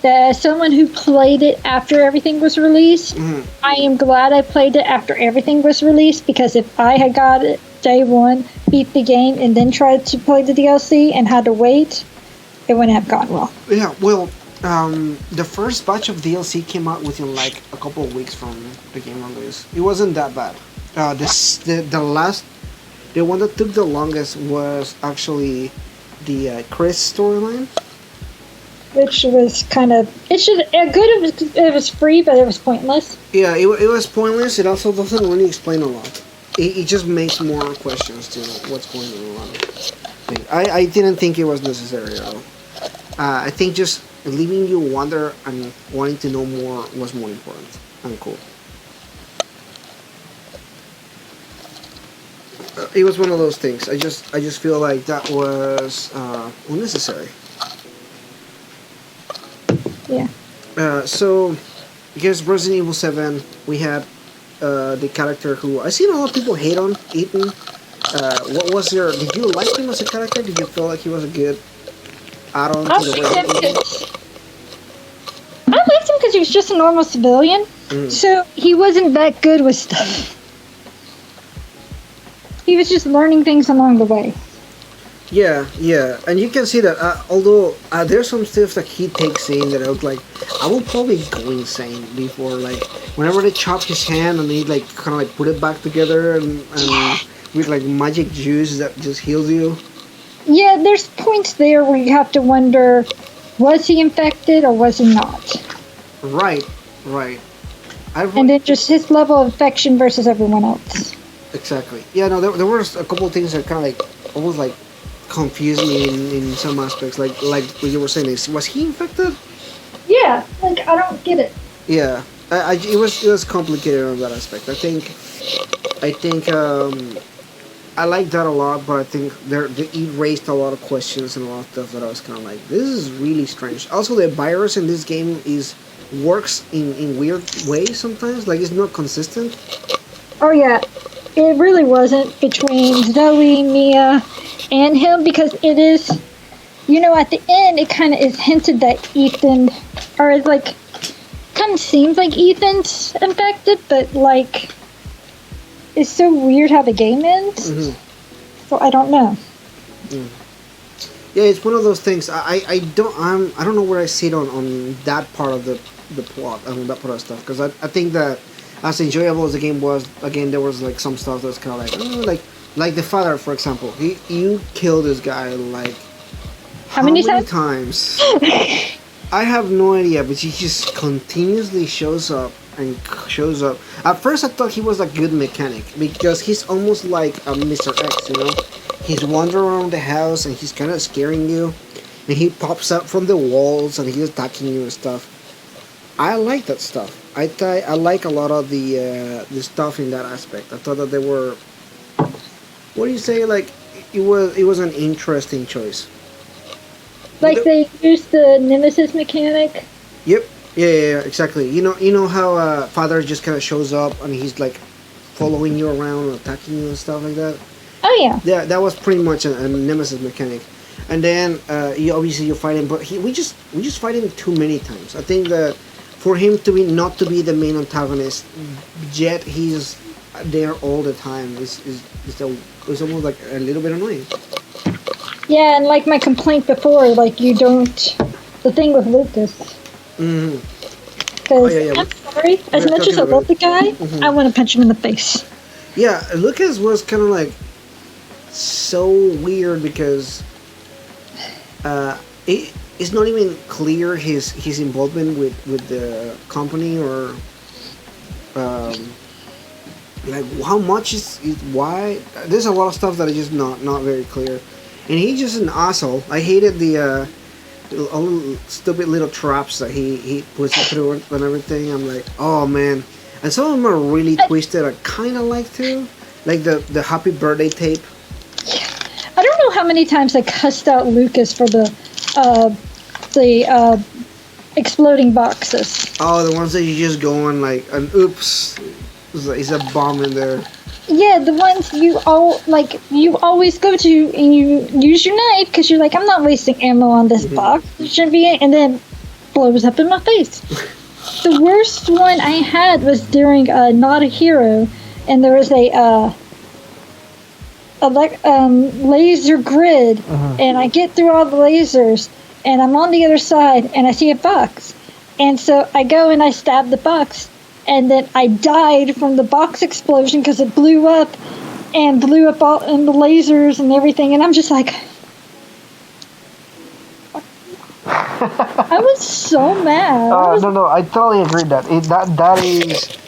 that as someone who played it after everything was released, Mhm. I am glad I played it after everything was released, because if I had got it day one, beat the game, and then tried to play the DLC and had to wait, it wouldn't have gone well. Yeah, well, the first batch of DLC came out within like a couple of weeks from the game release. It wasn't that bad. The one that took the longest was actually the Chris storyline. Which was kind of, it should, good it was free, but it was pointless. Yeah, it was pointless. It also doesn't really explain a lot. It just makes more questions to what's going on. I didn't think it was necessary at all. I think just leaving you wonder and wanting to know more was more important and cool. It was one of those things. I just feel like that was unnecessary. Yeah. So, I guess Resident Evil 7, we had the character who I seen a lot of people hate on, Ethan. What was your? Did you like him as a character? Did you feel like he was a good add-on I to the liked him Resident Evil? 'cause- I liked him because he was just a normal civilian, so he wasn't that good with stuff. He was just learning things along the way. Yeah, and you can see that. Although there's some stuff that he takes in that I was like, I will probably go insane before, like, whenever they chop his hand and they like kind of like put it back together and with like magic juice that just heals you. Yeah, there's points there where you have to wonder, was he infected or was he not? Right, right. I And then just his level of infection versus everyone else. exactly. Yeah, no, there was a couple of things that kind of like almost like confused me in some aspects. Like what you were saying is, was he infected? Yeah, like I don't get it. Yeah, it was complicated on that aspect. I think I like that a lot, but I think it raised a lot of questions and a lot of stuff that I was kind of like, this is really strange. Also, the virus in this game is works in weird ways sometimes. Like it's not consistent. Oh yeah, it really wasn't between Zoe, Mia, and him because it is, at the end it kind of is hinted that Ethan, or it's like, kind of seems like Ethan's infected, but like, it's so weird how the game ends. So I don't know. Yeah, it's one of those things. I don't know where I sit on that part of the plot and that part of stuff because I think that as enjoyable as the game was, again there was like some stuff that's kind of like like the father, for example. You kill this guy like How many times? I have no idea, but he just continuously shows up and shows up. At first, I thought he was a good mechanic because he's almost like a Mr. X, He's wandering around the house and he's kind of scaring you, and he pops up from the walls and he's attacking you and stuff. I like that stuff. I like a lot of the stuff in that aspect. I thought that they were. What do you say? Like it was an interesting choice. Like they used the Nemesis mechanic. Yep. Yeah, exactly. You know how father just kind of shows up and he's like following you around, attacking you and stuff like that. Oh yeah. Yeah, that was pretty much a nemesis mechanic. And then you fight him, but we just fight him too many times. I think that for him to be not to be the main antagonist, yet he's there all the time is almost like a little bit annoying. Yeah, and like my complaint before, like you don't. The thing with Lucas. Mm-hmm. Because I'm sorry, as much as I love the guy, I want to punch him in the face. Yeah, Lucas was kind of like so weird because it's not even clear his involvement with the company or like how much is why. There's a lot of stuff that is just not very clear, and he's just an asshole. I hated the all the stupid little traps that he puts you through and everything. I'm like, oh man. And some of them are really twisted. I kind of like too, like the happy birthday tape. I don't know how many times I cussed out Lucas for the exploding boxes. Oh, the ones that you just go on like an oops, is a bomb in there. Yeah, the ones you always go to and you use your knife because you're like, I'm not wasting ammo on this box. It shouldn't be, and then blows up in my face. The worst one I had was during Not a Hero, and there was a laser grid, and I get through all the lasers, and I'm on the other side, and I see a box, and so I go and I stab the box, and then I died from the box explosion because it blew up all in the lasers and everything, and I'm just like, I was so mad. No, I totally agree that is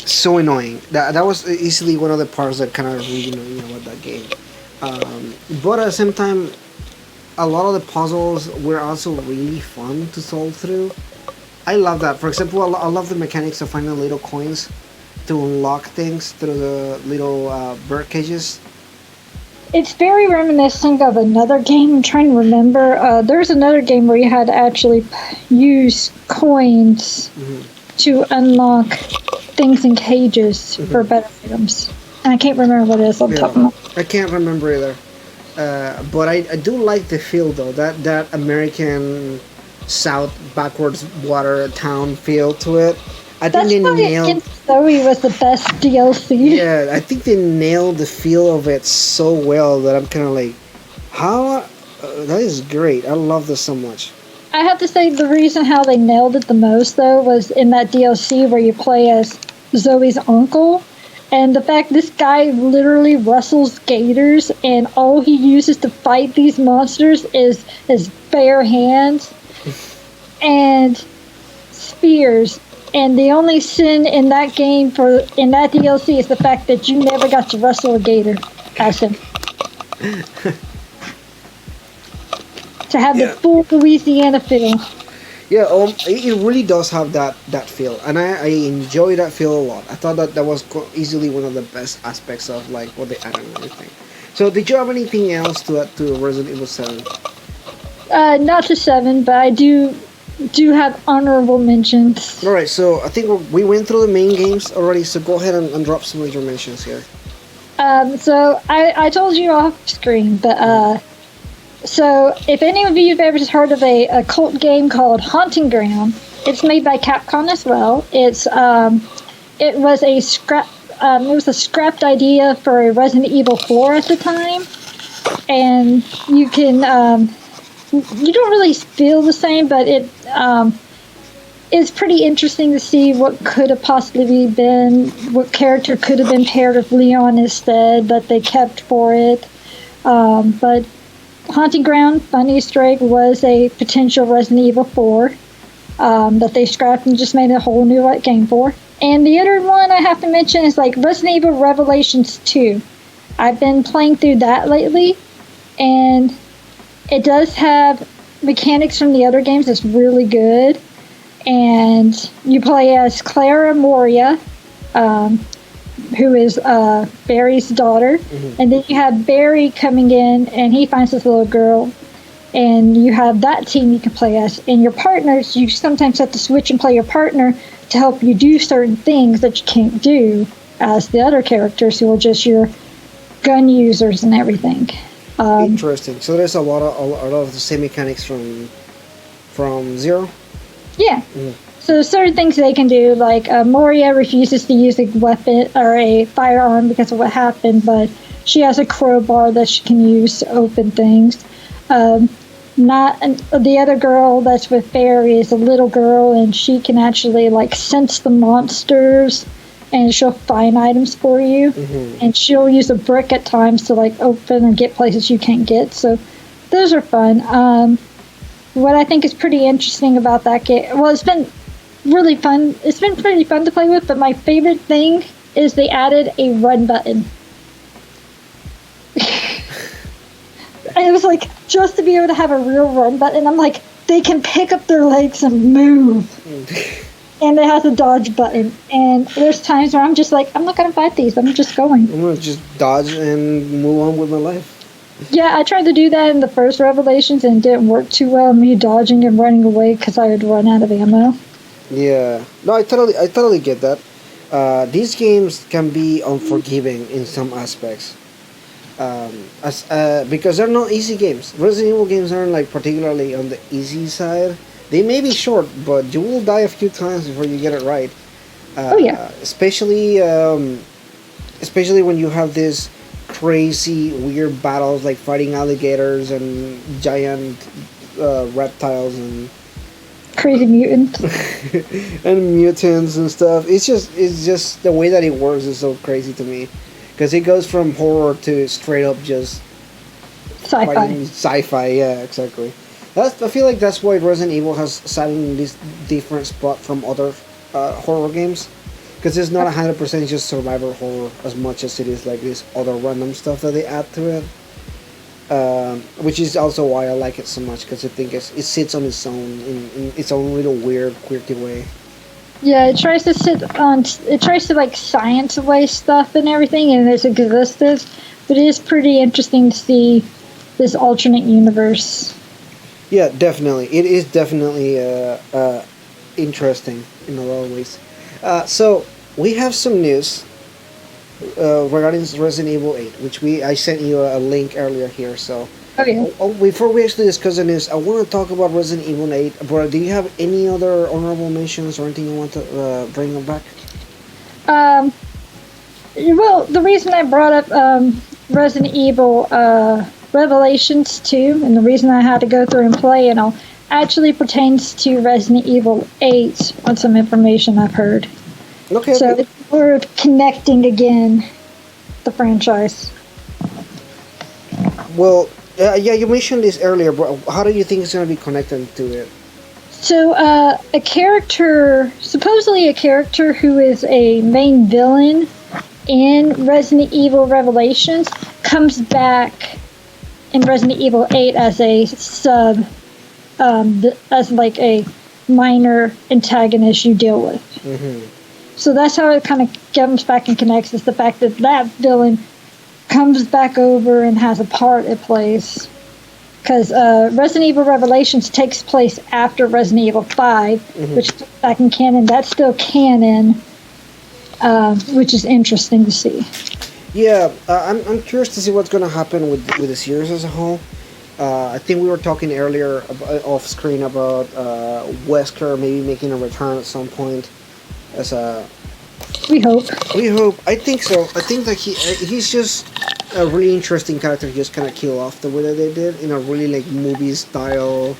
so annoying. That was easily one of the parts that kind of really annoyed me about that game. But at the same time, a lot of the puzzles were also really fun to solve through. I love that. For example, I love the mechanics of finding little coins to unlock things through the little bird cages. It's very reminiscent of another game. I'm trying to remember. There's another game where you had to actually use coins to unlock things in cages for better items. And I can't remember what it is on top of my head. I can't remember either. But I do like the feel though. That American South backwards water town feel to it. I think they nailed. Zoe was the best DLC. Yeah, I think they nailed the feel of it so well that I'm kind of like, how? That is great. I love this so much. I have to say the reason how they nailed it the most though was in that DLC where you play as Zoe's uncle, And the fact this guy literally wrestles gators, and all he uses to fight these monsters is his bare hands and spears. And the only sin in that game in that DLC is the fact that you never got to wrestle a gator as him. To have the full Louisiana feel. Yeah, it really does have that feel, and I enjoy that feel a lot. I thought that was easily one of the best aspects of like what they added and everything. So, did you have anything else to add to Resident Evil 7? Not to 7, but I do have honorable mentions. All right, so I think we went through the main games already. So go ahead and drop some of your mentions here. So I told you off screen, but so if any of you have ever heard of a cult game called Haunting Ground, it's made by Capcom as well. It was a scrapped idea for Resident Evil 4 at the time, and you can you don't really feel the same, but it's pretty interesting to see what could have possibly been, what character could have been paired with Leon instead that they kept for it. But Haunting Ground, fun Easter egg, was a potential Resident Evil 4 that they scrapped and just made a whole new game for. And the other one I have to mention is like Resident Evil Revelations 2. I've been playing through that lately, and it does have mechanics from the other games that's really good. And you play as Clara Moria, who is Barry's daughter. Mm-hmm. And then you have Barry coming in, and he finds this little girl. And you have that team you can play as. And your partners, you sometimes have to switch and play your partner to help you do certain things that you can't do as the other characters who are just your gun users and everything. Interesting. So there's a lot of the same mechanics from Zero? Yeah. Mm. So certain things they can do, like Moria refuses to use a weapon or a firearm because of what happened, but she has a crowbar that she can use to open things. The other girl that's with Barry is a little girl, and she can actually like sense the monsters, and she'll find items for you. Mm-hmm. And she'll use a brick at times to like open and get places you can't get. So those are fun. What I think is pretty interesting about that game, well, it's been really fun. It's been pretty fun to play with, but my favorite thing is they added a run button. And it was like, just to be able to have a real run button, I'm like, they can pick up their legs and move. And it has a dodge button. And there's times where I'm just like, I'm not going to fight these. I'm just going. I'm going to just dodge and move on with my life. Yeah, I tried to do that in the first Revelations and it didn't work too well. Me dodging and running away because I had run out of ammo. Yeah. No, I totally get that. These games can be unforgiving in some aspects. Because they're not easy games. Resident Evil games aren't like particularly on the easy side. They may be short, but you will die a few times before you get it right. Oh yeah. Especially when you have this crazy weird battles like fighting alligators and giant reptiles and crazy mutants and mutants and stuff. It's just the way that it works is so crazy to me. Because it goes from horror to straight up just sci-fi, yeah, exactly. I feel like that's why Resident Evil has sat in this different spot from other horror games. Because it's not 100% just survival horror as much as it is like this other random stuff that they add to it. Which is also why I like it so much, because I think it sits on its own in its own little weird, quirky way. Yeah, it tries to like science away stuff and everything and its existence, but it is pretty interesting to see this alternate universe. Yeah, definitely. It is definitely interesting in a lot of ways. So we have some news regarding Resident Evil 8, which I sent you a link earlier here. So before we actually discuss the news, I want to talk about Resident Evil 8. But do you have any other honorable mentions or anything you want to bring up back? Well, the reason I brought up Resident Evil Revelations 2, and the reason I had to go through and play it all, actually pertains to Resident Evil 8 on some information I've heard. Okay. So or connecting again the franchise. Well, yeah, you mentioned this earlier, but how do you think it's going to be connected to it? So, a character, supposedly a character who is a main villain in Resident Evil Revelations, comes back in Resident Evil 8 as a sub, as like a minor antagonist you deal with. Hmm. So that's how it kind of comes back and connects, is the fact that that villain comes back over and has a part it plays. Because Resident Evil Revelations takes place after Resident Evil 5, which is back in canon. That's still canon, which is interesting to see. Yeah, I'm curious to see what's going to happen with the series as a whole. I think we were talking earlier off screen about Wesker maybe making a return at some point. As a We hope. We hope. I think so. I think that he's just a really interesting character. He just kind of kill off the way that they did in a really like movie style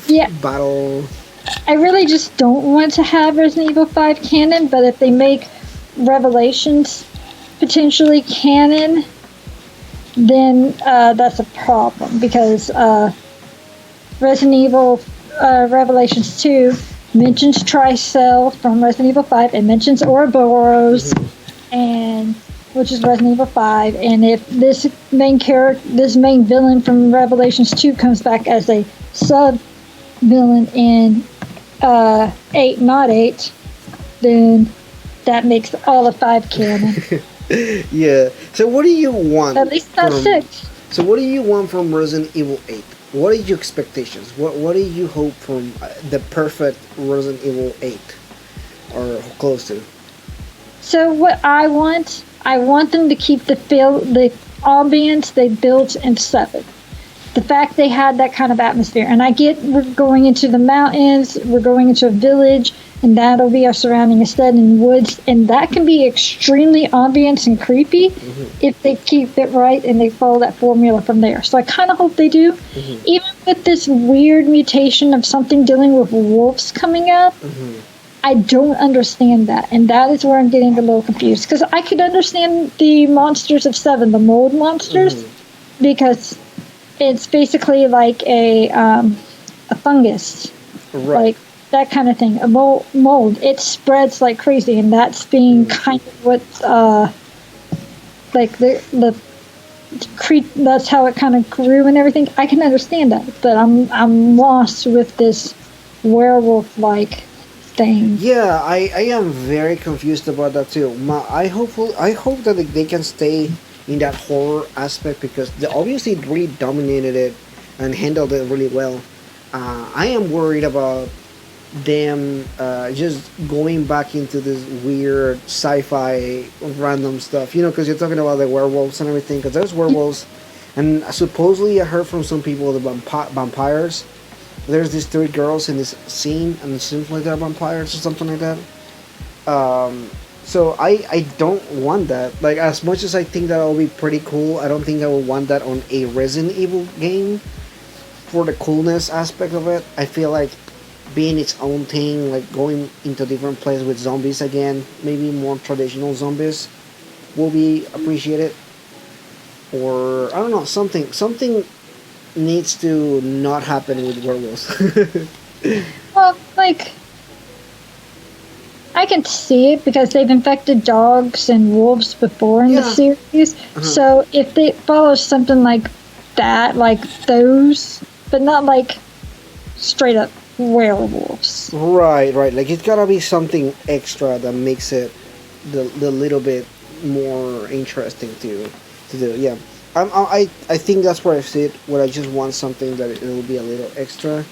Yeah, battle. I really just don't want to have Resident Evil 5 canon, but if they make Revelations potentially canon, then that's a problem, because Resident Evil Revelations 2 mentions Tricell from Resident Evil 5 and mentions Ouroboros, and which is Resident Evil 5. And if this main villain from Revelations 2 comes back as a sub villain in 8, not 8, then that makes all of 5 canon. Yeah. So what do you want? At least not 6. So what do you want from Resident Evil 8? What are your expectations? What do you hope from the perfect Resident Evil 8, or close to? So what I want them to keep the ambience they built in 7. The fact they had that kind of atmosphere. And I get we're going into the mountains, we're going into a village, and that'll be our surrounding instead in woods, and that can be extremely ambient and creepy if they keep it right and they follow that formula from there. So I kind of hope they do. Even with this weird mutation of something dealing with wolves coming up, I don't understand that, and that is where I'm getting a little confused, because I could understand the monsters of 7, the mold monsters, because it's basically like a fungus, Right. like that kind of thing. A mold. It spreads like crazy, and that's being kind of what, like that's how it kind of grew and everything. I can understand that, but I'm lost with this werewolf-like thing. Yeah, I am very confused about that too. I hope that they can stay in that horror aspect, because they obviously really dominated it and handled it really well. I am worried about them just going back into this weird sci-fi random stuff, because you're talking about the werewolves and everything, because there's werewolves, and supposedly I heard from some people the vampires. There's these 3 girls in this scene, and it seems like they're vampires or something like that. So I don't want that. Like, as much as I think that will be pretty cool, I don't think I would want that on a Resident Evil game for the coolness aspect of it. I feel like being its own thing, like going into different places with zombies again, maybe more traditional zombies, will be appreciated. Or I don't know, something needs to not happen with werewolves. Well, like, I can see it because they've infected dogs and wolves before in the series. So if they follow something like that, like those, but not like straight up werewolves. Right. Like, it's gotta be something extra that makes it the little bit more interesting to do. Yeah. I think that's where I see it, where I just want something that it will be a little extra.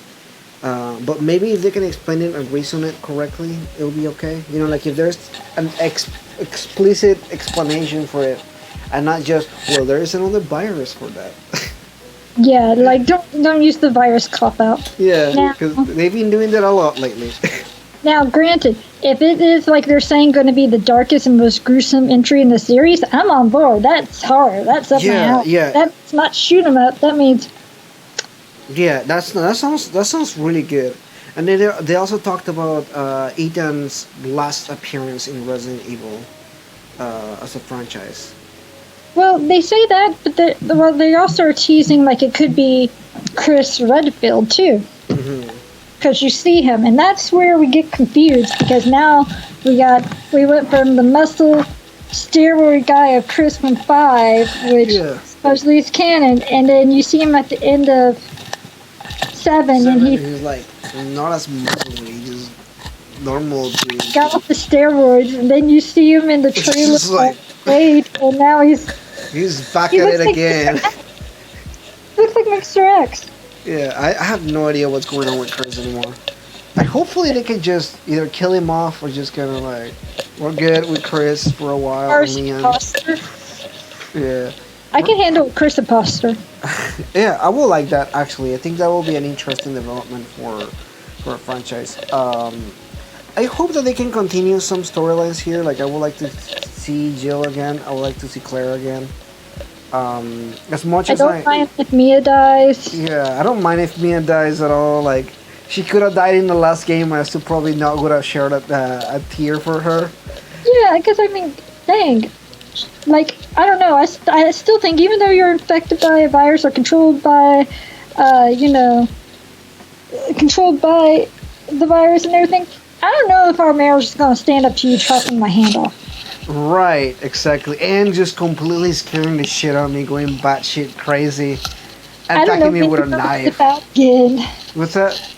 But maybe if they can explain it and reason it correctly, it'll be okay. Like if there's an explicit explanation for it, and not just, well, there is another virus for that. Yeah, like don't use the virus cop out. Yeah, because they've been doing that a lot lately. Now, granted, if it is like they're saying going to be the darkest and most gruesome entry in the series, I'm on board. That's horror. That's up my alley. Yeah. That's not shoot 'em up. That means Yeah, that sounds really good. And then they also talked about Ethan's last appearance in Resident Evil as a franchise. Well, they say that, but they also are teasing like it could be Chris Redfield too, Hmm. because you see him, and that's where we get confused because now we went from the muscle steroid guy of Chris from 5, which Yeah. supposedly is canon, and then you see him at the end of 7, and he He's like not as muscly, he's just normal dude. got off the steroids, and then you see him in the It's trailer just like wait, and now he's back he at looks it like again. looks like Mr. X. Yeah, I have no idea what's going on with Chris anymore. Like, hopefully they can just either kill him off or just kind of like, we're good with Chris for a while. Chris Leon. Imposter. Yeah. I can handle Chris Imposter. Yeah, I will like that actually. I think that will be an interesting development for a franchise. I hope that they can continue some storylines here. Like, I would like to see Jill again. I would like to see Claire again. As much I as don't mind if Mia dies. yeah, I don't mind if Mia dies at all. Like, she could have died in the last game. I still probably not would have shared a tear for her. Yeah, because I mean, dang. Like, I don't know. I still think even though you're infected by a virus or controlled by, controlled by the virus and everything, I don't know if our mayor's just going to stand up to you chopping my hand off. Right, exactly. And just completely scaring the shit out of me, going batshit crazy. I don't know Attacking me when with a you're gonna knife. flip out again. What's that?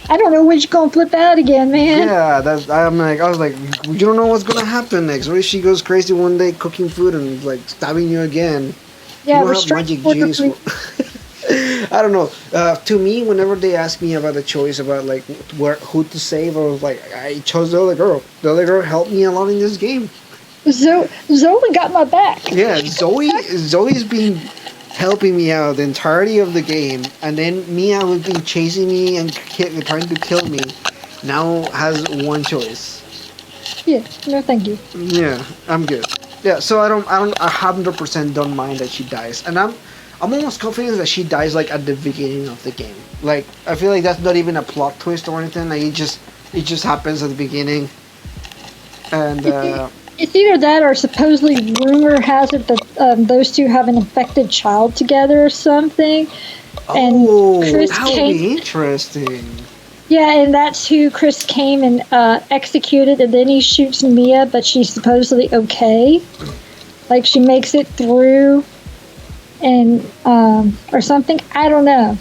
I don't know when you're going to flip out again, man. Yeah, I was like, you don't know what's gonna happen next. What if she goes crazy one day cooking food and like stabbing you again? Yeah, You we're don't have magic straight juice. I don't know. To me, whenever they ask me about the choice about like who to save, I was like, I chose the other girl. The other girl helped me a lot in this game. Zoe got my back. Yeah, Zoe's been helping me out the entirety of the game, and then Mia, who's been chasing me and trying to kill me, now has one choice. Yeah, no thank you. Yeah, I'm good. Yeah, so I 100% don't mind that she dies, and I'm almost confident that she dies like at the beginning of the game. Like, I feel like that's not even a plot twist or anything. Like, it just happens at the beginning, and It's either that or supposedly rumor has it that those two have an infected child together or something. And Chris that would be interesting. Yeah, and that's who Chris came and executed, and then he shoots Mia, but she's supposedly okay. Like, she makes it through, and or something. I don't know.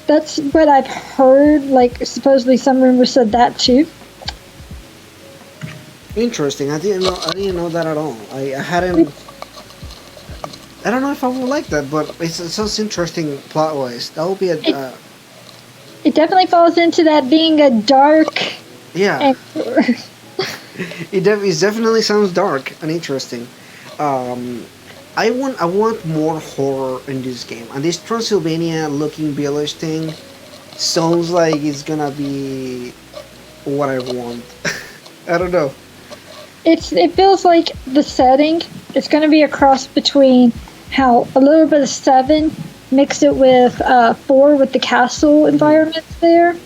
That's what I've heard. Like, supposedly some rumors said that too. Interesting. I didn't know that at all. I hadn't. I don't know if I would like that, but it sounds interesting plot wise. That would be a. It definitely falls into that being a dark. Yeah. It definitely sounds dark and interesting. I want more horror in this game, and this Transylvania looking village thing sounds like it's gonna be what I want. I don't know. It feels like the setting. It's going to be a cross between how a little bit of 7 mix it with 4 with the castle environments there,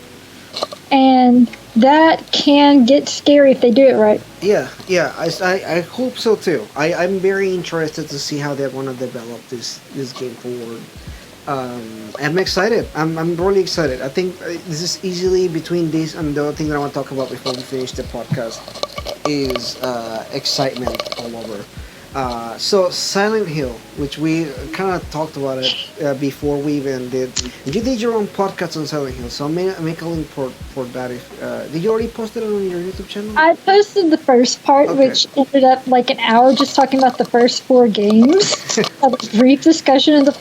and that can get scary if they do it right. Yeah, I hope so too. I'm very interested to see how they're gonna develop this game forward. I'm excited. I'm really excited. I think this is easily between this and the other thing that I want to talk about before we finish the podcast is excitement all over. So Silent Hill, which we kind of talked about it before we even did. You did your own podcast on Silent Hill, so make a link for that. If did you already post it on your YouTube channel? I posted the first part, Okay. which ended up like an hour just talking about the first 4 games. A brief discussion of the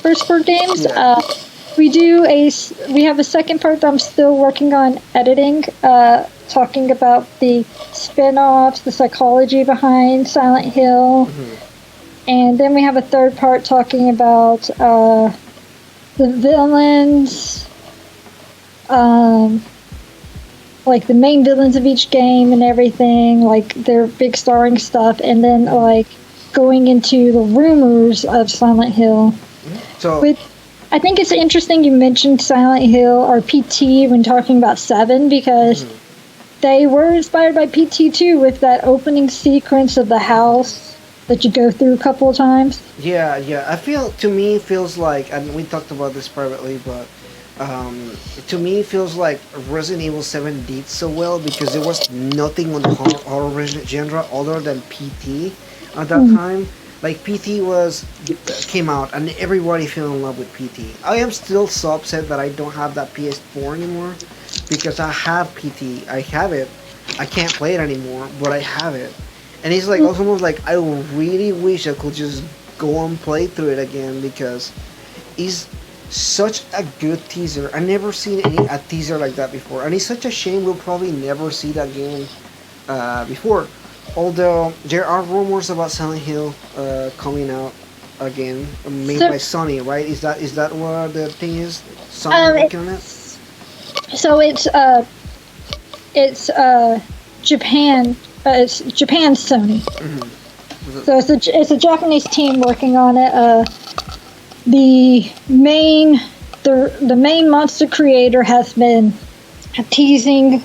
first 4 games. Yeah. We have a second part that I'm still working on editing, talking about the spin-offs, the psychology behind Silent Hill. Mm-hmm. And then we have a third part talking about the villains, like the main villains of each game and everything, like their big starring stuff, and then like going into the rumors of Silent Hill. So With I think it's interesting you mentioned Silent Hill or PT when talking about 7 because Mhm. they were inspired by PT too with that opening sequence of the house that you go through a couple of times. Yeah, yeah. I feel to me it feels like, and we talked about this privately, but to me it feels like Resident Evil 7 did so well because there was nothing on the horror genre other than PT at that Mm. time. Like PT was came out and everybody fell in love with PT. I am still so upset that I don't have that PS4 anymore because I have PT. I have it. I can't play it anymore, but I have it. And it's like almost like I really wish I could just go and play through it again because it's such a good teaser. I never seen any a teaser like that before, and it's such a shame we'll probably never see that game before. Although there are rumors about Silent Hill coming out again, made So, by Sony, right? Is that what the thing is? Sony working on it? so it's Japan. It's Japan's Sony. Mm-hmm. So it's a Japanese team working on it. The main the main monster creator has been teasing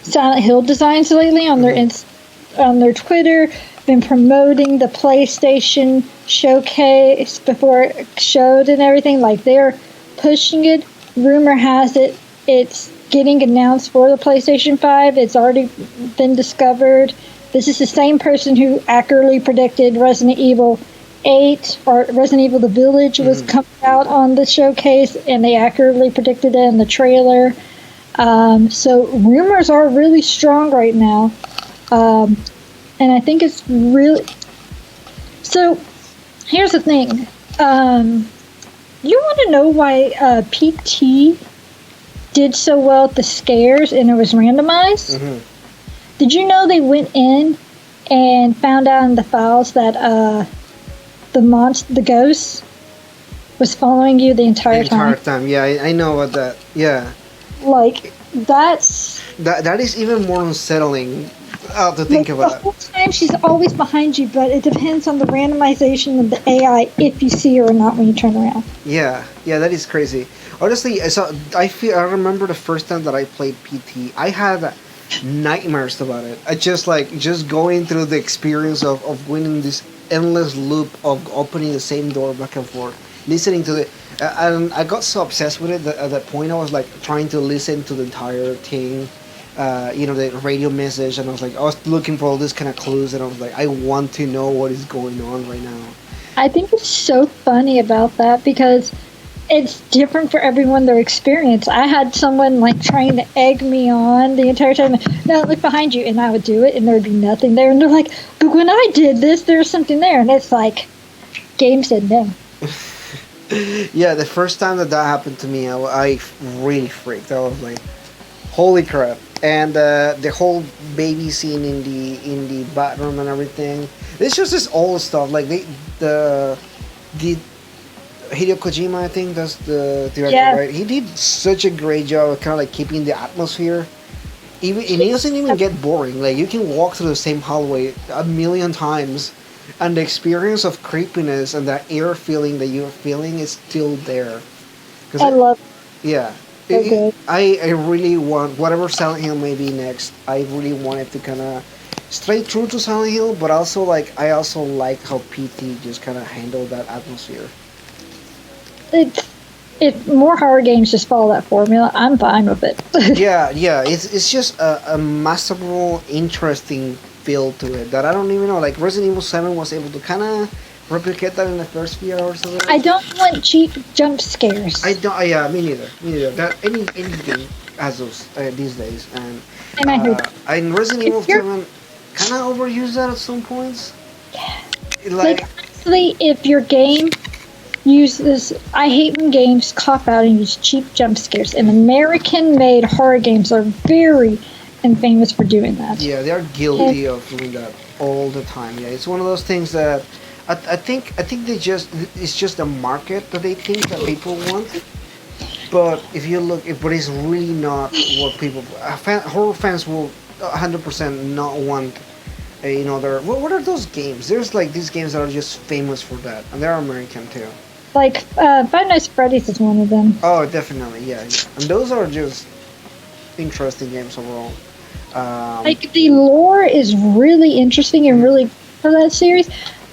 Silent Hill designs lately on Mm-hmm. on their Twitter. Been promoting the PlayStation showcase before it showed and everything. Like they're pushing it. Rumor has it it's getting announced for the PlayStation 5. It's already been discovered. This is the same person who accurately predicted Resident Evil 8 or Resident Evil The Village was Mm-hmm. coming out on the showcase, and they accurately predicted it in the trailer. So rumors are really strong right now. Um, and I think it's really. So here's the thing. You want to know why PT did so well at the scares and it was randomized? Mm-hmm. Did you know they went in and found out in the files that the ghost was following you the The entire entire time? time, yeah, I know about that. Yeah, Like that's that is even more unsettling to think like the about. whole time she's always behind you, but it depends on the randomization of the AI if you see her or not when you turn around. Yeah, yeah, that is crazy. Honestly, I remember the first time that I played PT. I had nightmares about it. I just going through the experience of winning this endless loop of opening the same door back and forth, listening to the. And I got so obsessed with it that at that point I was like trying to listen to the entire thing, the radio message, and I was like I was looking for all these kind of clues, and I was like I want to know what is going on right now. I think it's so funny about that because it's different for everyone their experience. I had someone like trying to egg me on the entire time. No, look behind you, and I would do it, and there'd be nothing there. And they're like, "But when I did this, there's something there." And it's like, game said no. Yeah, the first time that happened to me, I really freaked. I was like, "Holy crap!" And the whole baby scene in the bathroom and everything. It's just this old stuff. Like the Hideo Kojima, I think that's the director, Yeah, right? He did such a great job of kind of like keeping the atmosphere. Even and it doesn't even get boring. Like you can walk through the same hallway a million times, and the experience of creepiness and that air feeling that you're feeling is still there. I Because love yeah, it so good. I really want whatever Silent Hill may be next. I really want it to kind of stay true to Silent Hill, but also like I also like how PT just kind of handled that atmosphere. It's if more horror games just follow that formula, I'm fine with it. Yeah, yeah, it's just a masterful, interesting feel to it that I don't even know. Like Resident Evil 7 was able to kind of replicate that in the first few hours of it. I don't want cheap jump scares, I don't. Yeah, me neither. Me neither. That anything has those these days, and I hate and Resident Evil if you're 7 kind of overused that at some points. like Like, honestly, if your game uses I hate when games cop out and use cheap jump scares, and American made horror games are very infamous for doing that. yeah, they are And guilty of doing that all the time. Yeah, it's one of those things that I think they just it's just a market that they think that people want. But if you look, but it's really not what people. Horror fans will 100% not want. What are those games? There's like these games that are just famous for that, and they're American too. Like Five Nights at Freddy's is one of them. Oh, definitely, yeah. And those are just interesting games overall. Like the lore is really interesting and really for that series,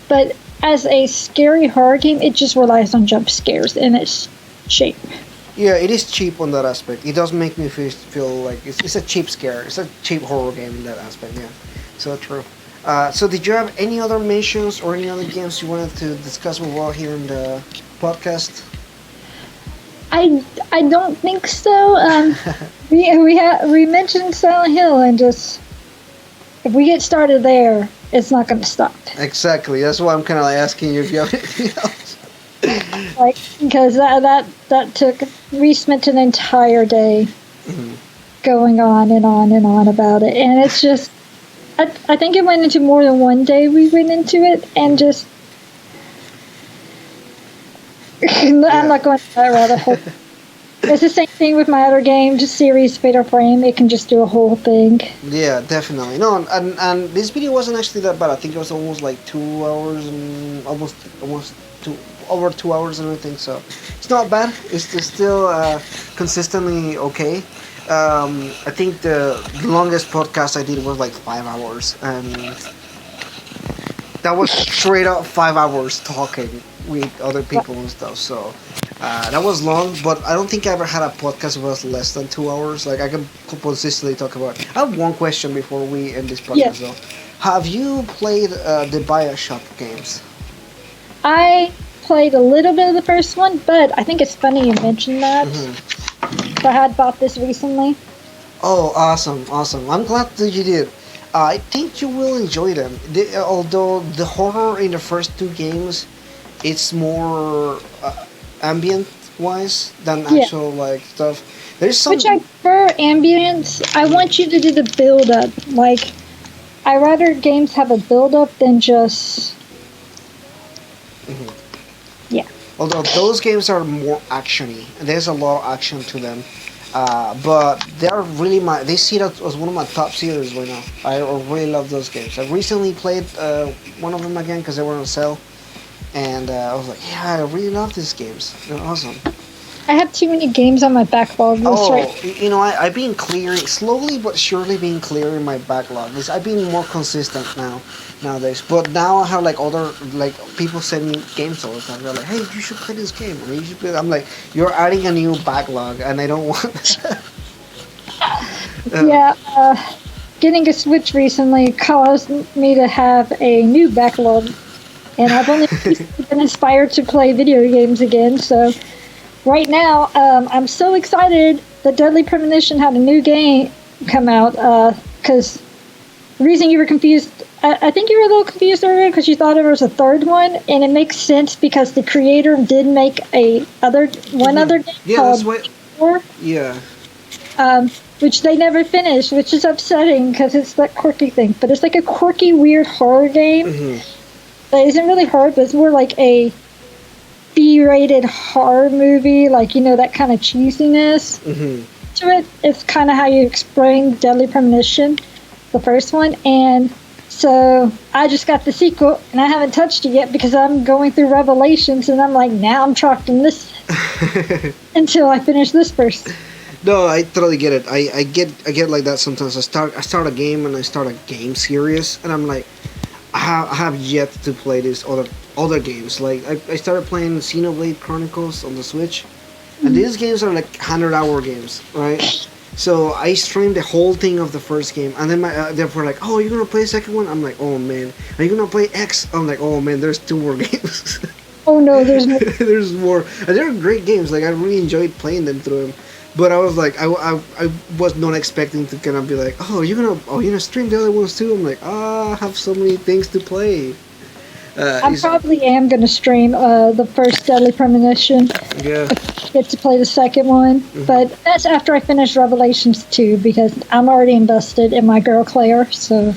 but as a scary horror game, it just relies on jump scares in its shape. Yeah, it is cheap on that aspect. It does make me feel like it's a cheap scare. It's a cheap horror game in that aspect. Yeah, so true. So did you have any other mentions or any other games you wanted to discuss with while here in the podcast? I don't think so. We mentioned Silent Hill and just if we get started there, it's not going to stop. Exactly. That's why I'm kind of like asking you if you have anything else. Like because that took we spent an entire day going on and on and on about it, and it's just I think it went into more than one day. We went into it and just I'm not going to that rabbit hole. It's the same thing with my other game, just series Fatal Frame. It can just do a whole thing. Yeah, definitely. No, and this video wasn't actually that bad. I think it was almost like 2 hours and almost over 2 hours and everything. So it's not bad. It's still consistently okay. I think the longest podcast I did was like 5 hours, and that was straight up 5 hours talking with other people and stuff. So that was long, but I don't think I ever had a podcast that was less than 2 hours. Like I can consistently talk about. I have one question before we end this podcast though. Have you played the BioShock games? I played a little bit of the first one, but I think it's funny you mentioned that. I had bought this recently. Oh, awesome. I'm glad that you did. I think you will enjoy them. Although the horror in the first two games, it's more ambient wise than actual like stuff. There's some which I prefer ambience. I want you to do the build up. Like I rather games have a build up than just yeah. Although those games are more actiony, there's a lot of action to them. But they're really they see that as one of my top series right now. I really love those games. I recently played one of them again because they were on sale, and I was like, yeah, I really love these games. They're awesome. I have too many games on my backlog list right. You know, I've been clearing slowly but surely, been clearing my backlog. I've been more consistent nowadays. But now I have like other like people send me games all the time. They're like, hey, you should play this game. Or you should play. I'm like, you're adding a new backlog, and I don't want that. Getting a Switch recently caused me to have a new backlog, and I've only been inspired to play video games again. So. Right now, I'm so excited that Deadly Premonition had a new game come out, because the reason you were confused, I think you were a little confused earlier because you thought there was a third one, and it makes sense because the creator did make other game called which they never finished, which is upsetting because it's that quirky thing. But it's like a quirky, weird horror game that isn't really horror, but it's more like a B-rated horror movie, like, you know, that kind of cheesiness to it. It's kind of how you explain Deadly Premonition, the first one. And so I just got the sequel, and I haven't touched it yet because I'm going through Revelations, and I'm like, now I'm trapped in this until I finish this first. No, I totally get it. I get like that sometimes. I start a game and I start a game series, and I'm like, I have yet to play this other games. Like I started playing Xenoblade Chronicles on the Switch, and these games are like 100-hour games, right? So I streamed the whole thing of the first game, and then they're like, "Oh, you're gonna play the second one?" I'm like, "Oh man, are you gonna play X?" I'm like, "Oh man, there's 2 more games." Oh no, there's more. There's more, and they're great games. Like I really enjoyed playing them through them. But I was like, I was not expecting to kind of be like, oh, you're gonna stream the other ones too. I'm like, I have so many things to play. I probably am gonna stream the first Deadly Premonition. Yeah. Get to play the second one, but that's after I finish Revelations 2 because I'm already invested in my girl Claire. So.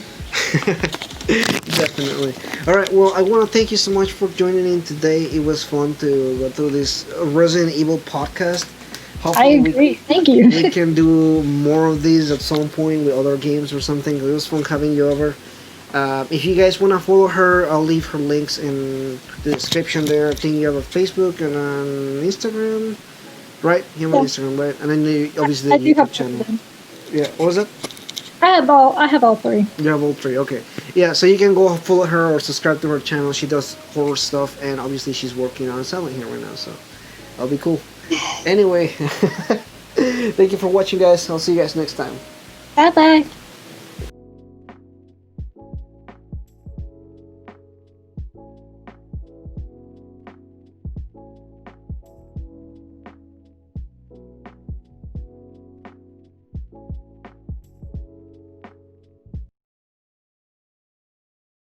Definitely. All right. Well, I want to thank you so much for joining in today. It was fun to go through this Resident Evil podcast. Hopefully I agree. Thank you. We can do more of these at some point with other games or something. It was fun having you over. If you guys want to follow her, I'll leave her links in the description there. I think you have a Facebook and an Instagram, right? You have an Yeah. Instagram, right? And then obviously I the do YouTube have channel. them. Yeah, what was that? I have all three. You have all three, okay. Yeah, so you can go follow her or subscribe to her channel. She does horror stuff, and obviously she's working on Silent Hill right now, so that'll be cool. Anyway, thank you for watching, guys. I'll see you guys next time. Bye bye.